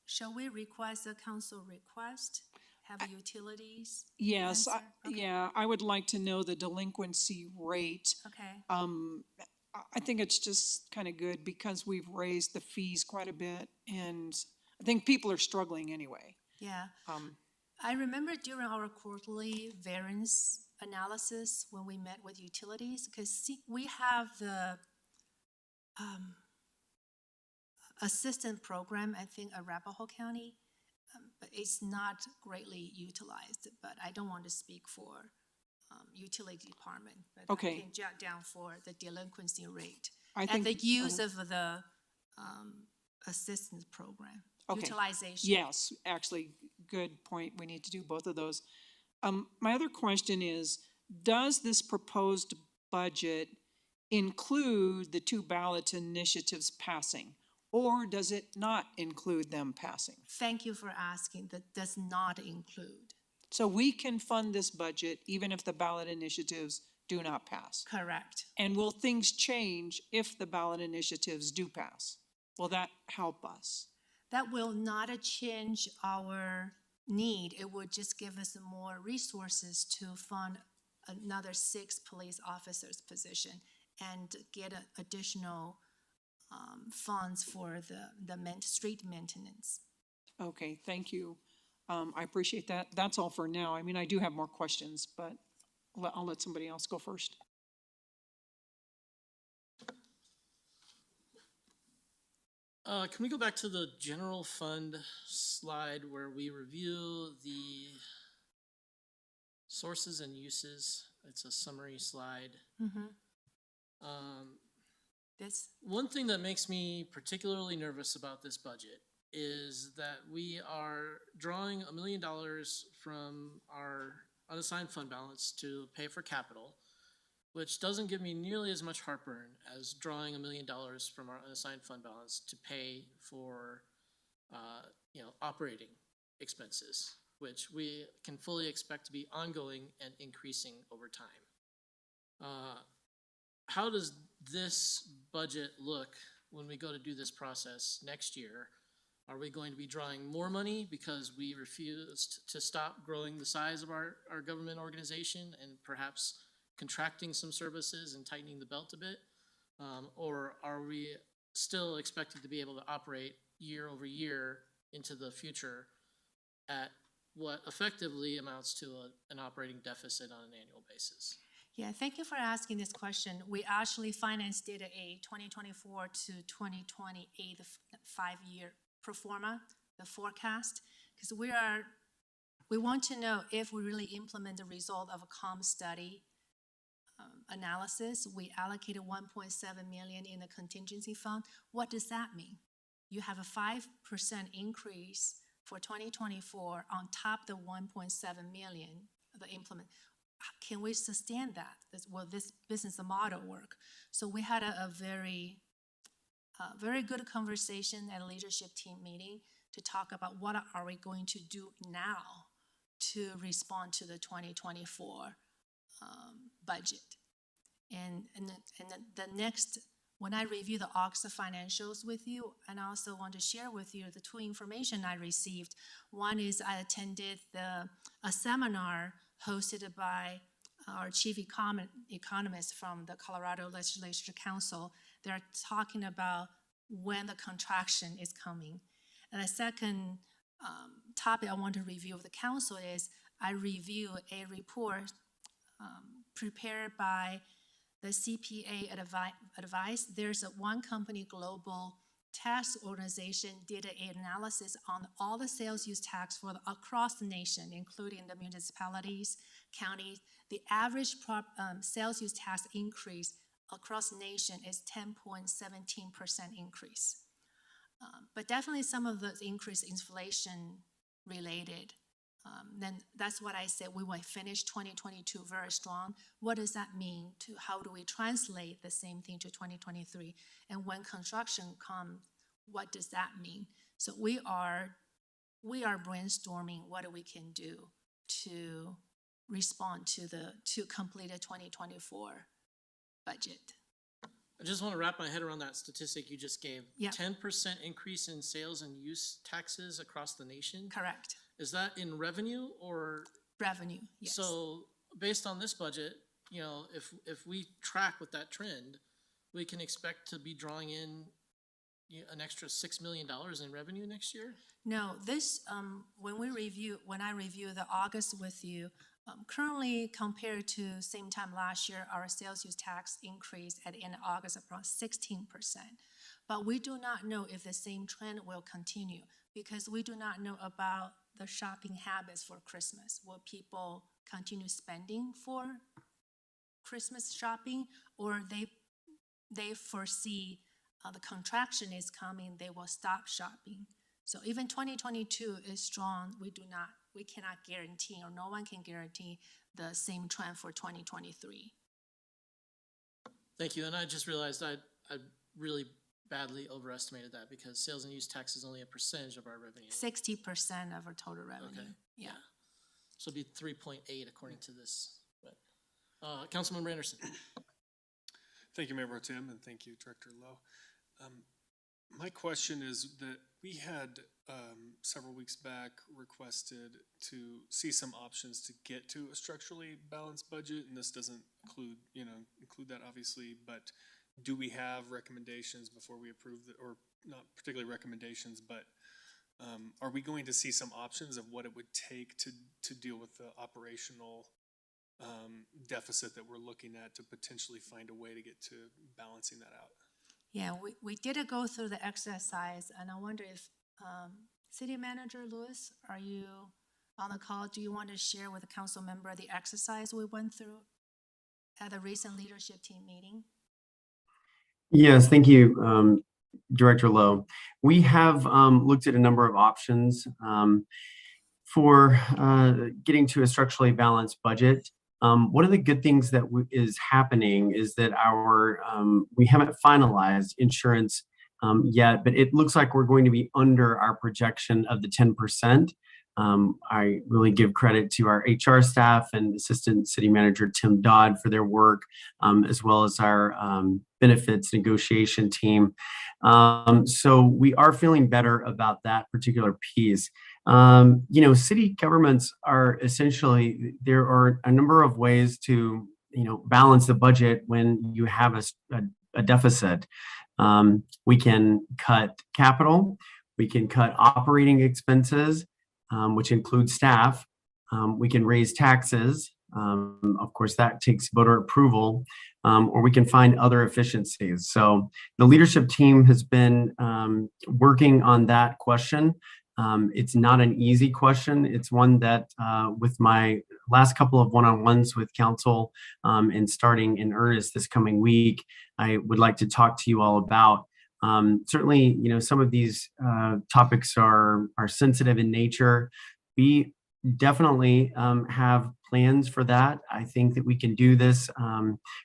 Shall we request a council request? Have utilities?
Yes,
answer? Okay.
yeah, I would like to know the delinquency rate.
Okay.
I think it's just kind of good because we've raised the fees quite a bit, and I think people are struggling anyway.
Yeah. I remember during our quarterly variance analysis when we met with utilities, because we have assistant program, I think Arapahoe County, but it's not greatly utilized, but I don't want to speak for utility department. But I
Okay.
can jot down for the delinquency rate
I
and the
think-
use of the assistance program,
Okay.
utilization.
Yes, actually, good point. We need to do both of those. My other question is, does this proposed budget include the two ballot initiatives passing? Or does it not include them passing?
Thank you for asking. That does not include.
So we can fund this budget even if the ballot initiatives do not pass?
Correct.
And will things change if the ballot initiatives do pass? Will that help us?
That will not change our need. It would just give us more resources to fund another 6 police officers position and get additional funds for the street maintenance.
Okay, thank you. I appreciate that. That's all for now. I mean, I do have more questions, but I'll let somebody else go first.
Can we go back to the general fund slide where we review the sources and uses? It's a summary slide.
This
One thing that makes me particularly nervous about this budget is that we are drawing $1 million from our unassigned fund balance to pay for capital, which doesn't give me nearly as much heartburn as drawing $1 million from our unassigned fund balance to pay for, operating expenses, which we can fully expect to be ongoing and increasing over time. How does this budget look when we go to do this process next year? Are we going to be drawing more money because we refused to stop growing the size of our government organization and perhaps contracting some services and tightening the belt a bit? Or are we still expected to be able to operate year over year into the future at what effectively amounts to an operating deficit on an annual basis?
Yeah, thank you for asking this question. We actually finance did a 2024 to 2028 5-year pro forma, the forecast, because we want to know if we really implement the result of a comm study analysis. We allocated $1.7 million in the contingency fund. What does that mean? You have a 5% increase for 2024 on top of the $1.7 million, the implement. Can we sustain that? Will this business model work? So we had a very good conversation at a leadership team meeting to talk about what are we going to do now to respond to the 2024 budget. And the next, when I review the August financials with you, and I also want to share with you the two information I received. One is I attended a seminar hosted by our chief economist from the Colorado Legislature Council. They're talking about when the contraction is coming. And the second topic I want to review with the council is I review a report prepared by the CPA advice. There's one company, global tax organization, did an analysis on all the sales use tax for across the nation, including the municipalities, counties. The average sales use tax increase across the nation is 10.17% increase. But definitely some of the increase inflation related. Then that's what I said, we will finish 2022 very strong. What does that mean to how do we translate the same thing to 2023? And when construction comes, what does that mean? So we are brainstorming what we can do to respond to complete a 2024 budget.
I just want to wrap my head around that statistic you just gave.
Yeah.
10% increase in sales and use taxes across the nation?
Correct.
Is that in revenue or?
Revenue, yes.
So based on this budget, if we track with that trend, we can expect to be drawing in an extra $6 million in revenue next year?
No, this, when I review the August with you, currently compared to same time last year, our sales use tax increased at the end of August around 16%. But we do not know if the same trend will continue because we do not know about the shopping habits for Christmas. Will people continue spending for Christmas shopping, or they foresee the contraction is coming, they will stop shopping? So even 2022 is strong. We cannot guarantee, or no one can guarantee the same trend for 2023.
Thank you. And I just realized I really badly overestimated that because sales and use tax is only a percentage of our revenue.
60% of our total revenue.
Okay.
Yeah.
So it'd be 3.8 according to this. But, Councilmember Anderson.
Thank you, Mayor Pro Tem, and thank you, Director Lowe. My question is that we had several weeks back requested to see some options to get to a structurally balanced budget, and this doesn't include that obviously, but do we have recommendations before we approve or not particularly recommendations, but are we going to see some options of what it would take to deal with the operational deficit that we're looking at to potentially find a way to get to balancing that out?
Yeah, we did go through the exercise, and I wonder if City Manager Lewis, are you on the call? Do you want to share with the council member the exercise we went through at the recent leadership team meeting?
Yes, thank you, Director Lowe. We have looked at a number of options for getting to a structurally balanced budget. One of the good things that is happening is that we haven't finalized insurance yet, but it looks like we're going to be under our projection of the 10%. I really give credit to our HR staff and Assistant City Manager Tim Dodd for their work, as well as our benefits negotiation team. So we are feeling better about that particular piece. City governments are essentially, there are a number of ways to, balance the budget when you have a deficit. We can cut capital, we can cut operating expenses, which includes staff. We can raise taxes. Of course, that takes voter approval, or we can find other efficiencies. So the leadership team has been working on that question. It's not an easy question. It's one that with my last couple of one-on-ones with council and starting in earnest this coming week, I would like to talk to you all about. Certainly, some of these topics are sensitive in nature. We definitely have plans for that. I think that we can do this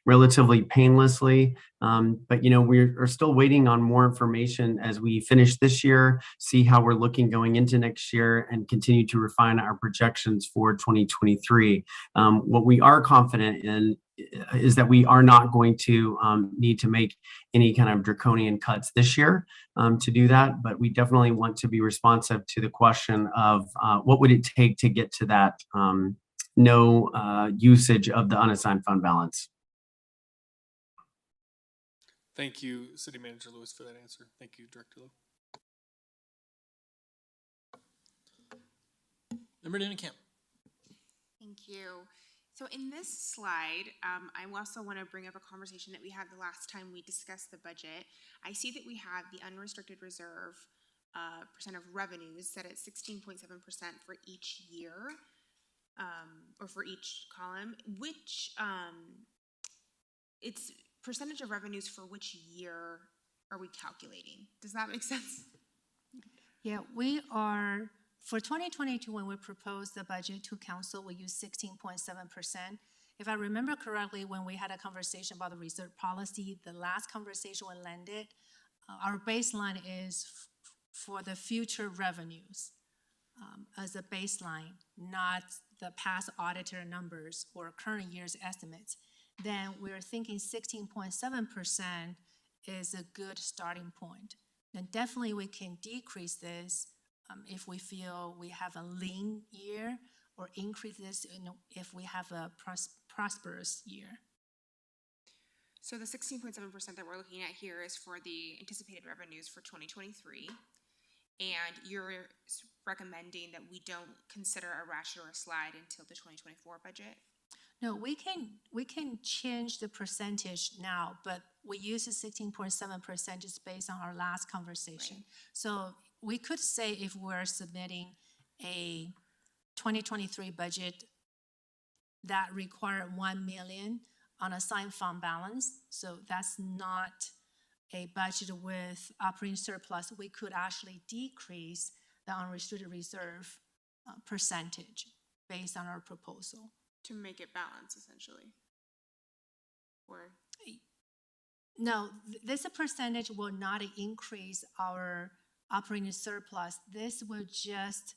relatively painlessly, but we're still waiting on more information as we finish this year, see how we're looking going into next year, and continue to refine our projections for 2023. What we are confident in is that we are not going to need to make any kind of draconian cuts this year to do that, but we definitely want to be responsive to the question of what would it take to get to that no usage of the unassigned fund balance.
Thank you, City Manager Lewis, for that answer. Thank you, Director Lowe.
Member Danna Camp.
Thank you. So in this slide, I also want to bring up a conversation that we had the last time we discussed the budget. I see that we have the unrestricted reserve percent of revenues set at 16.7% for each year, or for each column, which it's percentage of revenues for which year are we calculating? Does that make sense?
Yeah, we are, for 2022, when we proposed the budget to council, we used 16.7%. If I remember correctly, when we had a conversation about the reserve policy, the last conversation we landed, our baseline is for the future revenues as a baseline, not the past auditor numbers or current year's estimates. Then we're thinking 16.7% is a good starting point. And definitely we can decrease this if we feel we have a lean year, or increase this if we have a prosperous year.
So the 16.7% that we're looking at here is for the anticipated revenues for 2023. And you're recommending that we don't consider a ratchet or a slide until the 2024 budget?
No, we can change the percentage now, but we use 16.7% just based on our last conversation. So we could say if we're submitting a 2023 budget that require 1 million unassigned fund balance, so that's not a budget with operating surplus, we could actually decrease the unrestricted reserve percentage based on our proposal.
To make it balance, essentially. Or
No, this percentage will not increase our operating surplus. This will just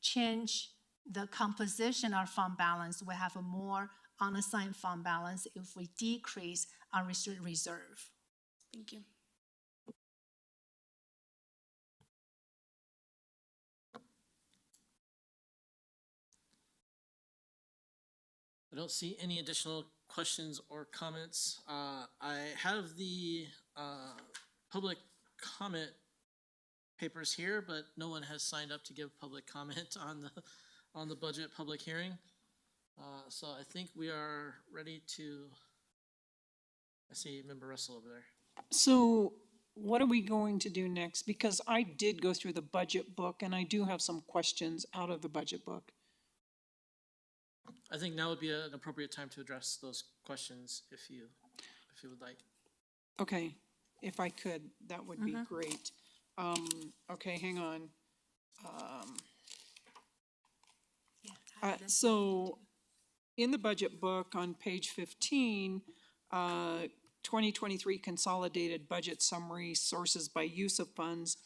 change the composition of fund balance. We have a more unassigned fund balance if we decrease unrestricted reserve.
thank you.
I don't see any additional questions or comments. I have the public comment papers here, but no one has signed up to give public comment on the budget public hearing. So I think we are ready to, I see Member Russell over there.
So what are we going to do next? Because I did go through the budget book and I do have some questions out of the budget book.
I think now would be an appropriate time to address those questions if you would like.
Okay, if I could, that would be great. Okay, hang on. So in the budget book on page 15, 2023 consolidated budget summary, sources by use of funds,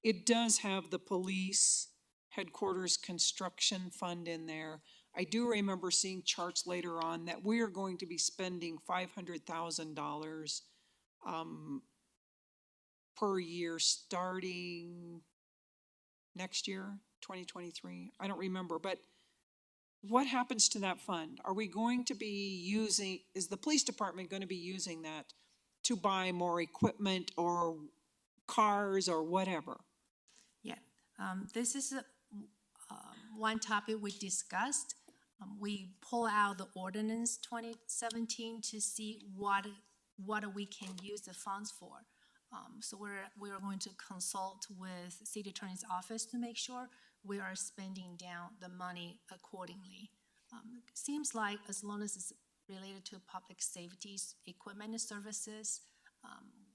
it does have the police headquarters construction fund in there. I do remember seeing charts later on that we are going to be spending $500,000 per year starting next year, 2023. I don't remember, but what happens to that fund? Are we going to be using, is the police department going to be using that to buy more equipment or cars or whatever?
Yeah, this is one topic we discussed. We pull out the ordinance 2017 to see what we can use the funds for. So we're going to consult with City Attorney's Office to make sure we are spending down the money accordingly. Seems like as long as it's related to public safety equipment and services,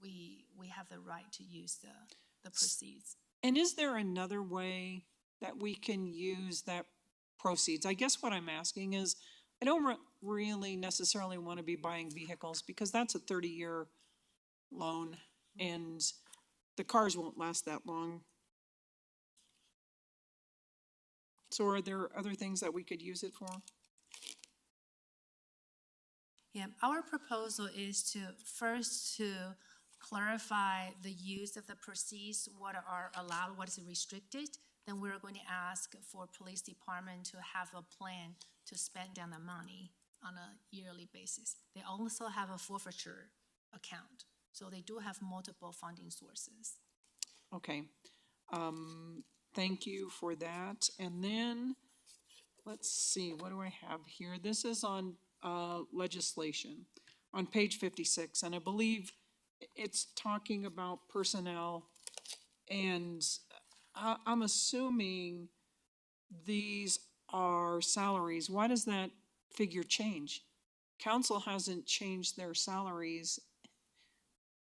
we have the right to use the proceeds.
And is there another way that we can use that proceeds? I guess what I'm asking is, I don't really necessarily want to be buying vehicles because that's a 30-year loan and the cars won't last that long. So are there other things that we could use it for?
Yeah, our proposal is to first clarify the use of the proceeds, what are allowed, what is restricted. Then we're going to ask for police department to have a plan to spend down the money on a yearly basis. They also have a forfeiture account, so they do have multiple funding sources.
Okay, thank you for that. And then, let's see, what do I have here? This is on legislation on page 56, and I believe it's talking about personnel, and I'm assuming these are salaries. Why does that figure change? Council hasn't changed their salaries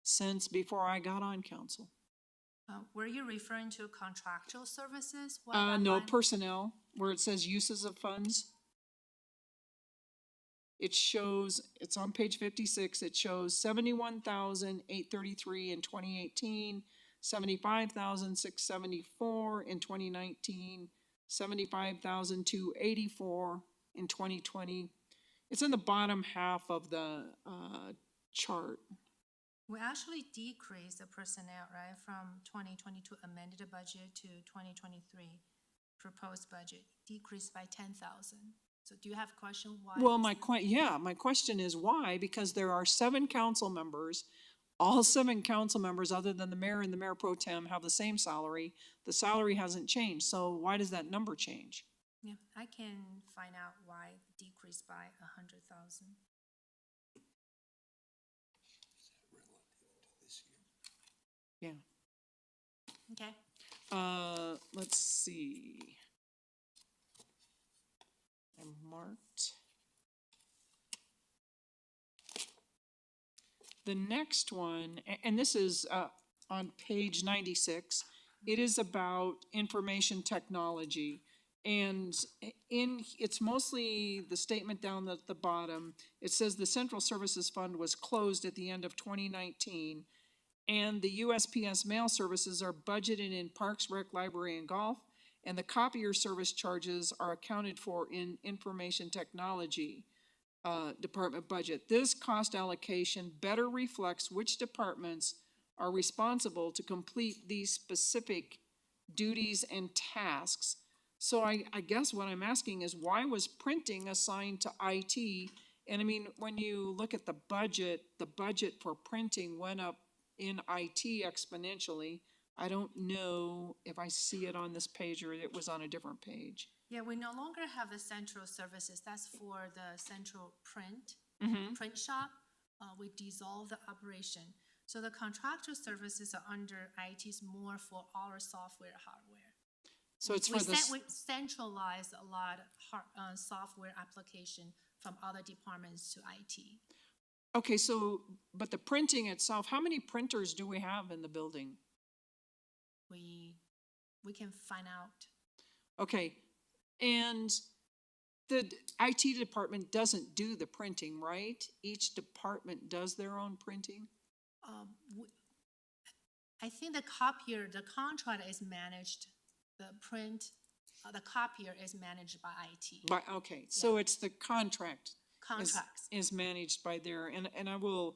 since before I got on council.
Were you referring to contractual services?
No, personnel, where it says uses of funds. It shows, it's on page 56, it shows 71,833 in 2018, 75,674 in 2019, 75,284 in 2020. It's in the bottom half of the chart.
We actually decreased the personnel, right, from 2022 amended budget to 2023 proposed budget, decreased by 10,000. So do you have a question why?
Well, my question is why? Because there are 7 council members. All 7 council members, other than the mayor and the mayor pro tem, have the same salary. The salary hasn't changed, so why does that number change?
Yeah, I can find out why it decreased by 100,000.
Let's see. I marked. The next one, and this is on page 96, it is about information technology. And it's mostly the statement down at the bottom. It says the Central Services Fund was closed at the end of 2019, and the USPS mail services are budgeted in Parks, Rec, Library, and Golf, and the copier service charges are accounted for in information technology department budget. This cost allocation better reflects which departments are responsible to complete these specific duties and tasks. So I guess what I'm asking is, why was printing assigned to IT? And I mean, when you look at the budget for printing went up in IT exponentially. I don't know if I see it on this page or it was on a different page.
Yeah, we no longer have the central services. That's for the central print shop. We dissolved the operation. So the contractual services are under IT's more for our software, hardware.
So it's for
We centralize a lot of software application from other departments to IT.
Okay, so, but the printing itself, how many printers do we have in the building?
We can find out.
Okay, and the IT department doesn't do the printing, right? Each department does their own printing?
I think the copier, the contract is managed, the copier is managed by IT.
Okay, so it's the contracts is managed by their, and I will,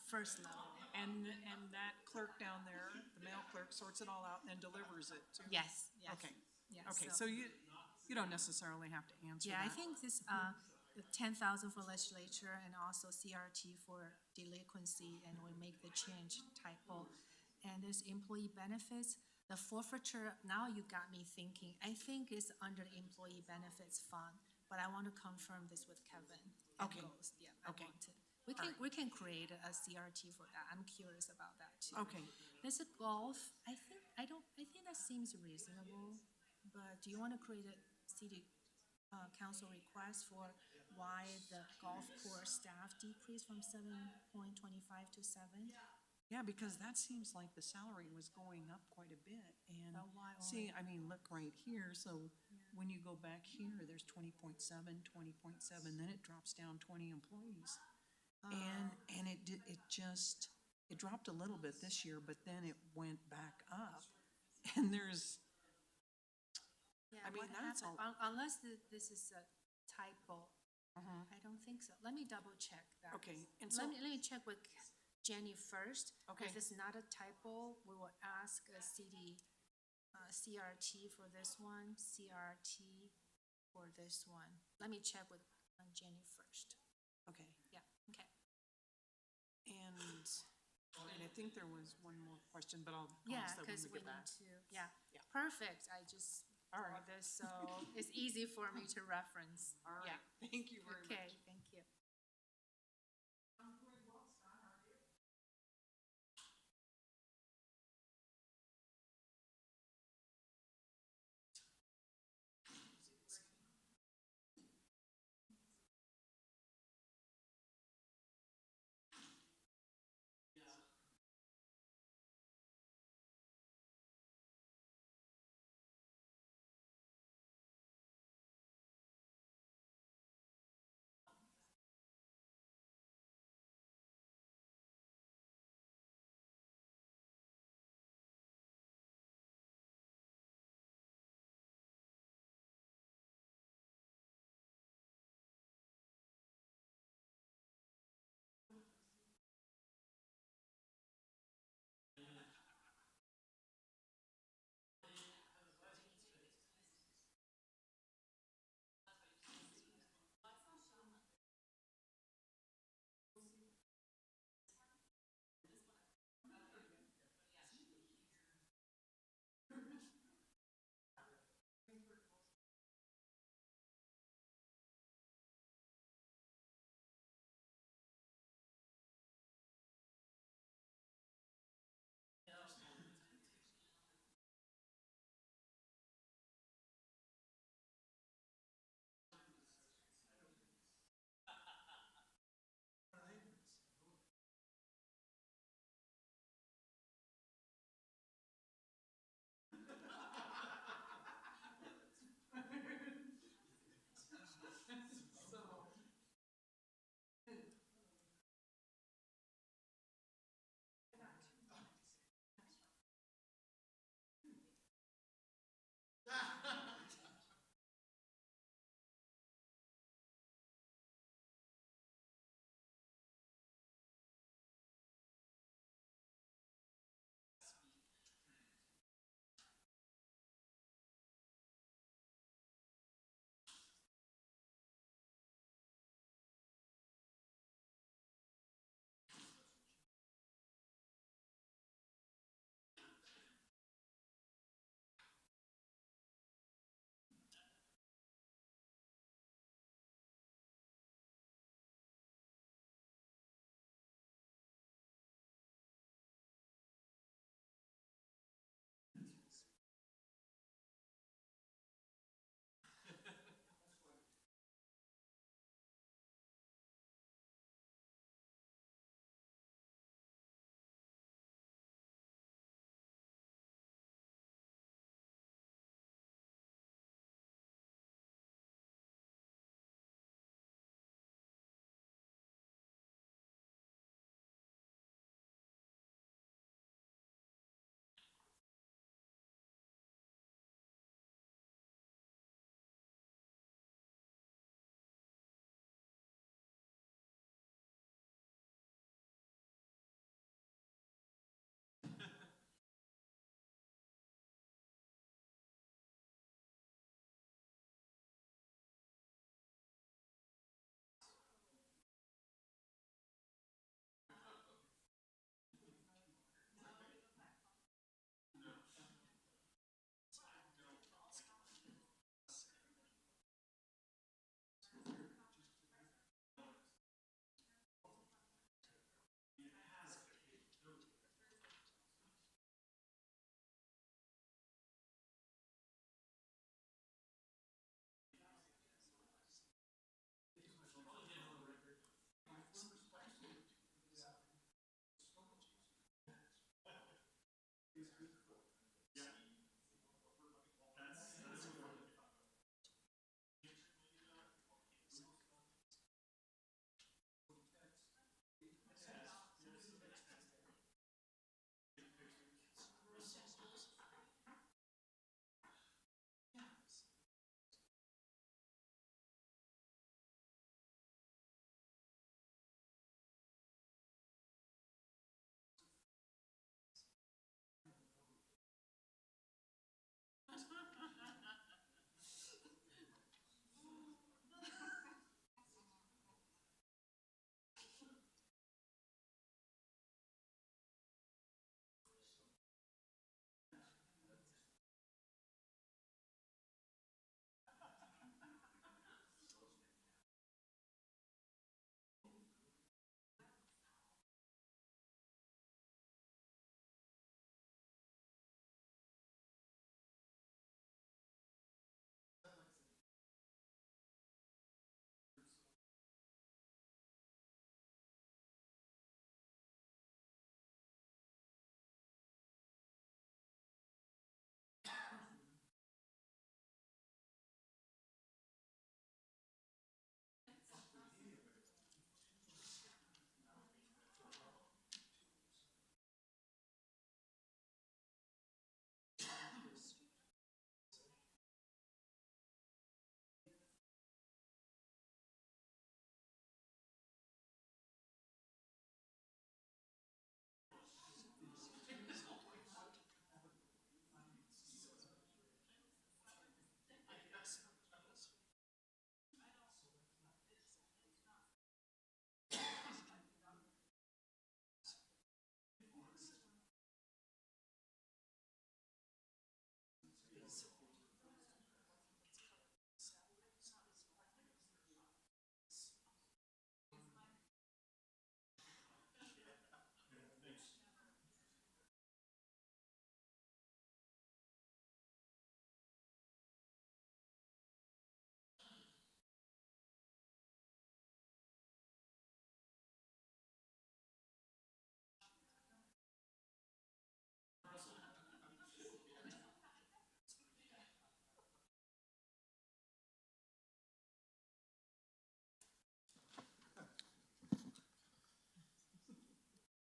first level.
And that clerk down there, the mail clerk, sorts it all out and then delivers it to?
Yes, yes.
Okay,
Yeah,
okay, so you don't necessarily have to answer
Yeah, I
that.
think this, the 10,000 for legislature and also CRT for delinquency, and we make the change typo. And this employee benefits, the forfeiture, now you got me thinking, I think it's under employee benefits fund, but I want to confirm this with Kevin. and
Okay.
Rose. Yeah, I
Okay.
want to. We can create a CRT for that. I'm curious about that too.
Okay,
There's a golf, I think that seems reasonable, but do you want to create a city council request for why the golf course staff decreased from 7.25 to 7?
yeah, because that seems like the salary was going up quite a bit, and
But why
see,
only-
I mean, look right here, so when you go back here, there's 20.7, 20.7, then it drops down 20 employees. And it dropped a little bit this year, but then it went back up, and there's,
Yeah,
I mean,
what
that's
happened, unless this is a typo, I don't think so. Let me double check that.
okay, and so.
Let me check with Jenny first.
Okay.
If it's not a typo, we will ask a city CRT for this one, CRT for this one. Let me check with Jenny first.
Okay,
Yeah, okay.
and I think there was one more question, but I'll
Yeah,
ask that when
because
we
we
get
need
back.
to, yeah.
Yeah.
Perfect. I just
All
saw
right.
this, so it's easy for me to reference.
All right,
Yeah.
thank you very much.
Okay, thank you.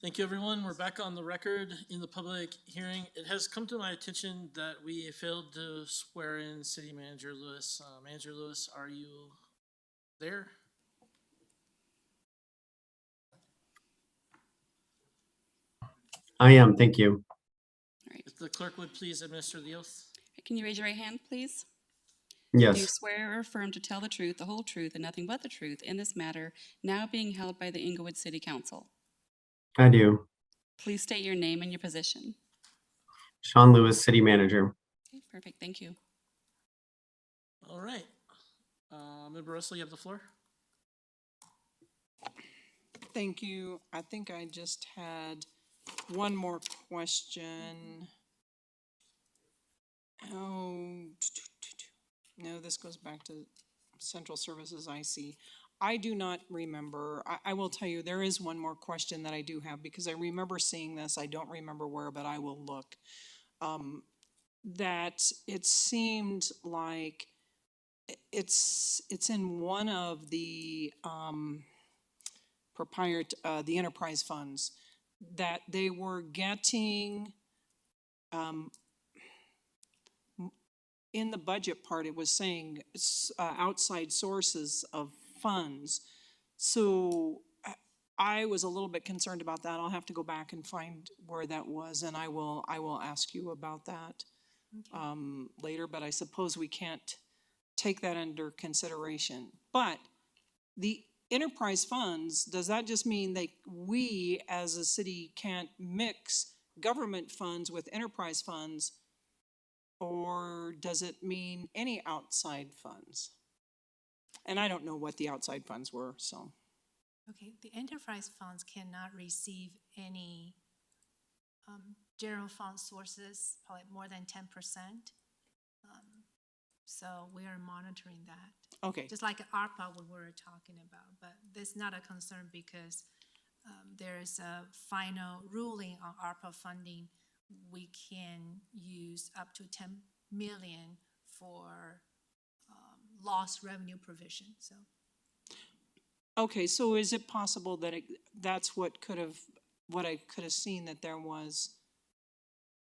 Thank you, everyone. We're back on the record in the public hearing. It has come to my attention that we failed to swear in City Manager Lewis. Manager Lewis, are you there?
I am, thank you.
If the clerk would please administer the oath.
Can you raise your right hand, please? Do you
Yes,
swear or affirm to tell the truth, the whole truth, and nothing but the truth in this matter now being held by the Englewood City Council?
I do.
Please state your name and your position.
Sean Lewis, City Manager.
Okay, perfect, thank you.
All right. Member Russell, you have the floor.
Thank you. I think I just had one more question. Oh, no, this goes back to Central Services IC. I do not remember. I will tell you, there is one more question that I do have because I remember seeing this. I don't remember where, but I will look. That it seemed like it's in one of the the enterprise funds that they were getting in the budget part, it was saying outside sources of funds. So I was a little bit concerned about that. I'll have to go back and find where that was, and I will ask you about that later, but I suppose we can't take that under consideration. But the enterprise funds, does that just mean that we as a city can't mix government funds with enterprise funds? Or does it mean any outside funds? And I don't know what the outside funds were, so.
Okay, the enterprise funds cannot receive any general fund sources, probably more than 10%. So we are monitoring that.
Okay.
Just like ARPA we were talking about, but that's not a concern because there's a final ruling on ARPA funding. We can use up to 10 million for lost revenue provision, so.
Okay, so is it possible that that's what I could have seen that there was,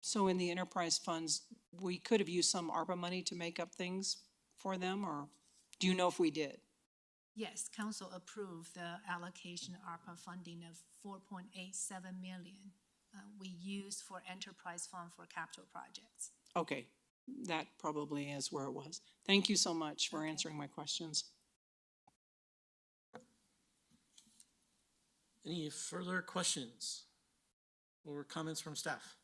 so in the enterprise funds, we could have used some ARPA money to make up things for them, or do you know if we did?
Yes, council approved the allocation of ARPA funding of 4.87 million. We used for enterprise fund for capital projects.
Okay, that probably is where it was. Thank you so much for answering my questions.
Any further questions or comments from staff?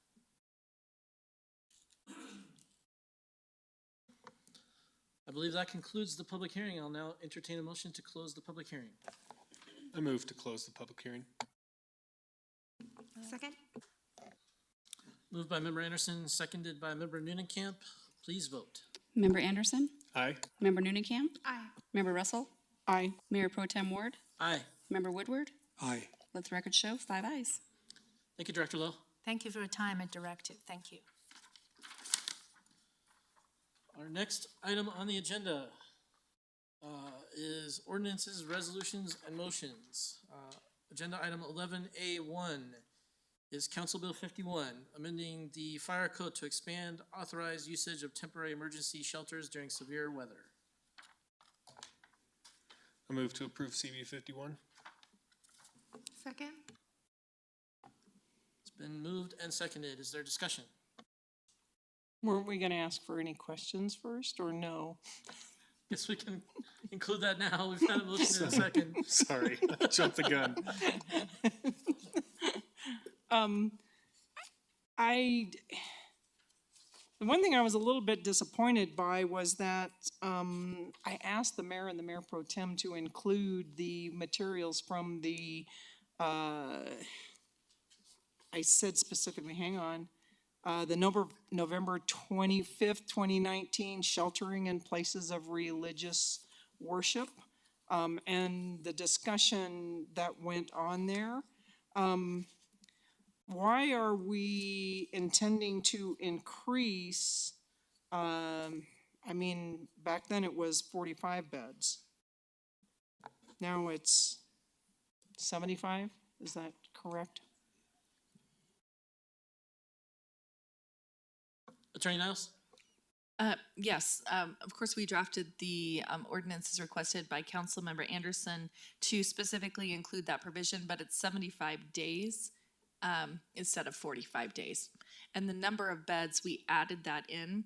I believe that concludes the public hearing. I'll now entertain a motion to close the public hearing.
I move to close the public hearing.
Second?
Moved by Member Anderson, seconded by Member Neunenkamp. Please vote.
Member Anderson?
Aye.
Member Neunenkamp?
Aye.
Member Russell?
Aye.
Mayor Pro Tem Ward?
Aye.
Member Woodward?
Aye.
Let the record show 5 ayes.
Thank you, Director Lowe.
Thank you for your time and directive. Thank you.
Our next item on the agenda is ordinances, resolutions, and motions. Agenda item 11A1 is Council Bill 51, amending the fire code to expand authorized usage of temporary emergency shelters during severe weather.
I move to approve CB 51.
Second?
It's been moved and seconded. Is there discussion?
Weren't we gonna ask for any questions first, or no?
Guess we can include that now. We've had a motion in a second.
Sorry, jumped the gun.
The one thing I was a little bit disappointed by was that I asked the mayor and the mayor pro tem to include the materials from the, I said specifically, hang on, the November 25th, 2019 sheltering in places of religious worship, and the discussion that went on there. Why are we intending to increase, I mean, back then it was 45 beds. Now it's 75, is that correct?
Attorney Niles?
Yes, of course, we drafted the ordinances requested by Councilmember Anderson to specifically include that provision, but it's 75 days instead of 45 days. And the number of beds, we added that in,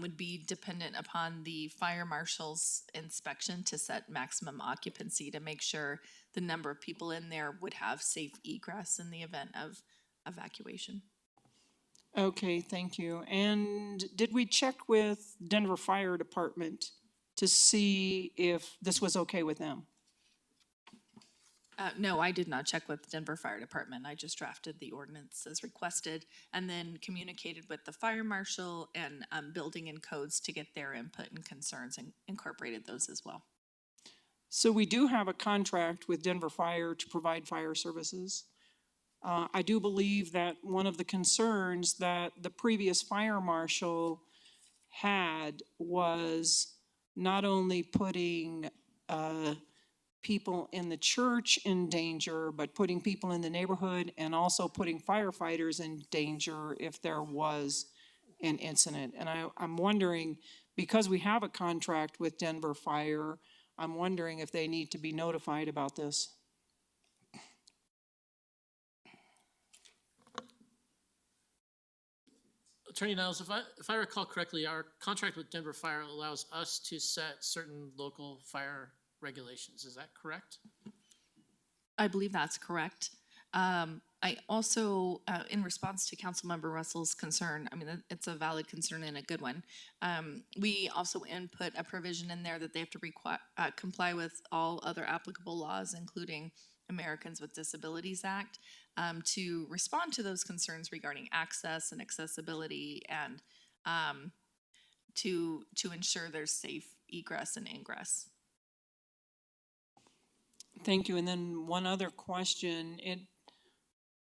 would be dependent upon the fire marshal's inspection to set maximum occupancy to make sure the number of people in there would have safe egress in the event of evacuation.
Okay, thank you. And did we check with Denver Fire Department to see if this was okay with them?
No, I did not check with Denver Fire Department. I just drafted the ordinance as requested and then communicated with the fire marshal and building and codes to get their input and concerns and incorporated those as well.
So we do have a contract with Denver Fire to provide fire services. I do believe that one of the concerns that the previous fire marshal had was not only putting people in the church in danger, but putting people in the neighborhood and also putting firefighters in danger if there was an incident. And I'm wondering, because we have a contract with Denver Fire, I'm wondering if they need to be notified about this.
Attorney Niles, if I recall correctly, our contract with Denver Fire allows us to set certain local fire regulations. Is that correct?
I believe that's correct. I also, in response to Councilmember Russell's concern, I mean, it's a valid concern and a good one. We also input a provision in there that they have to comply with all other applicable laws, including Americans with Disabilities Act, to respond to those concerns regarding access and accessibility and to ensure there's safe egress and ingress.
Thank you. And then one other question. It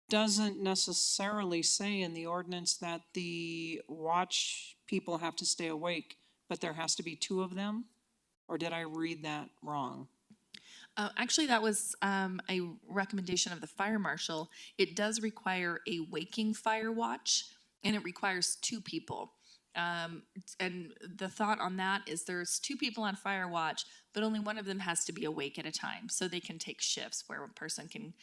doesn't necessarily say in the ordinance that the watch people have to stay awake, but there has to be 2 of them? Or did I read that wrong?
Actually, that was a recommendation of the fire marshal. It does require a waking fire watch, and it requires 2 people. And the thought on that is there's 2 people on fire watch, but only one of them has to be awake at a time, so they can take shifts where one person can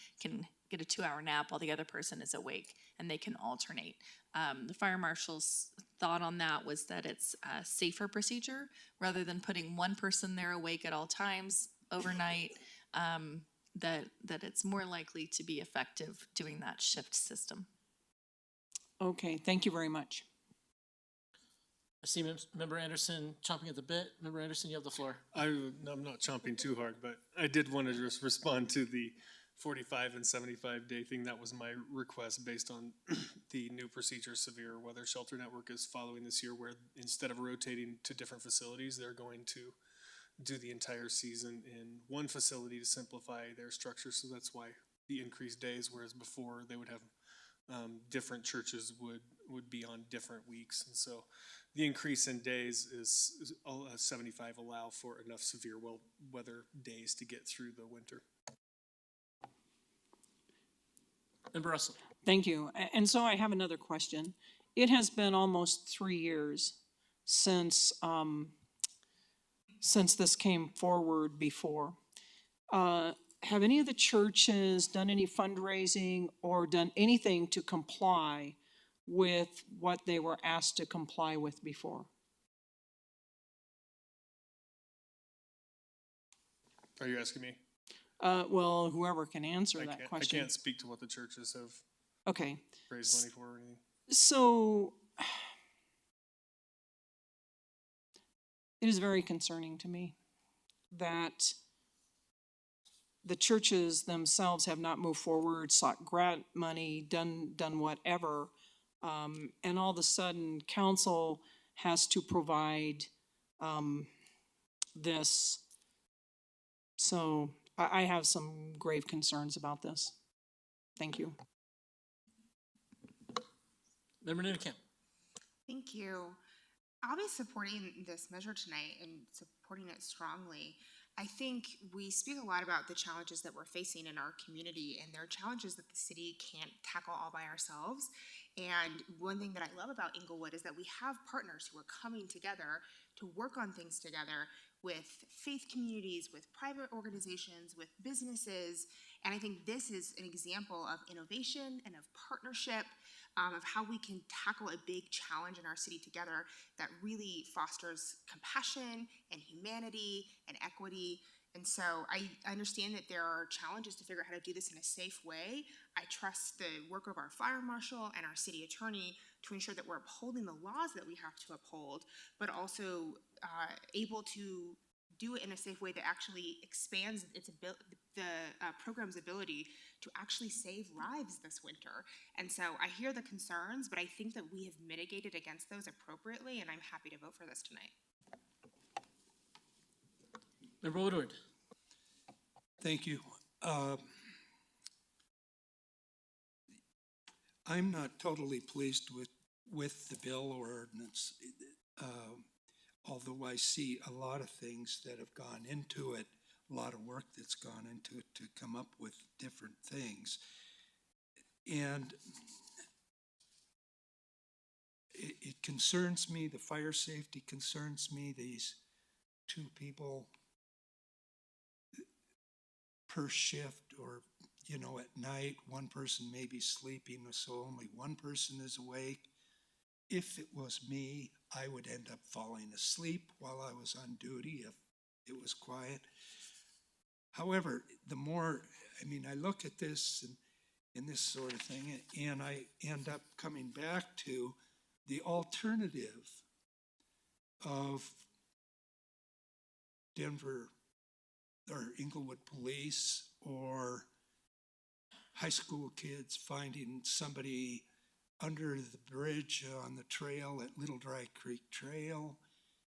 get a 2-hour nap while the other person is awake, and they can alternate. The fire marshal's thought on that was that it's a safer procedure rather than putting one person there awake at all times overnight, that it's more likely to be effective doing that shift system.
Okay, thank you very much.
I see Member Anderson chomping at the bit. Member Anderson, you have the floor.
I'm not chomping too hard, but I did want to just respond to the 45 and 75 day thing. That was my request based on the new procedure severe weather shelter network is following this year, where instead of rotating to different facilities, they're going to do the entire season in one facility to simplify their structure. So that's why the increased days, whereas before they would have different churches would be on different weeks. And so the increase in days is 75 allow for enough severe weather days to get through the winter.
Member Russell.
Thank you. And so I have another question. It has been almost 3 years since this came forward before. Have any of the churches done any fundraising or done anything to comply with what they were asked to comply with before?
Are you asking me?
Well, whoever can answer that question.
I can't speak to what the churches have
Okay.
raised money for or anything.
So it is very concerning to me that the churches themselves have not moved forward, sought grant money, done whatever, and all of a sudden council has to provide this. So I have some grave concerns about this. Thank you.
Member Nunekamp.
Thank you. I'll be supporting this measure tonight and supporting it strongly. I think we speak a lot about the challenges that we're facing in our community, and there are challenges that the city can't tackle all by ourselves. And one thing that I love about Englewood is that we have partners who are coming together to work on things together with faith communities, with private organizations, with businesses. And I think this is an example of innovation and of partnership, of how we can tackle a big challenge in our city together that really fosters compassion and humanity and equity. And so I understand that there are challenges to figure out how to do this in a safe way. I trust the work of our fire marshal and our city attorney to ensure that we're upholding the laws that we have to uphold, but also able to do it in a safe way that actually expands the program's ability to actually save lives this winter. And so I hear the concerns, but I think that we have mitigated against those appropriately, and I'm happy to vote for this tonight.
Member Woodward.
Thank you. I'm not totally pleased with the bill or ordinance, although I see a lot of things that have gone into it, a lot of work that's gone into it to come up with different things. And it concerns me, the fire safety concerns me, these 2 people per shift, or, you know, at night, one person may be sleeping, so only one person is awake. If it was me, I would end up falling asleep while I was on duty if it was quiet. However, the more, I look at this and this sort of thing, and I end up coming back to the alternative of Denver or Englewood police or high school kids finding somebody under the bridge on the trail at Little Dry Creek Trail,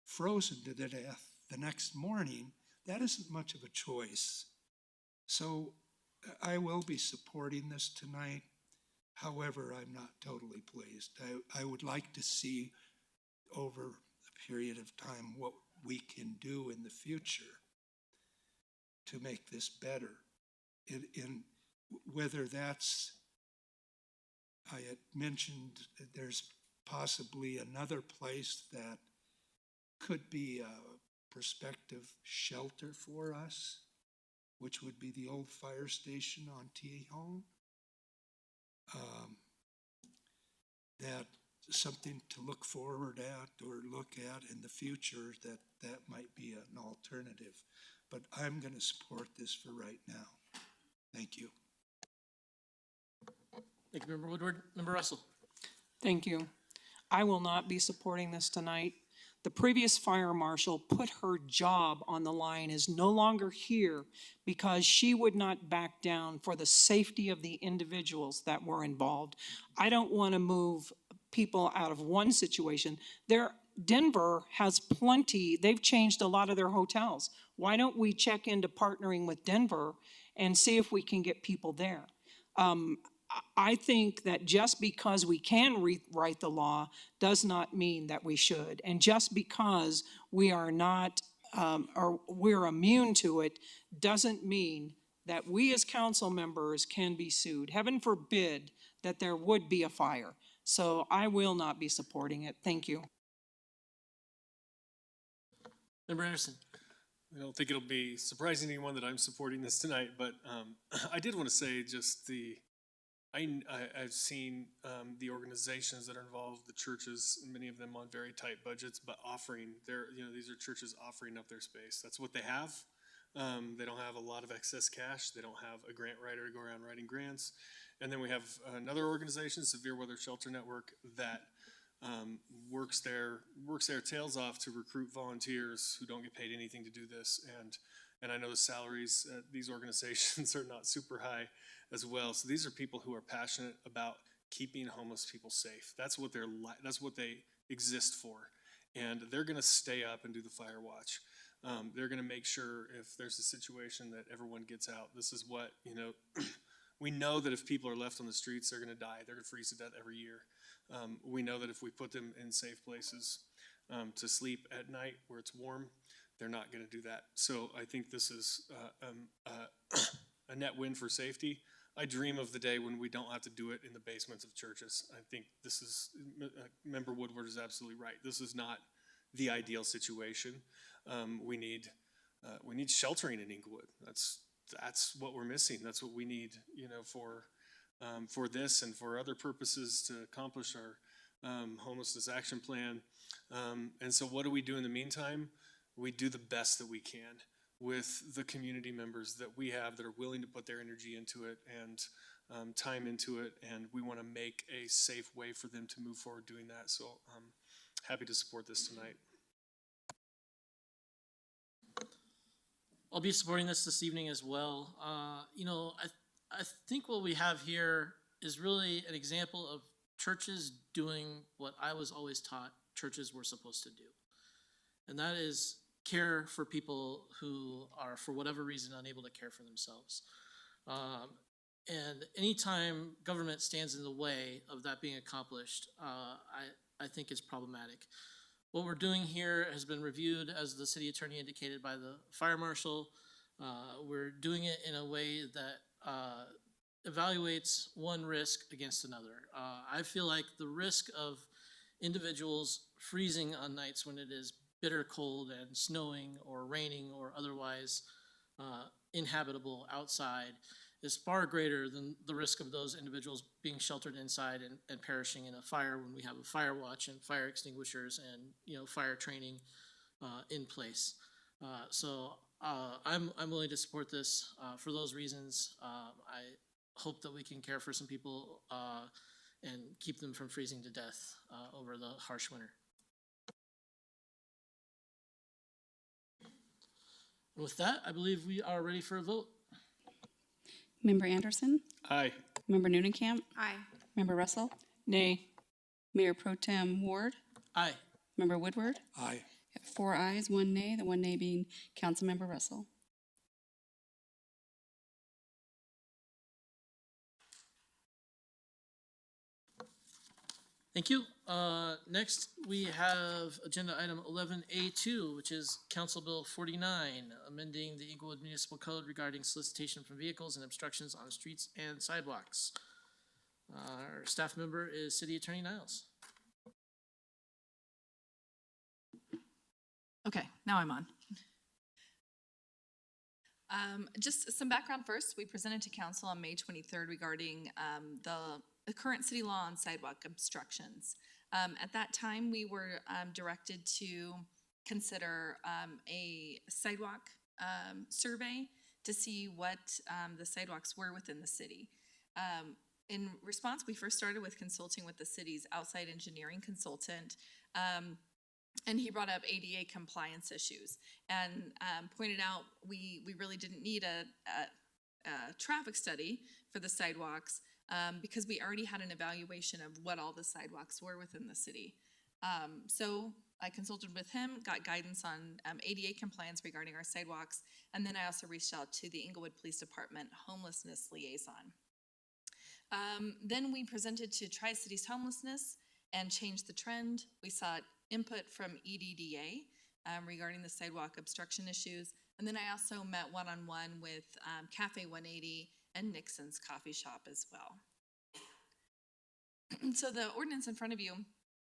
frozen to death the next morning. That isn't much of a choice. So I will be supporting this tonight. However, I'm not totally pleased. I would like to see over a period of time what we can do in the future to make this better. In whether that's, I had mentioned that there's possibly another place that could be a prospective shelter for us, which would be the old fire station on Tejon. That's something to look forward at or look at in the future, that might be an alternative. But I'm going to support this for right now. Thank you.
Thank you, Member Woodward. Member Russell.
Thank you. I will not be supporting this tonight. The previous fire marshal put her job on the line, is no longer here because she would not back down for the safety of the individuals that were involved. I don't want to move people out of one situation. Denver has plenty, they've changed a lot of their hotels. Why don't we check into partnering with Denver and see if we can get people there? I think that just because we can rewrite the law does not mean that we should. And just because we are not, or we're immune to it, doesn't mean that we as council members can be sued. Heaven forbid that there would be a fire. So I will not be supporting it. Thank you.
Member Anderson.
I don't think it'll be surprising to anyone that I'm supporting this tonight, but I did want to say just I've seen the organizations that are involved, the churches, many of them on very tight budgets, but offering these are churches offering up their space. That's what they have. They don't have a lot of excess cash. They don't have a grant writer to go around writing grants. And then we have another organization, Severe Weather Shelter Network, that works their tails off to recruit volunteers who don't get paid anything to do this. And I know the salaries at these organizations are not super high as well. So these are people who are passionate about keeping homeless people safe. That's what that's what they exist for. And they're going to stay up and do the fire watch. They're going to make sure if there's a situation that everyone gets out. This is what, we know that if people are left on the streets, they're going to die. They're going to freeze to death every year. We know that if we put them in safe places to sleep at night where it's warm, they're not going to do that. So I think this is a net win for safety. I dream of the day when we don't have to do it in the basements of churches. I think this is, Member Woodward is absolutely right. This is not the ideal situation. We need sheltering in Englewood. That's what we're missing. That's what we need, for this and for other purposes to accomplish our homelessness action plan. And so what do we do in the meantime? We do the best that we can with the community members that we have that are willing to put their energy into it and time into it. And we want to make a safe way for them to move forward doing that. So I'm happy to support this tonight.
I'll be supporting this evening as well. I think what we have here is really an example of churches doing what I was always taught churches were supposed to do. And that is care for people who are, for whatever reason, unable to care for themselves. And anytime government stands in the way of that being accomplished, I think it's problematic. What we're doing here has been reviewed, as the city attorney indicated, by the fire marshal. We're doing it in a way that evaluates one risk against another. I feel like the risk of individuals freezing on nights when it is bitter cold and snowing or raining or otherwise inhabitable outside is far greater than the risk of those individuals being sheltered inside and perishing in a fire when we have a fire watch and fire extinguishers and fire training in place. So I'm willing to support this for those reasons. I hope that we can care for some people and keep them from freezing to death over the harsh winter. And with that, I believe we are ready for a vote.
Member Anderson?
Aye.
Member Nudenkamp?
Aye.
Member Russell?
Nay.
Mayor Pro Tem Ward?
Aye.
Member Woodward?
Aye.
4 ayes, 1 nay, the 1 nay being Councilmember Russell.
Thank you. Next, we have agenda item 11A2, which is Council Bill 49, amending the Englewood Municipal Code regarding solicitation from vehicles and obstructions on streets and sidewalks. Our staff member is City Attorney Niles.
Okay, now I'm on. Just some background first. We presented to council on May 23rd regarding the current city law on sidewalk obstructions. At that time, we were directed to consider a sidewalk survey to see what the sidewalks were within the city. In response, we first started with consulting with the city's outside engineering consultant, and he brought up ADA compliance issues and pointed out we really didn't need a traffic study for the sidewalks because we already had an evaluation of what all the sidewalks were within the city. So I consulted with him, got guidance on ADA compliance regarding our sidewalks, and then I also reached out to the Englewood Police Department homelessness liaison. Then we presented to Tri-Cities Homelessness and changed the trend. We sought input from EDDA regarding the sidewalk obstruction issues. And then I also met one-on-one with Cafe 180 and Nixon's Coffee Shop as well. So the ordinance in front of you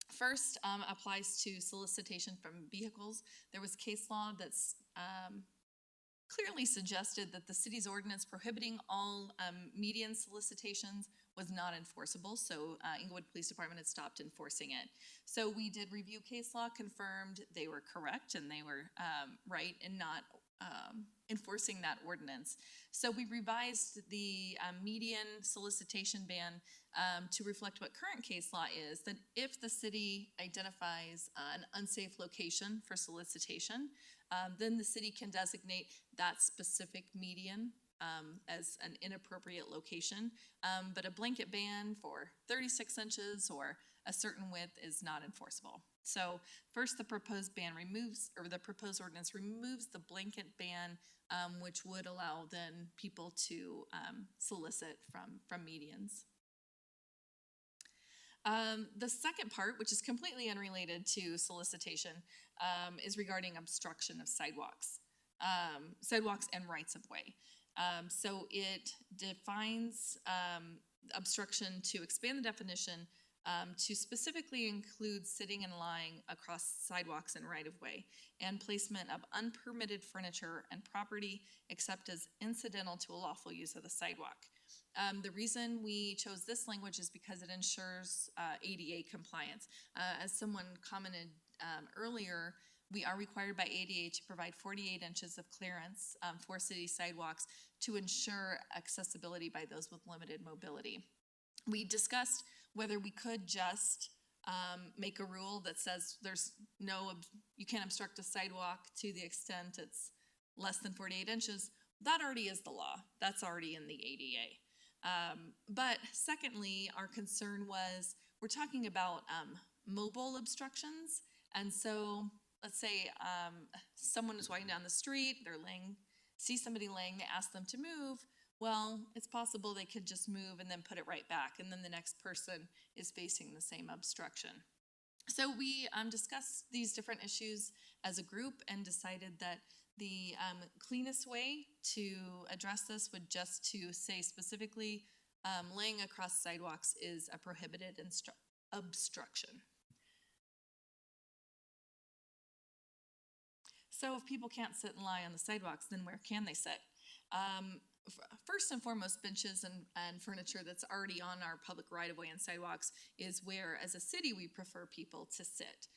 first applies to solicitation from vehicles. There was case law that's clearly suggested that the city's ordinance prohibiting all median solicitations was not enforceable, so Englewood Police Department had stopped enforcing it. So we did review case law, confirmed they were correct and they were right in not enforcing that ordinance. So we revised the median solicitation ban to reflect what current case law is, that if the city identifies an unsafe location for solicitation, then the city can designate that specific median as an inappropriate location, but a blanket ban for 36 inches or a certain width is not enforceable. So first, the proposed ban removes, or the proposed ordinance removes the blanket ban, which would allow then people to solicit from medians. The second part, which is completely unrelated to solicitation, is regarding obstruction of sidewalks, sidewalks and rights of way. So it defines obstruction to expand the definition to specifically include sitting and lying across sidewalks and right of way, and placement of unpermitted furniture and property except as incidental to a lawful use of the sidewalk. The reason we chose this language is because it ensures ADA compliance. As someone commented earlier, we are required by ADA to provide 48 inches of clearance for city sidewalks to ensure accessibility by those with limited mobility. We discussed whether we could just make a rule that says you can't obstruct a sidewalk to the extent it's less than 48 inches. That already is the law. That's already in the ADA. But secondly, our concern was we're talking about mobile obstructions. And so let's say someone is walking down the street, see somebody laying, they ask them to move. Well, it's possible they could just move and then put it right back, and then the next person is facing the same obstruction. So we discussed these different issues as a group and decided that the cleanest way to address this would just to say specifically laying across sidewalks is a prohibited obstruction. So if people can't sit and lie on the sidewalks, then where can they sit? First and foremost, benches and furniture that's already on our public right-of-way and sidewalks is where, as a city, we prefer people to sit.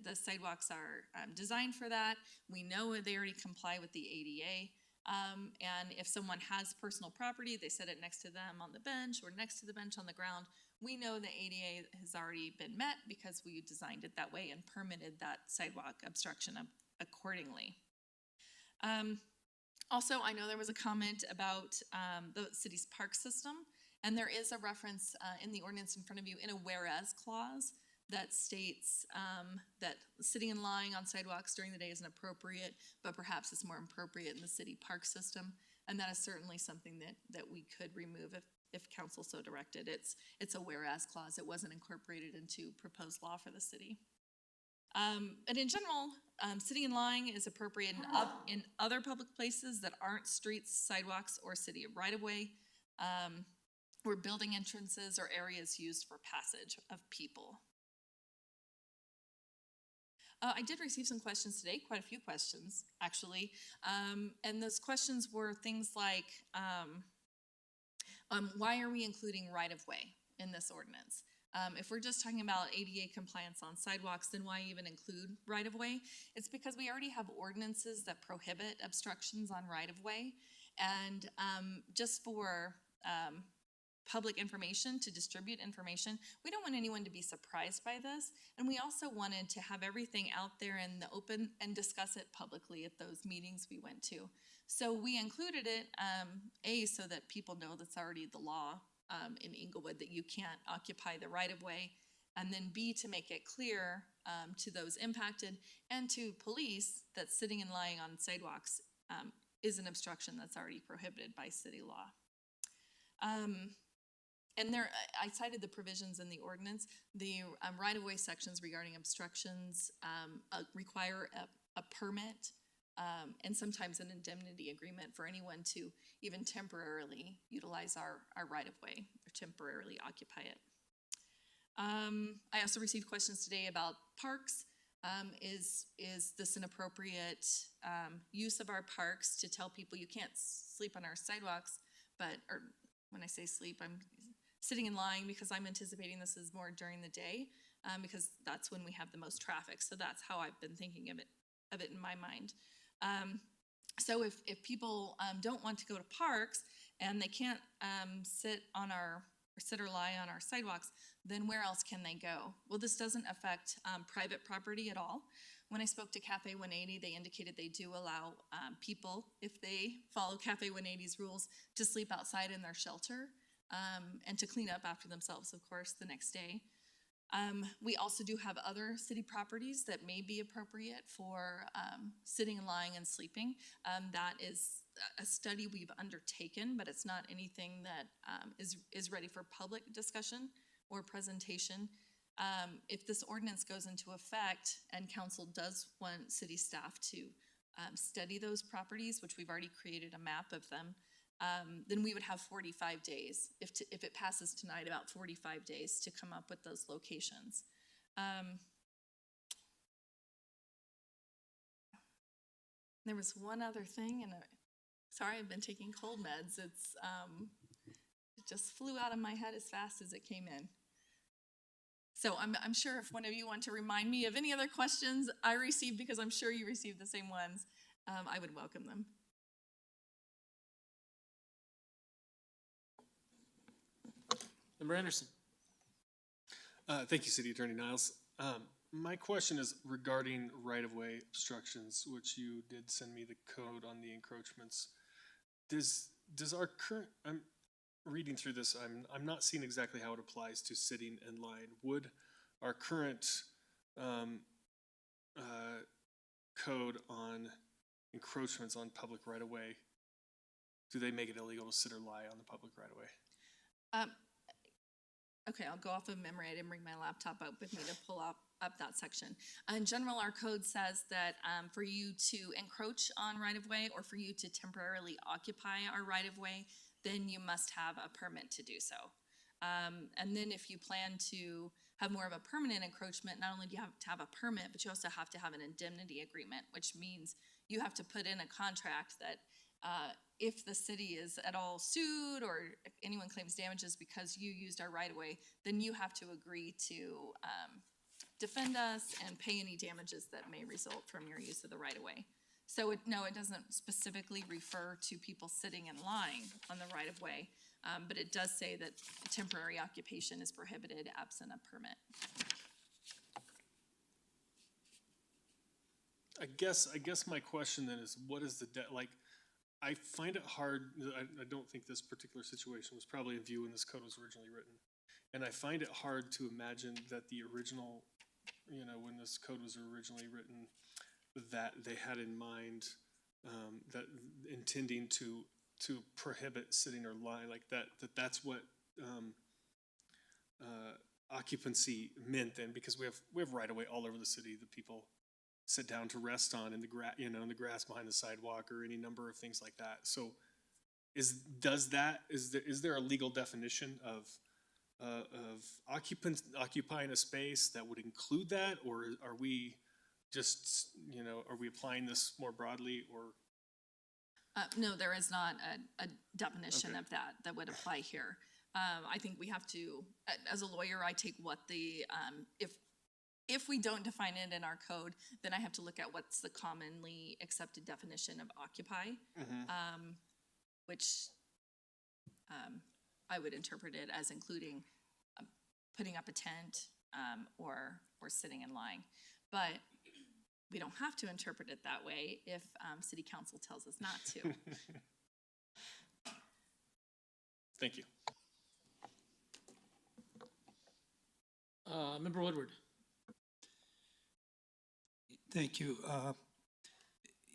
The sidewalks are designed for that. We know they already comply with the ADA. And if someone has personal property, they set it next to them on the bench or next to the bench on the ground. We know the ADA has already been met because we designed it that way and permitted that sidewalk obstruction accordingly. Also, I know there was a comment about the city's park system, and there is a reference in the ordinance in front of you in a whereas clause that states that sitting and lying on sidewalks during the day isn't appropriate, but perhaps it's more appropriate in the city park system, and that is certainly something that we could remove if council so directed. It's a whereas clause. It wasn't incorporated into proposed law for the city. And in general, sitting and lying is appropriate in other public places that aren't streets, sidewalks, or city right-of-way, or building entrances or areas used for passage of people. I did receive some questions today, quite a few questions, actually. And those questions were things like, why are we including right-of-way in this ordinance? If we're just talking about ADA compliance on sidewalks, then why even include right-of-way? It's because we already have ordinances that prohibit obstructions on right-of-way. And just for public information, to distribute information, we don't want anyone to be surprised by this. And we also wanted to have everything out there in the open and discuss it publicly at those meetings we went to. So we included it, A, so that people know that's already the law in Englewood, that you can't occupy the right-of-way, and then B, to make it clear to those impacted and to police that sitting and lying on sidewalks is an obstruction that's already prohibited by city law. And there, I cited the provisions in the ordinance. The right-of-way sections regarding obstructions require a permit and sometimes an indemnity agreement for anyone to even temporarily utilize our right-of-way or temporarily occupy it. I also received questions today about parks. Is this an appropriate use of our parks to tell people you can't sleep on our sidewalks, or when I say sleep, I'm sitting and lying because I'm anticipating this is more during the day because that's when we have the most traffic. So that's how I've been thinking of it in my mind. So if people don't want to go to parks and they can't sit or lie on our sidewalks, then where else can they go? Well, this doesn't affect private property at all. When I spoke to Cafe 180, they indicated they do allow people, if they follow Cafe 180's rules, to sleep outside in their shelter and to clean up after themselves, of course, the next day. We also do have other city properties that may be appropriate for sitting and lying and sleeping. That is a study we've undertaken, but it's not anything that is ready for public discussion. or presentation. If this ordinance goes into effect and council does want city staff to study those properties, which we've already created a map of them, then we would have 45 days. If it passes tonight, about 45 days to come up with those locations. There was one other thing, and sorry, I've been taking cold meds. It just flew out of my head as fast as it came in. So I'm sure if one of you want to remind me of any other questions I received, because I'm sure you received the same ones, I would welcome them.
Member Anderson.
Thank you, City Attorney Niles. My question is regarding right-of-way obstructions, which you did send me the code on the encroachments. Does our current, I'm reading through this, I'm not seeing exactly how it applies to sitting in line. Would our current code on encroachments on public right-of-way, do they make it illegal to sit or lie on the public right-of-way?
Okay, I'll go off of memory. I didn't bring my laptop up with me to pull up that section. In general, our code says that for you to encroach on right-of-way or for you to temporarily occupy our right-of-way, then you must have a permit to do so. And then if you plan to have more of a permanent encroachment, not only do you have to have a permit, but you also have to have an indemnity agreement, which means you have to put in a contract that if the city is at all sued or if anyone claims damages because you used our right-of-way, then you have to agree to defend us and pay any damages that may result from your use of the right-of-way. So no, it doesn't specifically refer to people sitting and lying on the right-of-way, but it does say that temporary occupation is prohibited absent a permit.
I guess my question then is, what is the like? I find it hard. I don't think this particular situation was probably in view when this code was originally written, and I find it hard to imagine that the original, when this code was originally written, that they had in mind that intending to prohibit sitting or lying like that. That's what occupancy meant then, because we have right of way all over the city that people sit down to rest on in the grass, in the grass behind the sidewalk, or any number of things like that. So, is there a legal definition of occupying a space that would include that, or are we just are we applying this more broadly, or?
No, there is not a definition of that would apply here. I think we have to, as a lawyer, I take what the if we don't define it in our code, then I have to look at what's the commonly accepted definition of occupy, which I would interpret it as including putting up a tent or sitting and lying. But we don't have to interpret it that way if city council tells us not to.
Thank you.
Member Woodward.
Thank you.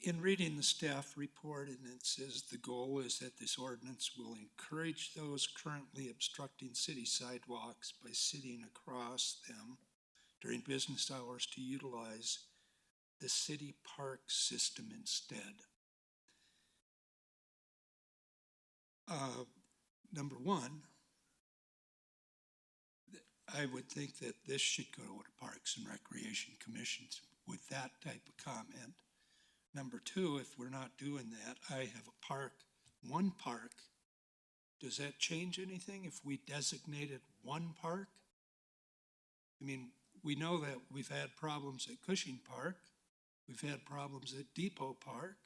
In reading the staff report, and it says the goal is that this ordinance will encourage those currently obstructing city sidewalks by sitting across them during business hours to utilize the city park system instead. Number one, I would think that this should go to Parks and Recreation Commissions with that type of comment. Number two, if we're not doing that, I have a park, one park. Does that change anything if we designated one park? I mean, we know that we've had problems at Cushing Park. We've had problems at Depot Park.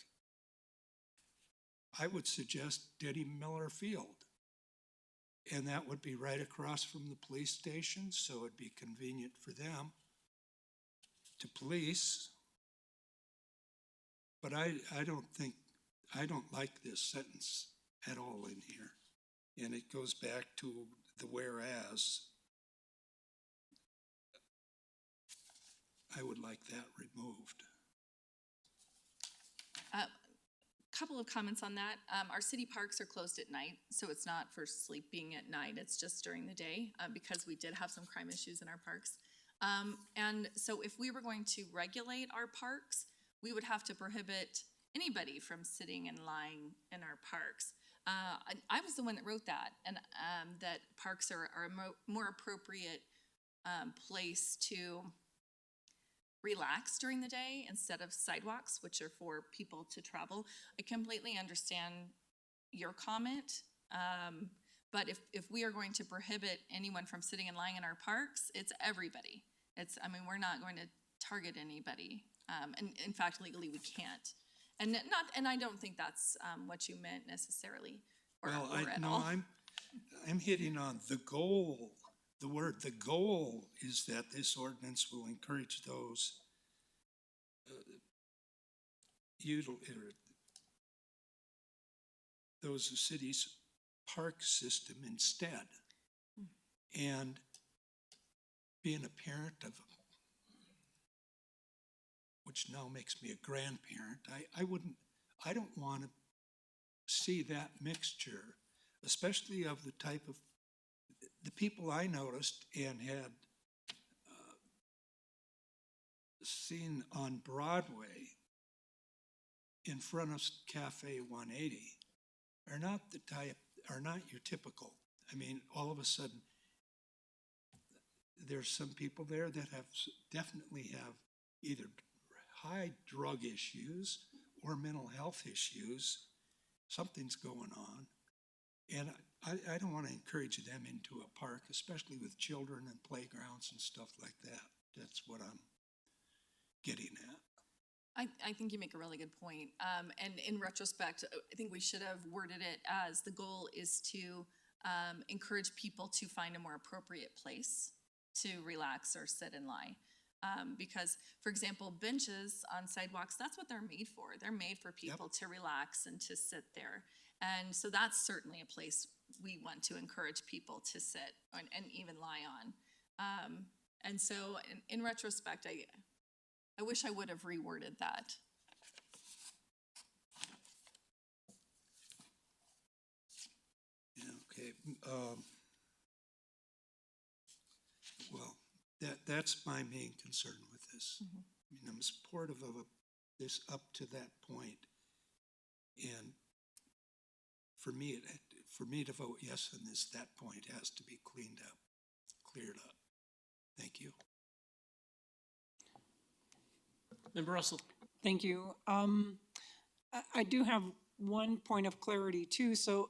I would suggest Denny Miller Field. And that would be right across from the police station, so it'd be convenient for them to police. But I don't like this sentence at all in here. And it goes back to the whereas. I would like that removed.
couple of comments on that. Our city parks are closed at night, so it's not for sleeping at night, it's just during the day, because we did have some crime issues in our parks. And so if we were going to regulate our parks, we would have to prohibit anybody from sitting and lying in our parks. I was the one that wrote that, and that parks are a more appropriate place to relax during the day instead of sidewalks, which are for people to travel. I completely understand your comment, but if we are going to prohibit anyone from sitting and lying in our parks, it's everybody. I mean, we're not going to target anybody, and in fact, legally we can't. And I don't think that's what you meant necessarily, or at all.
I'm hitting on the goal. The goal is that this ordinance will encourage those those cities' park system instead. And being a parent of, which now makes me a grandparent, I don't want to see that mixture, especially of the type of, the people I noticed and had seen on Broadway in front of Cafe 180 are not the type, are not your typical. I mean, all of a sudden, there's some people there that definitely have either high drug issues or mental health issues. Something's going on. And I don't want to encourage them into a park, especially with children and playgrounds and stuff like that. That's what I'm getting at.
I think you make a really good point. And in retrospect, I think we should have worded it as the goal is to encourage people to find a more appropriate place to relax or sit and lie. Because, for example, benches on sidewalks, that's what they're made for. They're made for people to relax and to sit there. And so that's certainly a place we want to encourage people to sit and even lie on. And so in retrospect, I wish I would have reworded that.
Yeah, okay. Well, that's my main concern with this.
Mm-hmm.
I mean, I'm supportive of this up to that point. And for me to vote yes on this, that point has to be cleared up. Thank you.
Member Russell.
Thank you. I do have one point of clarity too. So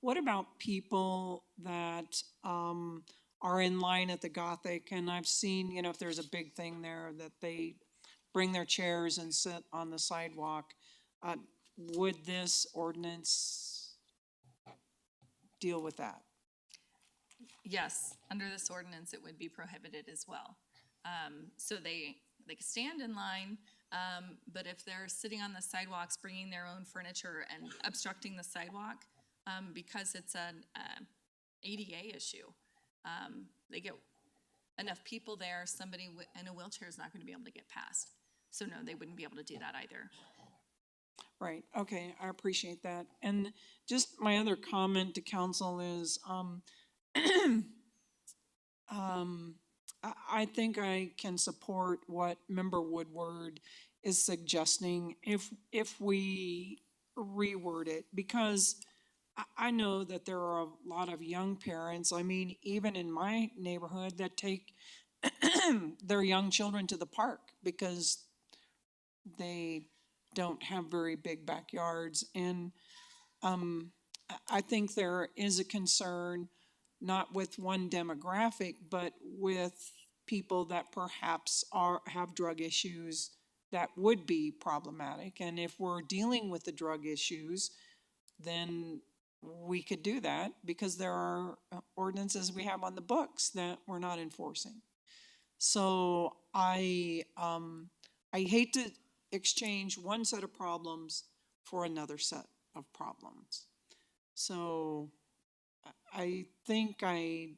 what about people that are in line at the Gothic? And I've seen, if there's a big thing there that they bring their chairs and sit on the sidewalk. Would this ordinance deal with that?
Yes, under this ordinance, it would be prohibited as well. So they can stand in line, but if they're sitting on the sidewalks, bringing their own furniture and obstructing the sidewalk, because it's an ADA issue, they get enough people there, somebody in a wheelchair is not going to be able to get past. So no, they wouldn't be able to do that either.
Right, okay, I appreciate that. And just my other comment to council is, I think I can support what Member Woodward is suggesting if we reword it, because I know that there are a lot of young parents, I mean, even in my neighborhood, that take their young children to the park because they don't have very big backyards. And I think there is a concern, not with one demographic, but with people that perhaps have drug issues that would be problematic. And if we're dealing with the drug issues, then we could do that because there are ordinances we have on the books that we're not enforcing. So I hate to exchange one set of problems for another set of problems. So I think I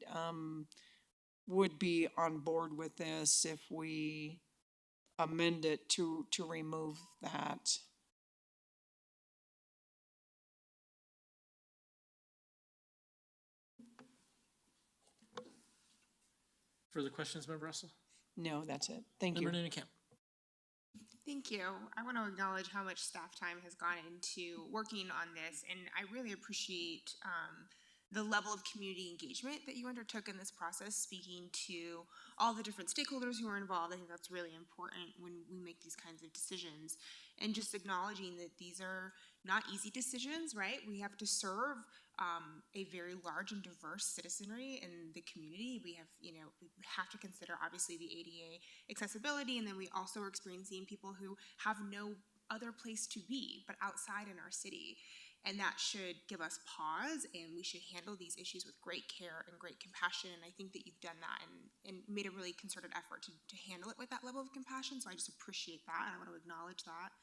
would be on board with this if we amend it to remove that.
Further questions, Member Russell?
No, that's it. Thank you.
Member Noonan Camp.
Thank you. I want to acknowledge how much staff time has gone into working on this, and I really appreciate the level of community engagement that you undertook in this process, speaking to all the different stakeholders who are involved. I think that's really important when we make these kinds of decisions, and just acknowledging that these are not easy decisions, right? We have to serve a very large and diverse citizenry in the community. We have, we have to consider obviously the ADA accessibility, and then we also are experiencing people who have no other place to be but outside in our city. And that should give us pause, and we should handle these issues with great care and great compassion. And I think that you've done that and made a really concerted effort to handle it with that level of compassion. So I just appreciate that, and I want to acknowledge that.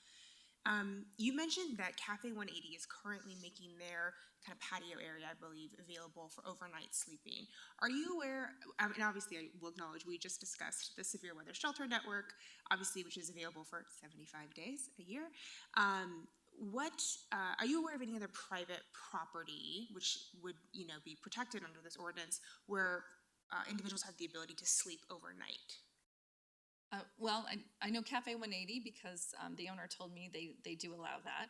You mentioned that Cafe 180 is currently making their kind of patio area, I believe, available for overnight sleeping. Are you aware, and obviously I will acknowledge, we just discussed the Severe Weather Shelter Network, obviously, which is available for 75 days a year. Are you aware of any other private property which would, be protected under this ordinance where individuals have the ability to sleep overnight?
Well, I know Cafe 180 because the owner told me they do allow that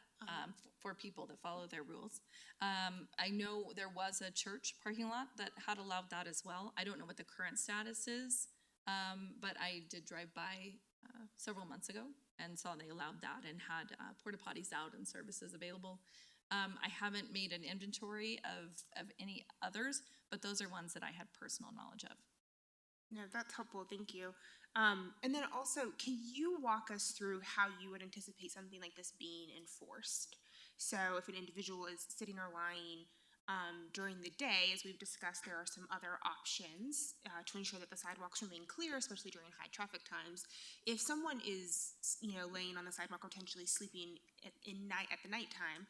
for people that follow their rules. I know there was a church parking lot that had allowed that as well. I don't know what the current status is, but I did drive by several months ago and saw they allowed that and had porta potties out and services available. I haven't made an inventory of any others, but those are ones that I had personal knowledge of.
No, that's helpful. Thank you. And then also, can you walk us through how you would anticipate something like this being enforced? So if an individual is sitting or lying during the day, as we've discussed, there are some other options to ensure that the sidewalks remain clear, especially during high traffic times. If someone is, laying on the sidewalk or potentially sleeping at the nighttime,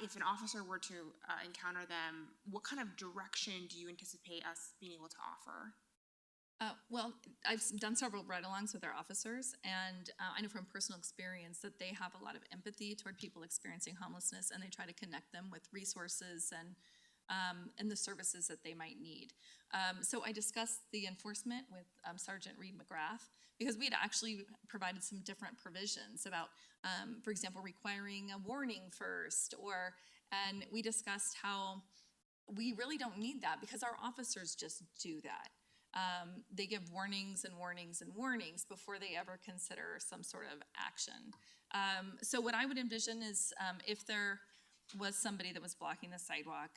if an officer were to encounter them, what kind of direction do you anticipate us being able to offer?
Well, I've done several ride-alongs with our officers, and I know from personal experience that they have a lot of empathy toward people experiencing homelessness, and they try to connect them with resources and the services that they might need. So I discussed the enforcement with Sergeant Reed McGrath, because we had actually provided some different provisions about, for example, requiring a warning first, and we discussed how we really don't need that because our officers just do that. They give warnings and warnings and warnings before they ever consider some sort of action. So what I would envision is if there was somebody that was blocking the sidewalk,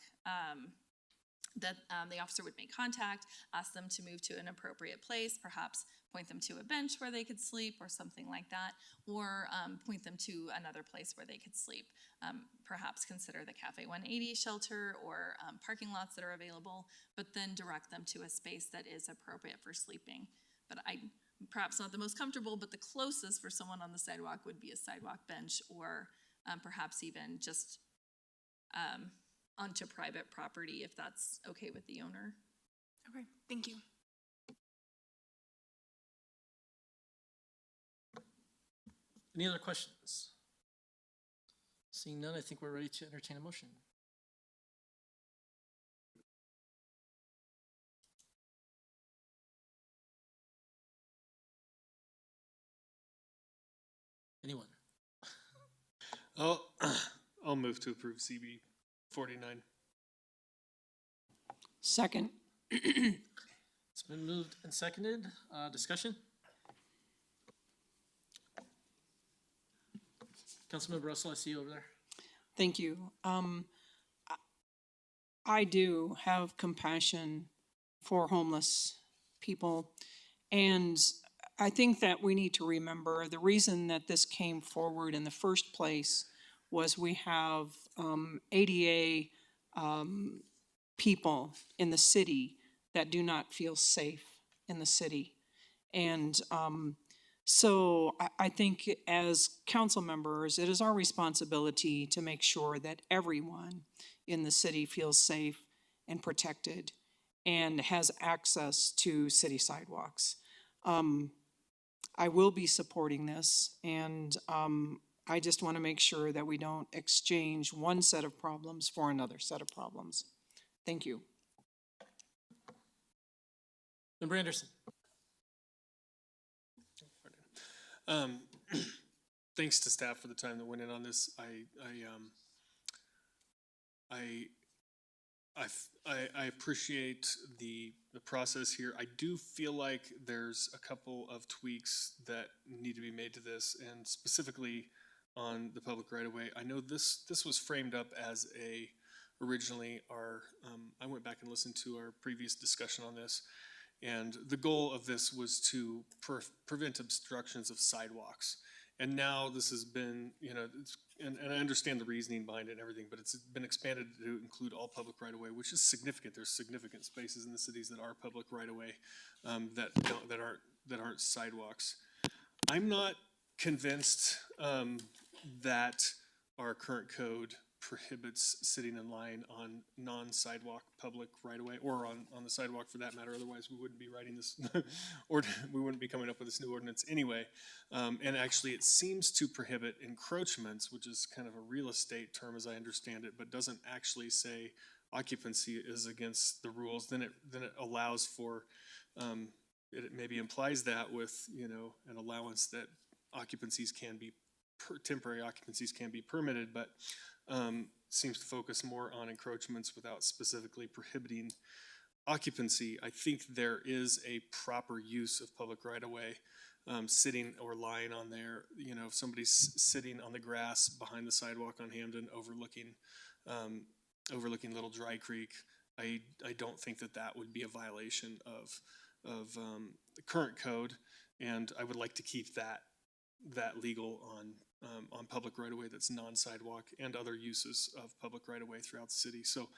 that the officer would make contact, ask them to move to an appropriate place, perhaps point them to a bench where they could sleep or something like that, or point them to another place where they could sleep. Perhaps consider the Cafe 180 shelter or parking lots that are available, but then direct them to a space that is appropriate for sleeping. But perhaps not the most comfortable, but the closest for someone on the sidewalk would be a sidewalk bench, or perhaps even just onto private property if that's okay with the owner.
Okay, thank you.
Any other questions? Seeing none, I think we're ready to entertain a motion. Anyone?
I'll move to approve CB 49.
Second.
It's been moved and seconded. Discussion? Councilmember Russell, I see you over there.
Thank you. I do have compassion for homeless people, and I think that we need to remember the reason that this came forward in the first place was we have ADA people in the city that do not feel safe in the city. And so I think as council members, it is our responsibility to make sure that everyone in the city feels safe and protected and has access to city sidewalks. I will be supporting this, and I just want to make sure that we don't exchange one set of problems for another set of problems. Thank you.
Member Anderson.
Thanks to staff for the time that went in on this. I appreciate the process here. I do feel like there's a couple of tweaks that need to be made to this, and specifically on the public right of way. I know this was framed up as originally I went back and listened to our previous discussion on this, and the goal of this was to prevent obstructions of sidewalks. And now this has been, and I understand the reasoning behind it and everything, but it's been expanded to include all public right-of-way, which is significant. There's significant spaces in the cities that are public right-of-way that aren't sidewalks. I'm not convinced that our current code prohibits sitting in line on non-sidewalk public right-of-way, or on the sidewalk for that matter. Otherwise, we wouldn't be writing this, or we wouldn't be coming up with this new ordinance anyway. And actually, it seems to prohibit encroachments, which is kind of a real estate term as I understand it, but doesn't actually say occupancy is against the rules. Then it allows for, it maybe implies that with, an allowance that occupancies can be, temporary occupancies can be permitted, but seems to focus more on encroachments without specifically prohibiting occupancy. I think there is a proper use of public right-of-way, sitting or lying on there. If somebody's sitting on the grass behind the sidewalk on Hamden overlooking Little Dry Creek, I don't think that would be a violation of the current code, and I would like to keep that legal on public right-of-way that's non-sidewalk and other uses of public right-of-way throughout the city. So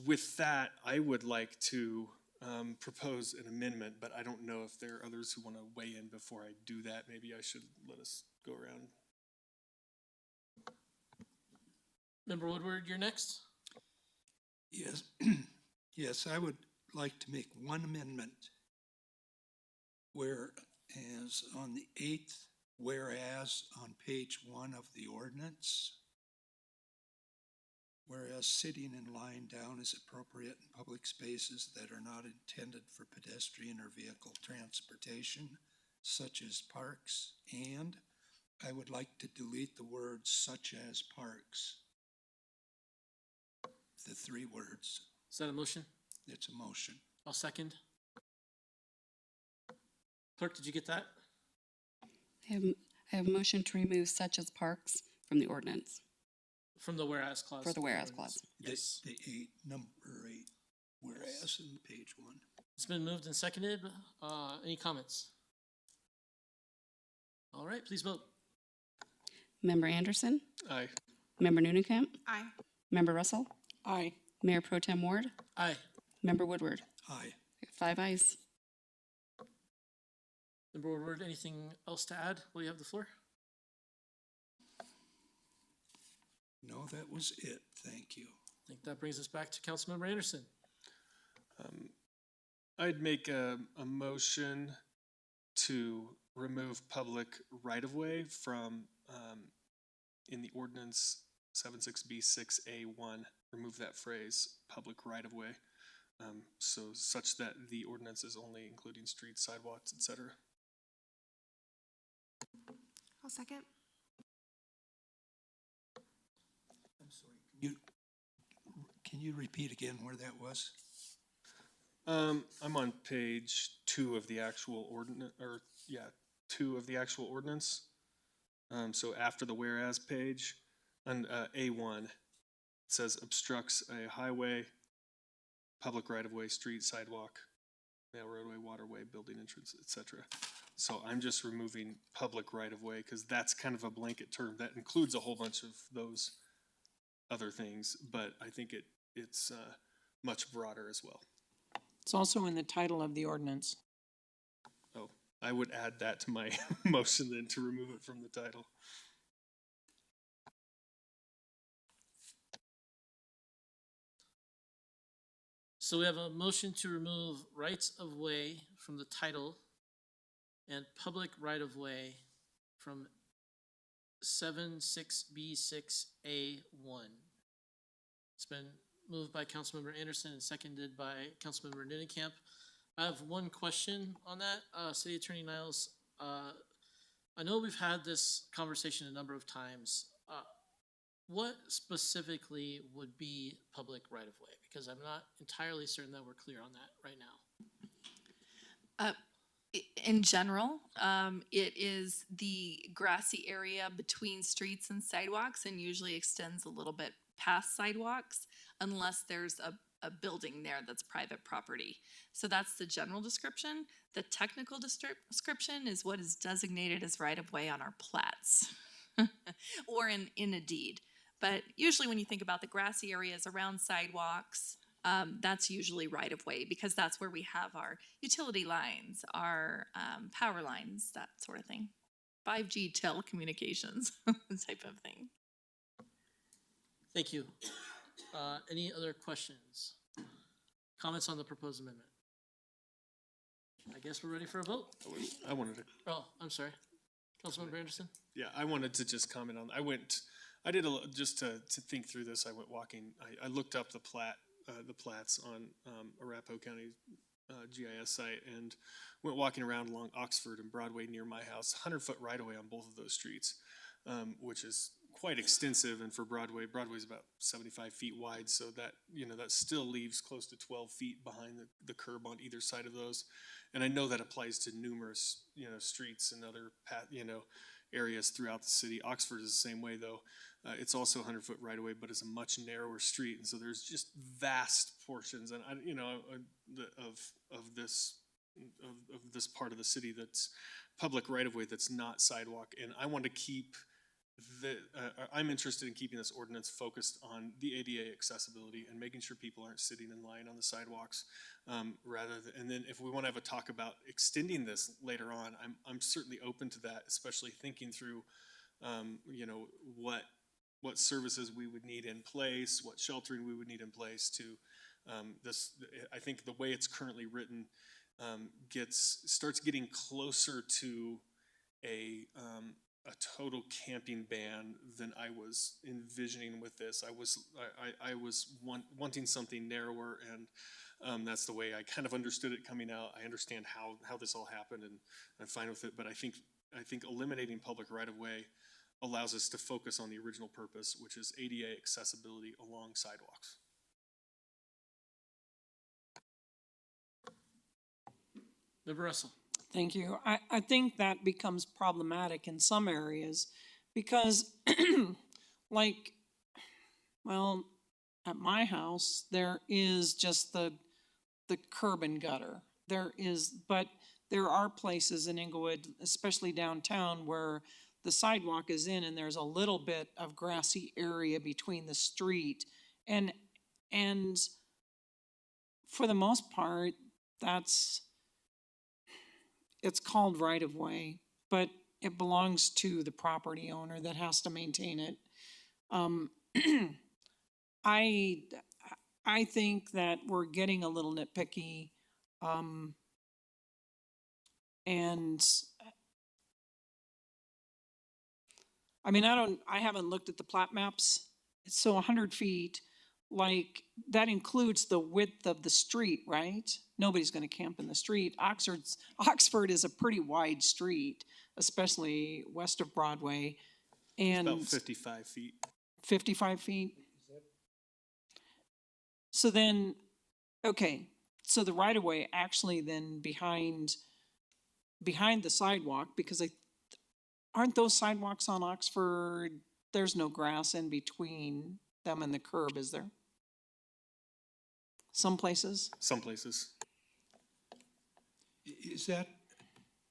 with that, I would like to propose an amendment, but I don't know if there are others who want to weigh in before I do that. Maybe I should let us go around.
Member Woodward, you're next.
Yes, yes, I would like to make one amendment, whereas on the 8th, whereas on page 1 of the ordinance, whereas sitting in line down is appropriate in public spaces that are not intended for pedestrian or vehicle transportation, such as parks, and I would like to delete the words "such as parks." The 3 words.
Is that a motion?
It's a motion.
I'll second. Clerk, did you get that?
I have a motion to remove "such as parks" from the ordinance.
From the whereas clause.
For the whereas clause.
Yes.
The 8, number 8, whereas in page 1.
It's been moved and seconded. Any comments? All right, please vote.
Member Anderson?
Aye.
Member Nunekamp?
Aye.
Member Russell?
Aye.
Mayor Pro Tem Ward?
Aye.
Member Woodward?
Aye.
5 ayes.
Member Woodward, anything else to add while you have the floor?
No, that was it. Thank you.
I think that brings us back to Councilmember Anderson.
I'd make a motion to remove public right-of-way from, in the ordinance 76B6A1, remove that phrase, public right-of-way, so such that the ordinance is only including streets, sidewalks, etc.
I'll second.
I'm sorry. Can you repeat again where that was?
I'm on page 2 of the actual ordinance, 2 of the actual ordinance. So after the whereas page, on A1, it says obstructs a highway, public right-of-way, street, sidewalk, mail roadway, waterway, building entrance, etc. So I'm just removing public right-of-way because that's kind of a blanket term that includes a whole bunch of those other things, but I think it's much broader as well.
It's also in the title of the ordinance.
Oh, I would add that to my motion then to remove it from the title.
So we have a motion to remove rights of way from the title and public right of way from 76B6A1. It's been moved by Councilmember Anderson and seconded by Councilmember Nidenkamp. I have one question on that. City Attorney Niles, I know we've had this conversation a number of times. What specifically would be public right-of-way? Because I'm not entirely certain that we're clear on that right now.
In general, it is the grassy area between streets and sidewalks and usually extends a little bit past sidewalks unless there's a building there that's private property. So that's the general description. The technical description is what is designated as right-of-way on our plats or in a deed. But usually when you think about the grassy areas around sidewalks, that's usually right-of-way because that's where we have our utility lines, our power lines, that sort of thing. 5G telecommunications type of thing.
Thank you. Any other questions? Comments on the proposed amendment? I guess we're ready for a vote.
I wanted to.
Oh, I'm sorry. Councilmember Anderson?
Yeah, I wanted to just comment on, I did just to think through this, I went walking, I looked up the plats on Arapahoe County GIS site and went walking around along Oxford and Broadway near my house, 100-foot right-of-way on both of those streets, which is quite extensive. And for Broadway's about 75 feet wide, so that, that still leaves close to 12 feet behind the curb on either side of those. And I know that applies to numerous, streets and other areas throughout the city. Oxford is the same way, though. It's also 100-foot right away, but it's a much narrower street, and so there's just vast portions, and of this part of the city that's public right of way that's not sidewalk. And I want to keep I'm interested in keeping this ordinance focused on the ADA accessibility and making sure people aren't sitting in line on the sidewalks. And then if we want to have a talk about extending this later on, I'm certainly open to that, especially thinking through, what services we would need in place, what sheltering we would need in place to this. I think the way it's currently written starts getting closer to a total camping ban than I was envisioning with this. I was wanting something narrower, and that's the way I kind of understood it coming out. I understand how this all happened, and I'm fine with it. But I think eliminating public right of way allows us to focus on the original purpose, which is ADA accessibility along sidewalks.
Member Russell.
Thank you. I think that becomes problematic in some areas because at my house, there is just the curb and gutter. But there are places in Englewood, especially downtown, where the sidewalk is in and there's a little bit of grassy area between the street. And for the most part, it's called right of way, but it belongs to the property owner that has to maintain it. I think that we're getting a little nitpicky, and I mean, I haven't looked at the plat maps. So 100 feet, that includes the width of the street, right? Nobody's going to camp in the street. Oxford is a pretty wide street, especially west of Broadway. And
it's about 55 feet.
55 feet? So then, okay, so the right-of-way actually then behind the sidewalk, because aren't those sidewalks on Oxford, there's no grass in between them and the curb, is there? Some places?
Some places.
Is that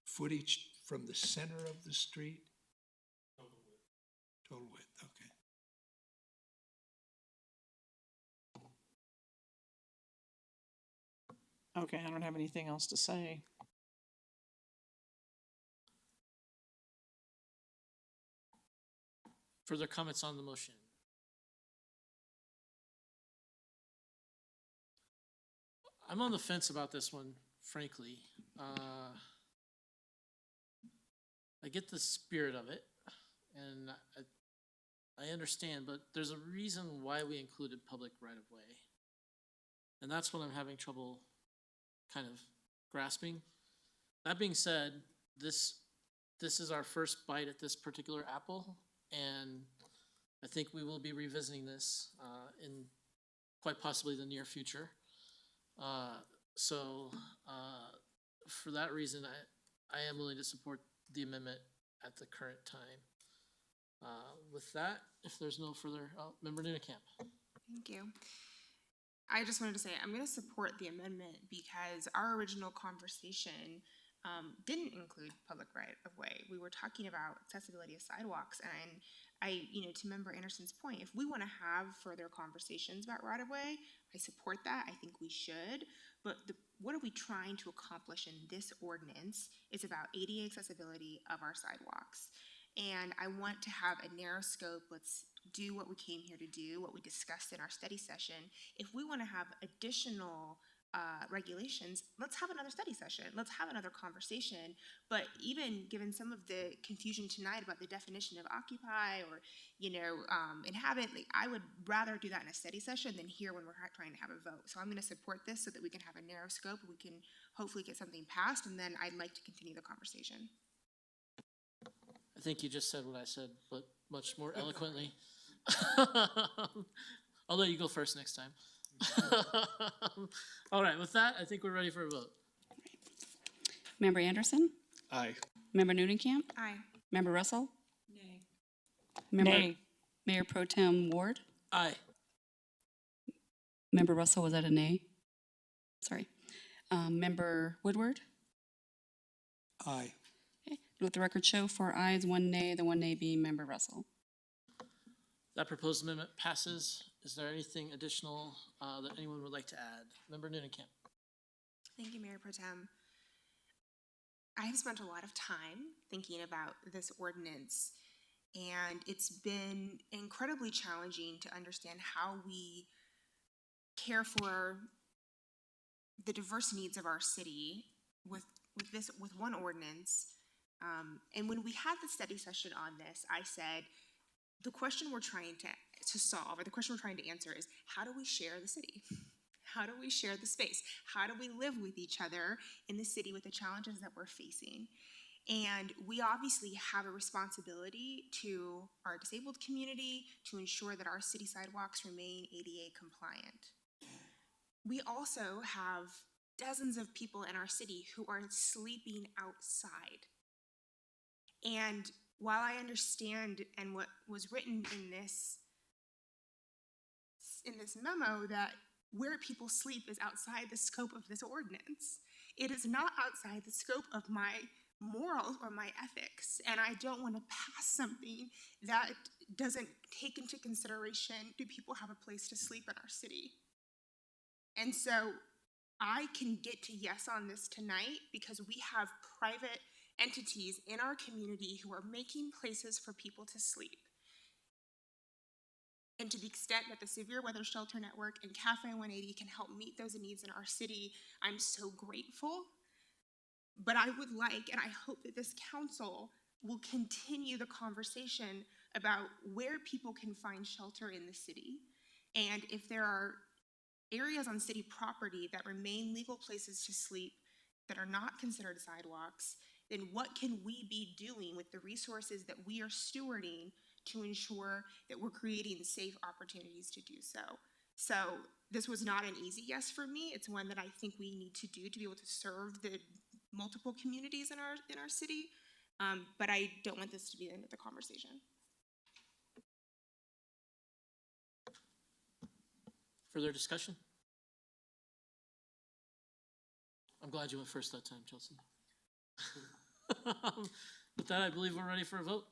footage from the center of the street? Total width, okay.
Okay, I don't have anything else to say.
Further comments on the motion? I'm on the fence about this one, frankly. I get the spirit of it, and I understand, but there's a reason why we included public right-of-way. And that's what I'm having trouble kind of grasping. That being said, this is our first bite at this particular apple, and I think we will be revisiting this in quite possibly the near future. So for that reason, I am willing to support the amendment at the current time. With that, if there's no further, Member Nunekamp.
Thank you. I just wanted to say I'm going to support the amendment because our original conversation didn't include public right of way. We were talking about accessibility of sidewalks, and to Member Anderson's point, if we want to have further conversations about right of way, I support that. I think we should. But what are we trying to accomplish in this ordinance is about ADA accessibility of our sidewalks. And I want to have a narrow scope. Let's do what we came here to do, what we discussed in our study session. If we want to have additional regulations, let's have another study session. Let's have another conversation. But even given some of the confusion tonight about the definition of occupy or, inhabit, I would rather do that in a study session than here when we're trying to have a vote. So I'm going to support this so that we can have a narrow scope. We can hopefully get something passed, and then I'd like to continue the conversation.
I think you just said what I said, but much more eloquently. I'll let you go first next time. All right, with that, I think we're ready for a vote.
Member Anderson?
Aye.
Member Nunekamp?
Aye.
Member Russell?
Nay.
Member
Nay.
Mayor Pro Tem Ward?
Aye.
Member Russell, was that a nay? Sorry. Member Woodward?
Aye.
Okay. Let the record show 4 ayes, 1 nay, the 1 nay being Member Russell.
That proposed amendment passes. Is there anything additional that anyone would like to add? Member Nunekamp.
Thank you, Mayor Pro Tem. I have spent a lot of time thinking about this ordinance, and it's been incredibly challenging to understand how we care for the diverse needs of our city with one ordinance. And when we had the study session on this, I said, the question we're trying to solve, or the question we're trying to answer is, how do we share the city? How do we share the space? How do we live with each other in the city with the challenges that we're facing? And we obviously have a responsibility to our disabled community to ensure that our city sidewalks remain ADA compliant. We also have dozens of people in our city who are sleeping outside. And while I understand and what was written in this memo that where people sleep is outside the scope of this ordinance, it is not outside the scope of my morals or my ethics. And I don't want to pass something that doesn't take into consideration, do people have a place to sleep in our city? And so I can get to yes on this tonight because we have private entities in our community who are making places for people to sleep. And to the extent that the Severe Weather Shelter Network and Cafe 180 can help meet those needs in our city, I'm so grateful. But I would like, and I hope that this council will continue the conversation about where people can find shelter in the city. And if there are areas on city property that remain legal places to sleep that are not considered sidewalks, then what can we be doing with the resources that we are stewarding to ensure that we're creating safe opportunities to do so? So this was not an easy yes for me. It's one that I think we need to do to be able to serve the multiple communities in our city. But I don't want this to be the end of the conversation.
Further discussion? I'm glad you went first that time, Chelsea. With that, I believe we're ready for a vote.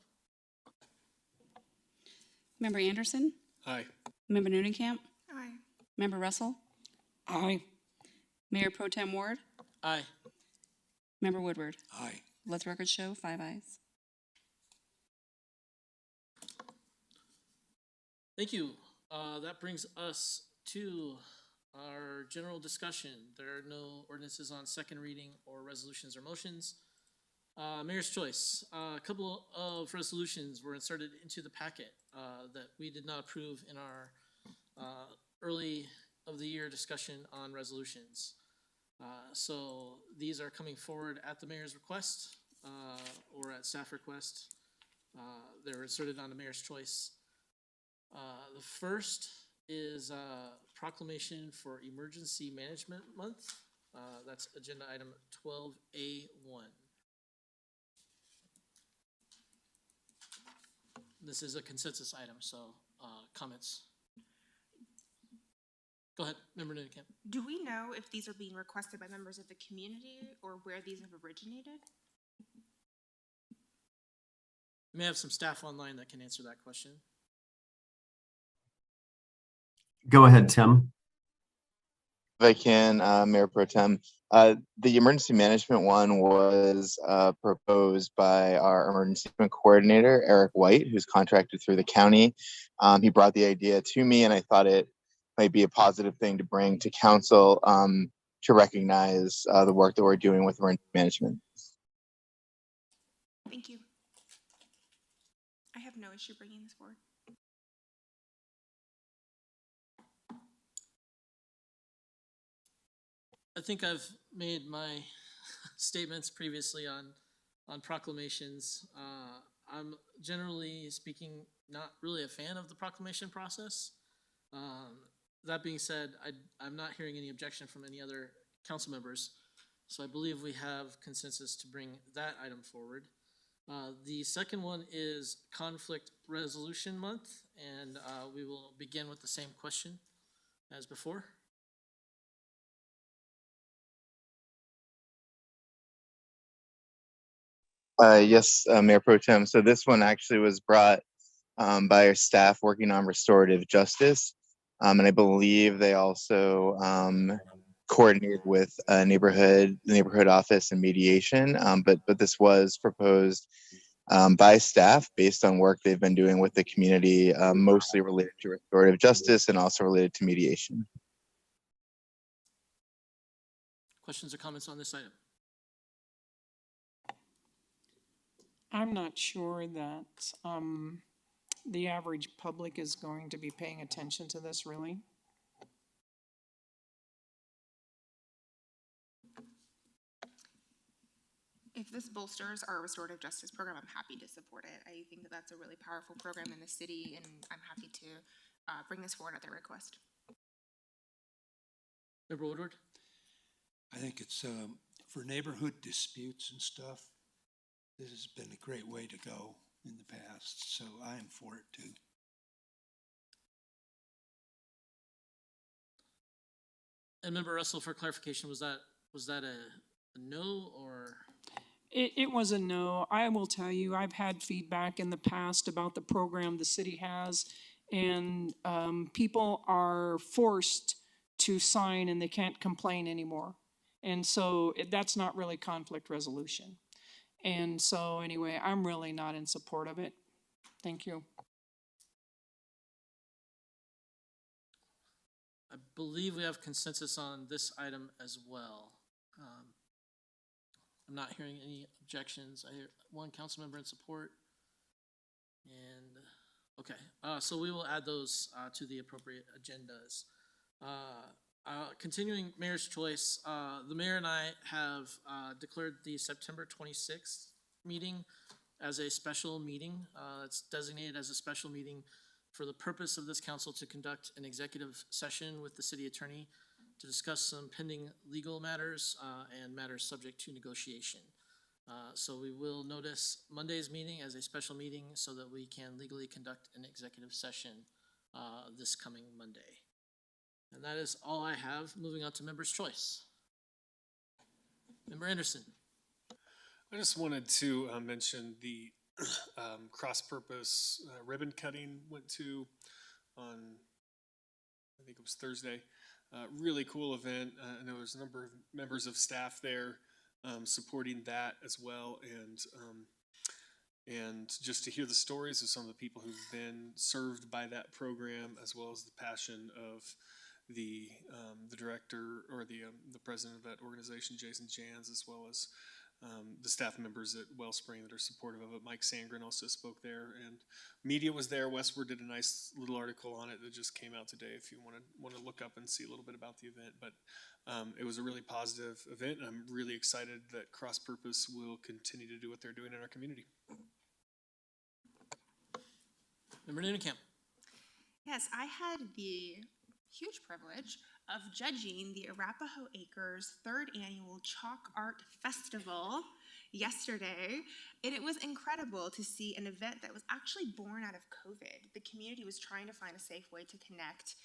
Member Anderson?
Aye.
Member Nunekamp?
Aye.
Member Russell?
Aye.
Mayor Pro Tem Ward?
Aye.
Member Woodward?
Aye.
Let the record show 5 ayes.
Thank you. That brings us to our general discussion. There are no ordinances on second reading or resolutions or motions. Mayor's Choice. A couple of resolutions were inserted into the packet that we did not approve in our early of the year discussion on resolutions. So these are coming forward at the mayor's request or at staff request. They were inserted on the Mayor's Choice. The first is proclamation for Emergency Management Month. That's agenda item 12A1. This is a consensus item, so comments. Go ahead, Member Nunekamp.
Do we know if these are being requested by members of the community or where these have originated?
We may have some staff online that can answer that question.
Go ahead, Tim.
If I can, Mayor Pro Tem, the emergency management one was proposed by our emergency management coordinator, Eric White, who's contracted through the county. He brought the idea to me, and I thought it might be a positive thing to bring to council to recognize the work that we're doing with emergency management.
Thank you. I have no issue bringing this forward.
I think I've made my statements previously on proclamations. I'm generally speaking not really a fan of the proclamation process. That being said, I'm not hearing any objection from any other council members, so I believe we have consensus to bring that item forward. The second one is Conflict Resolution Month, and we will begin with the same question as before.
Yes, Mayor Pro Tem. So this one actually was brought by our staff working on restorative justice. And I believe they also coordinated with the neighborhood office and mediation. But this was proposed by staff based on work they've been doing with the community, mostly related to restorative justice and also related to mediation.
Questions or comments on this item?
I'm not sure that the average public is going to be paying attention to this, really.
If this bolsters our restorative justice program, I'm happy to support it. I think that that's a really powerful program in the city, and I'm happy to bring this forward at their request.
Member Woodward?
I think it's for neighborhood disputes and stuff. This has been a great way to go in the past, so I am for it too.
And Member Russell, for clarification, was that a no or?
It was a no. I will tell you, I've had feedback in the past about the program the city has, and people are forced to sign and they can't complain anymore. And so that's not really conflict resolution. And so anyway, I'm really not in support of it. Thank you.
I believe we have consensus on this item as well. I'm not hearing any objections. I hear one council member in support. And okay, so we will add those to the appropriate agendas. Continuing Mayor's Choice, the mayor and I have declared the September 26th meeting as a special meeting. It's designated as a special meeting for the purpose of this council to conduct an executive session with the city attorney to discuss some pending legal matters and matters subject to negotiation. So we will notice Monday's meeting as a special meeting so that we can legally conduct an executive session this coming Monday. And that is all I have. Moving on to Member's Choice. Member Anderson.
I just wanted to mention the cross-purpose ribbon cutting went to on, I think it was Thursday. Really cool event. I know there's a number of members of staff there supporting that as well, and just to hear the stories of some of the people who've been served by that program, as well as the passion of the director or the president of that organization, Jason Jans, as well as the staff members at Wellspring that are supportive of it. Mike Sangren also spoke there, and media was there. Westward did a nice little article on it that just came out today if you want to look up and see a little bit about the event. But it was a really positive event, and I'm really excited that Cross Purpose will continue to do what they're doing in our community.
Member Camp.
Yes, I had the huge privilege of judging the Arapahoe Acres 3rd Annual Chalk Art Festival yesterday, and it was incredible to see an event that was actually born out of COVID. The community was trying to find a safe way to connect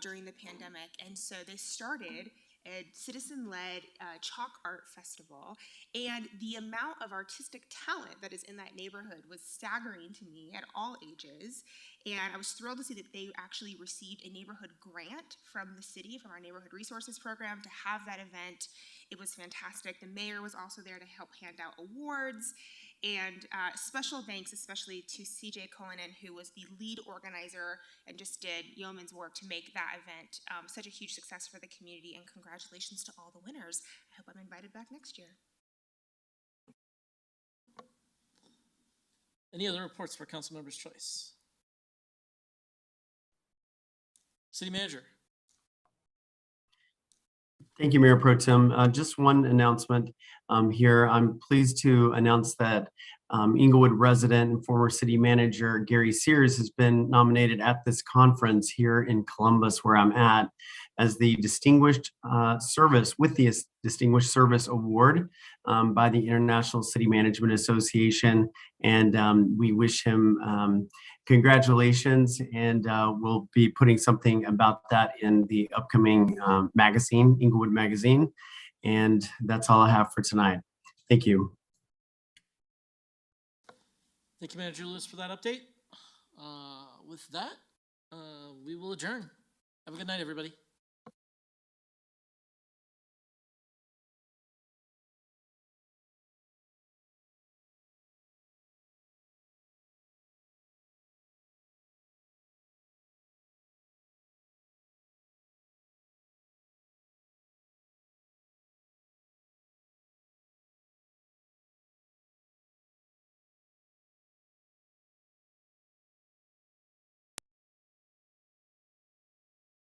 during the pandemic, and so they started a citizen-led chalk art festival, and the amount of artistic talent that is in that neighborhood was staggering to me at all ages. And I was thrilled to see that they actually received a neighborhood grant from the city, from our neighborhood resources program, to have that event. It was fantastic. The mayor was also there to help hand out awards. And special thanks especially to CJ Cullinan, who was the lead organizer and just did yeoman's work to make that event such a huge success for the community. And congratulations to all the winners. I hope I'm invited back next year.
Any other reports for council members' choice? City Manager.
Thank you, Mayor Pro Tem. Just one announcement here. I'm pleased to announce that Englewood resident and former city manager Gary Sears has been nominated at this conference here in Columbus, where I'm at, as the Distinguished Service with the Distinguished Service Award by the International City Management Association. And we wish him congratulations, and we'll be putting something about that in the upcoming magazine, Englewood Magazine. And that's all I have for tonight. Thank you.
Thank you, Manager Lewis, for that update. With that, we will adjourn. Have a good night, everybody.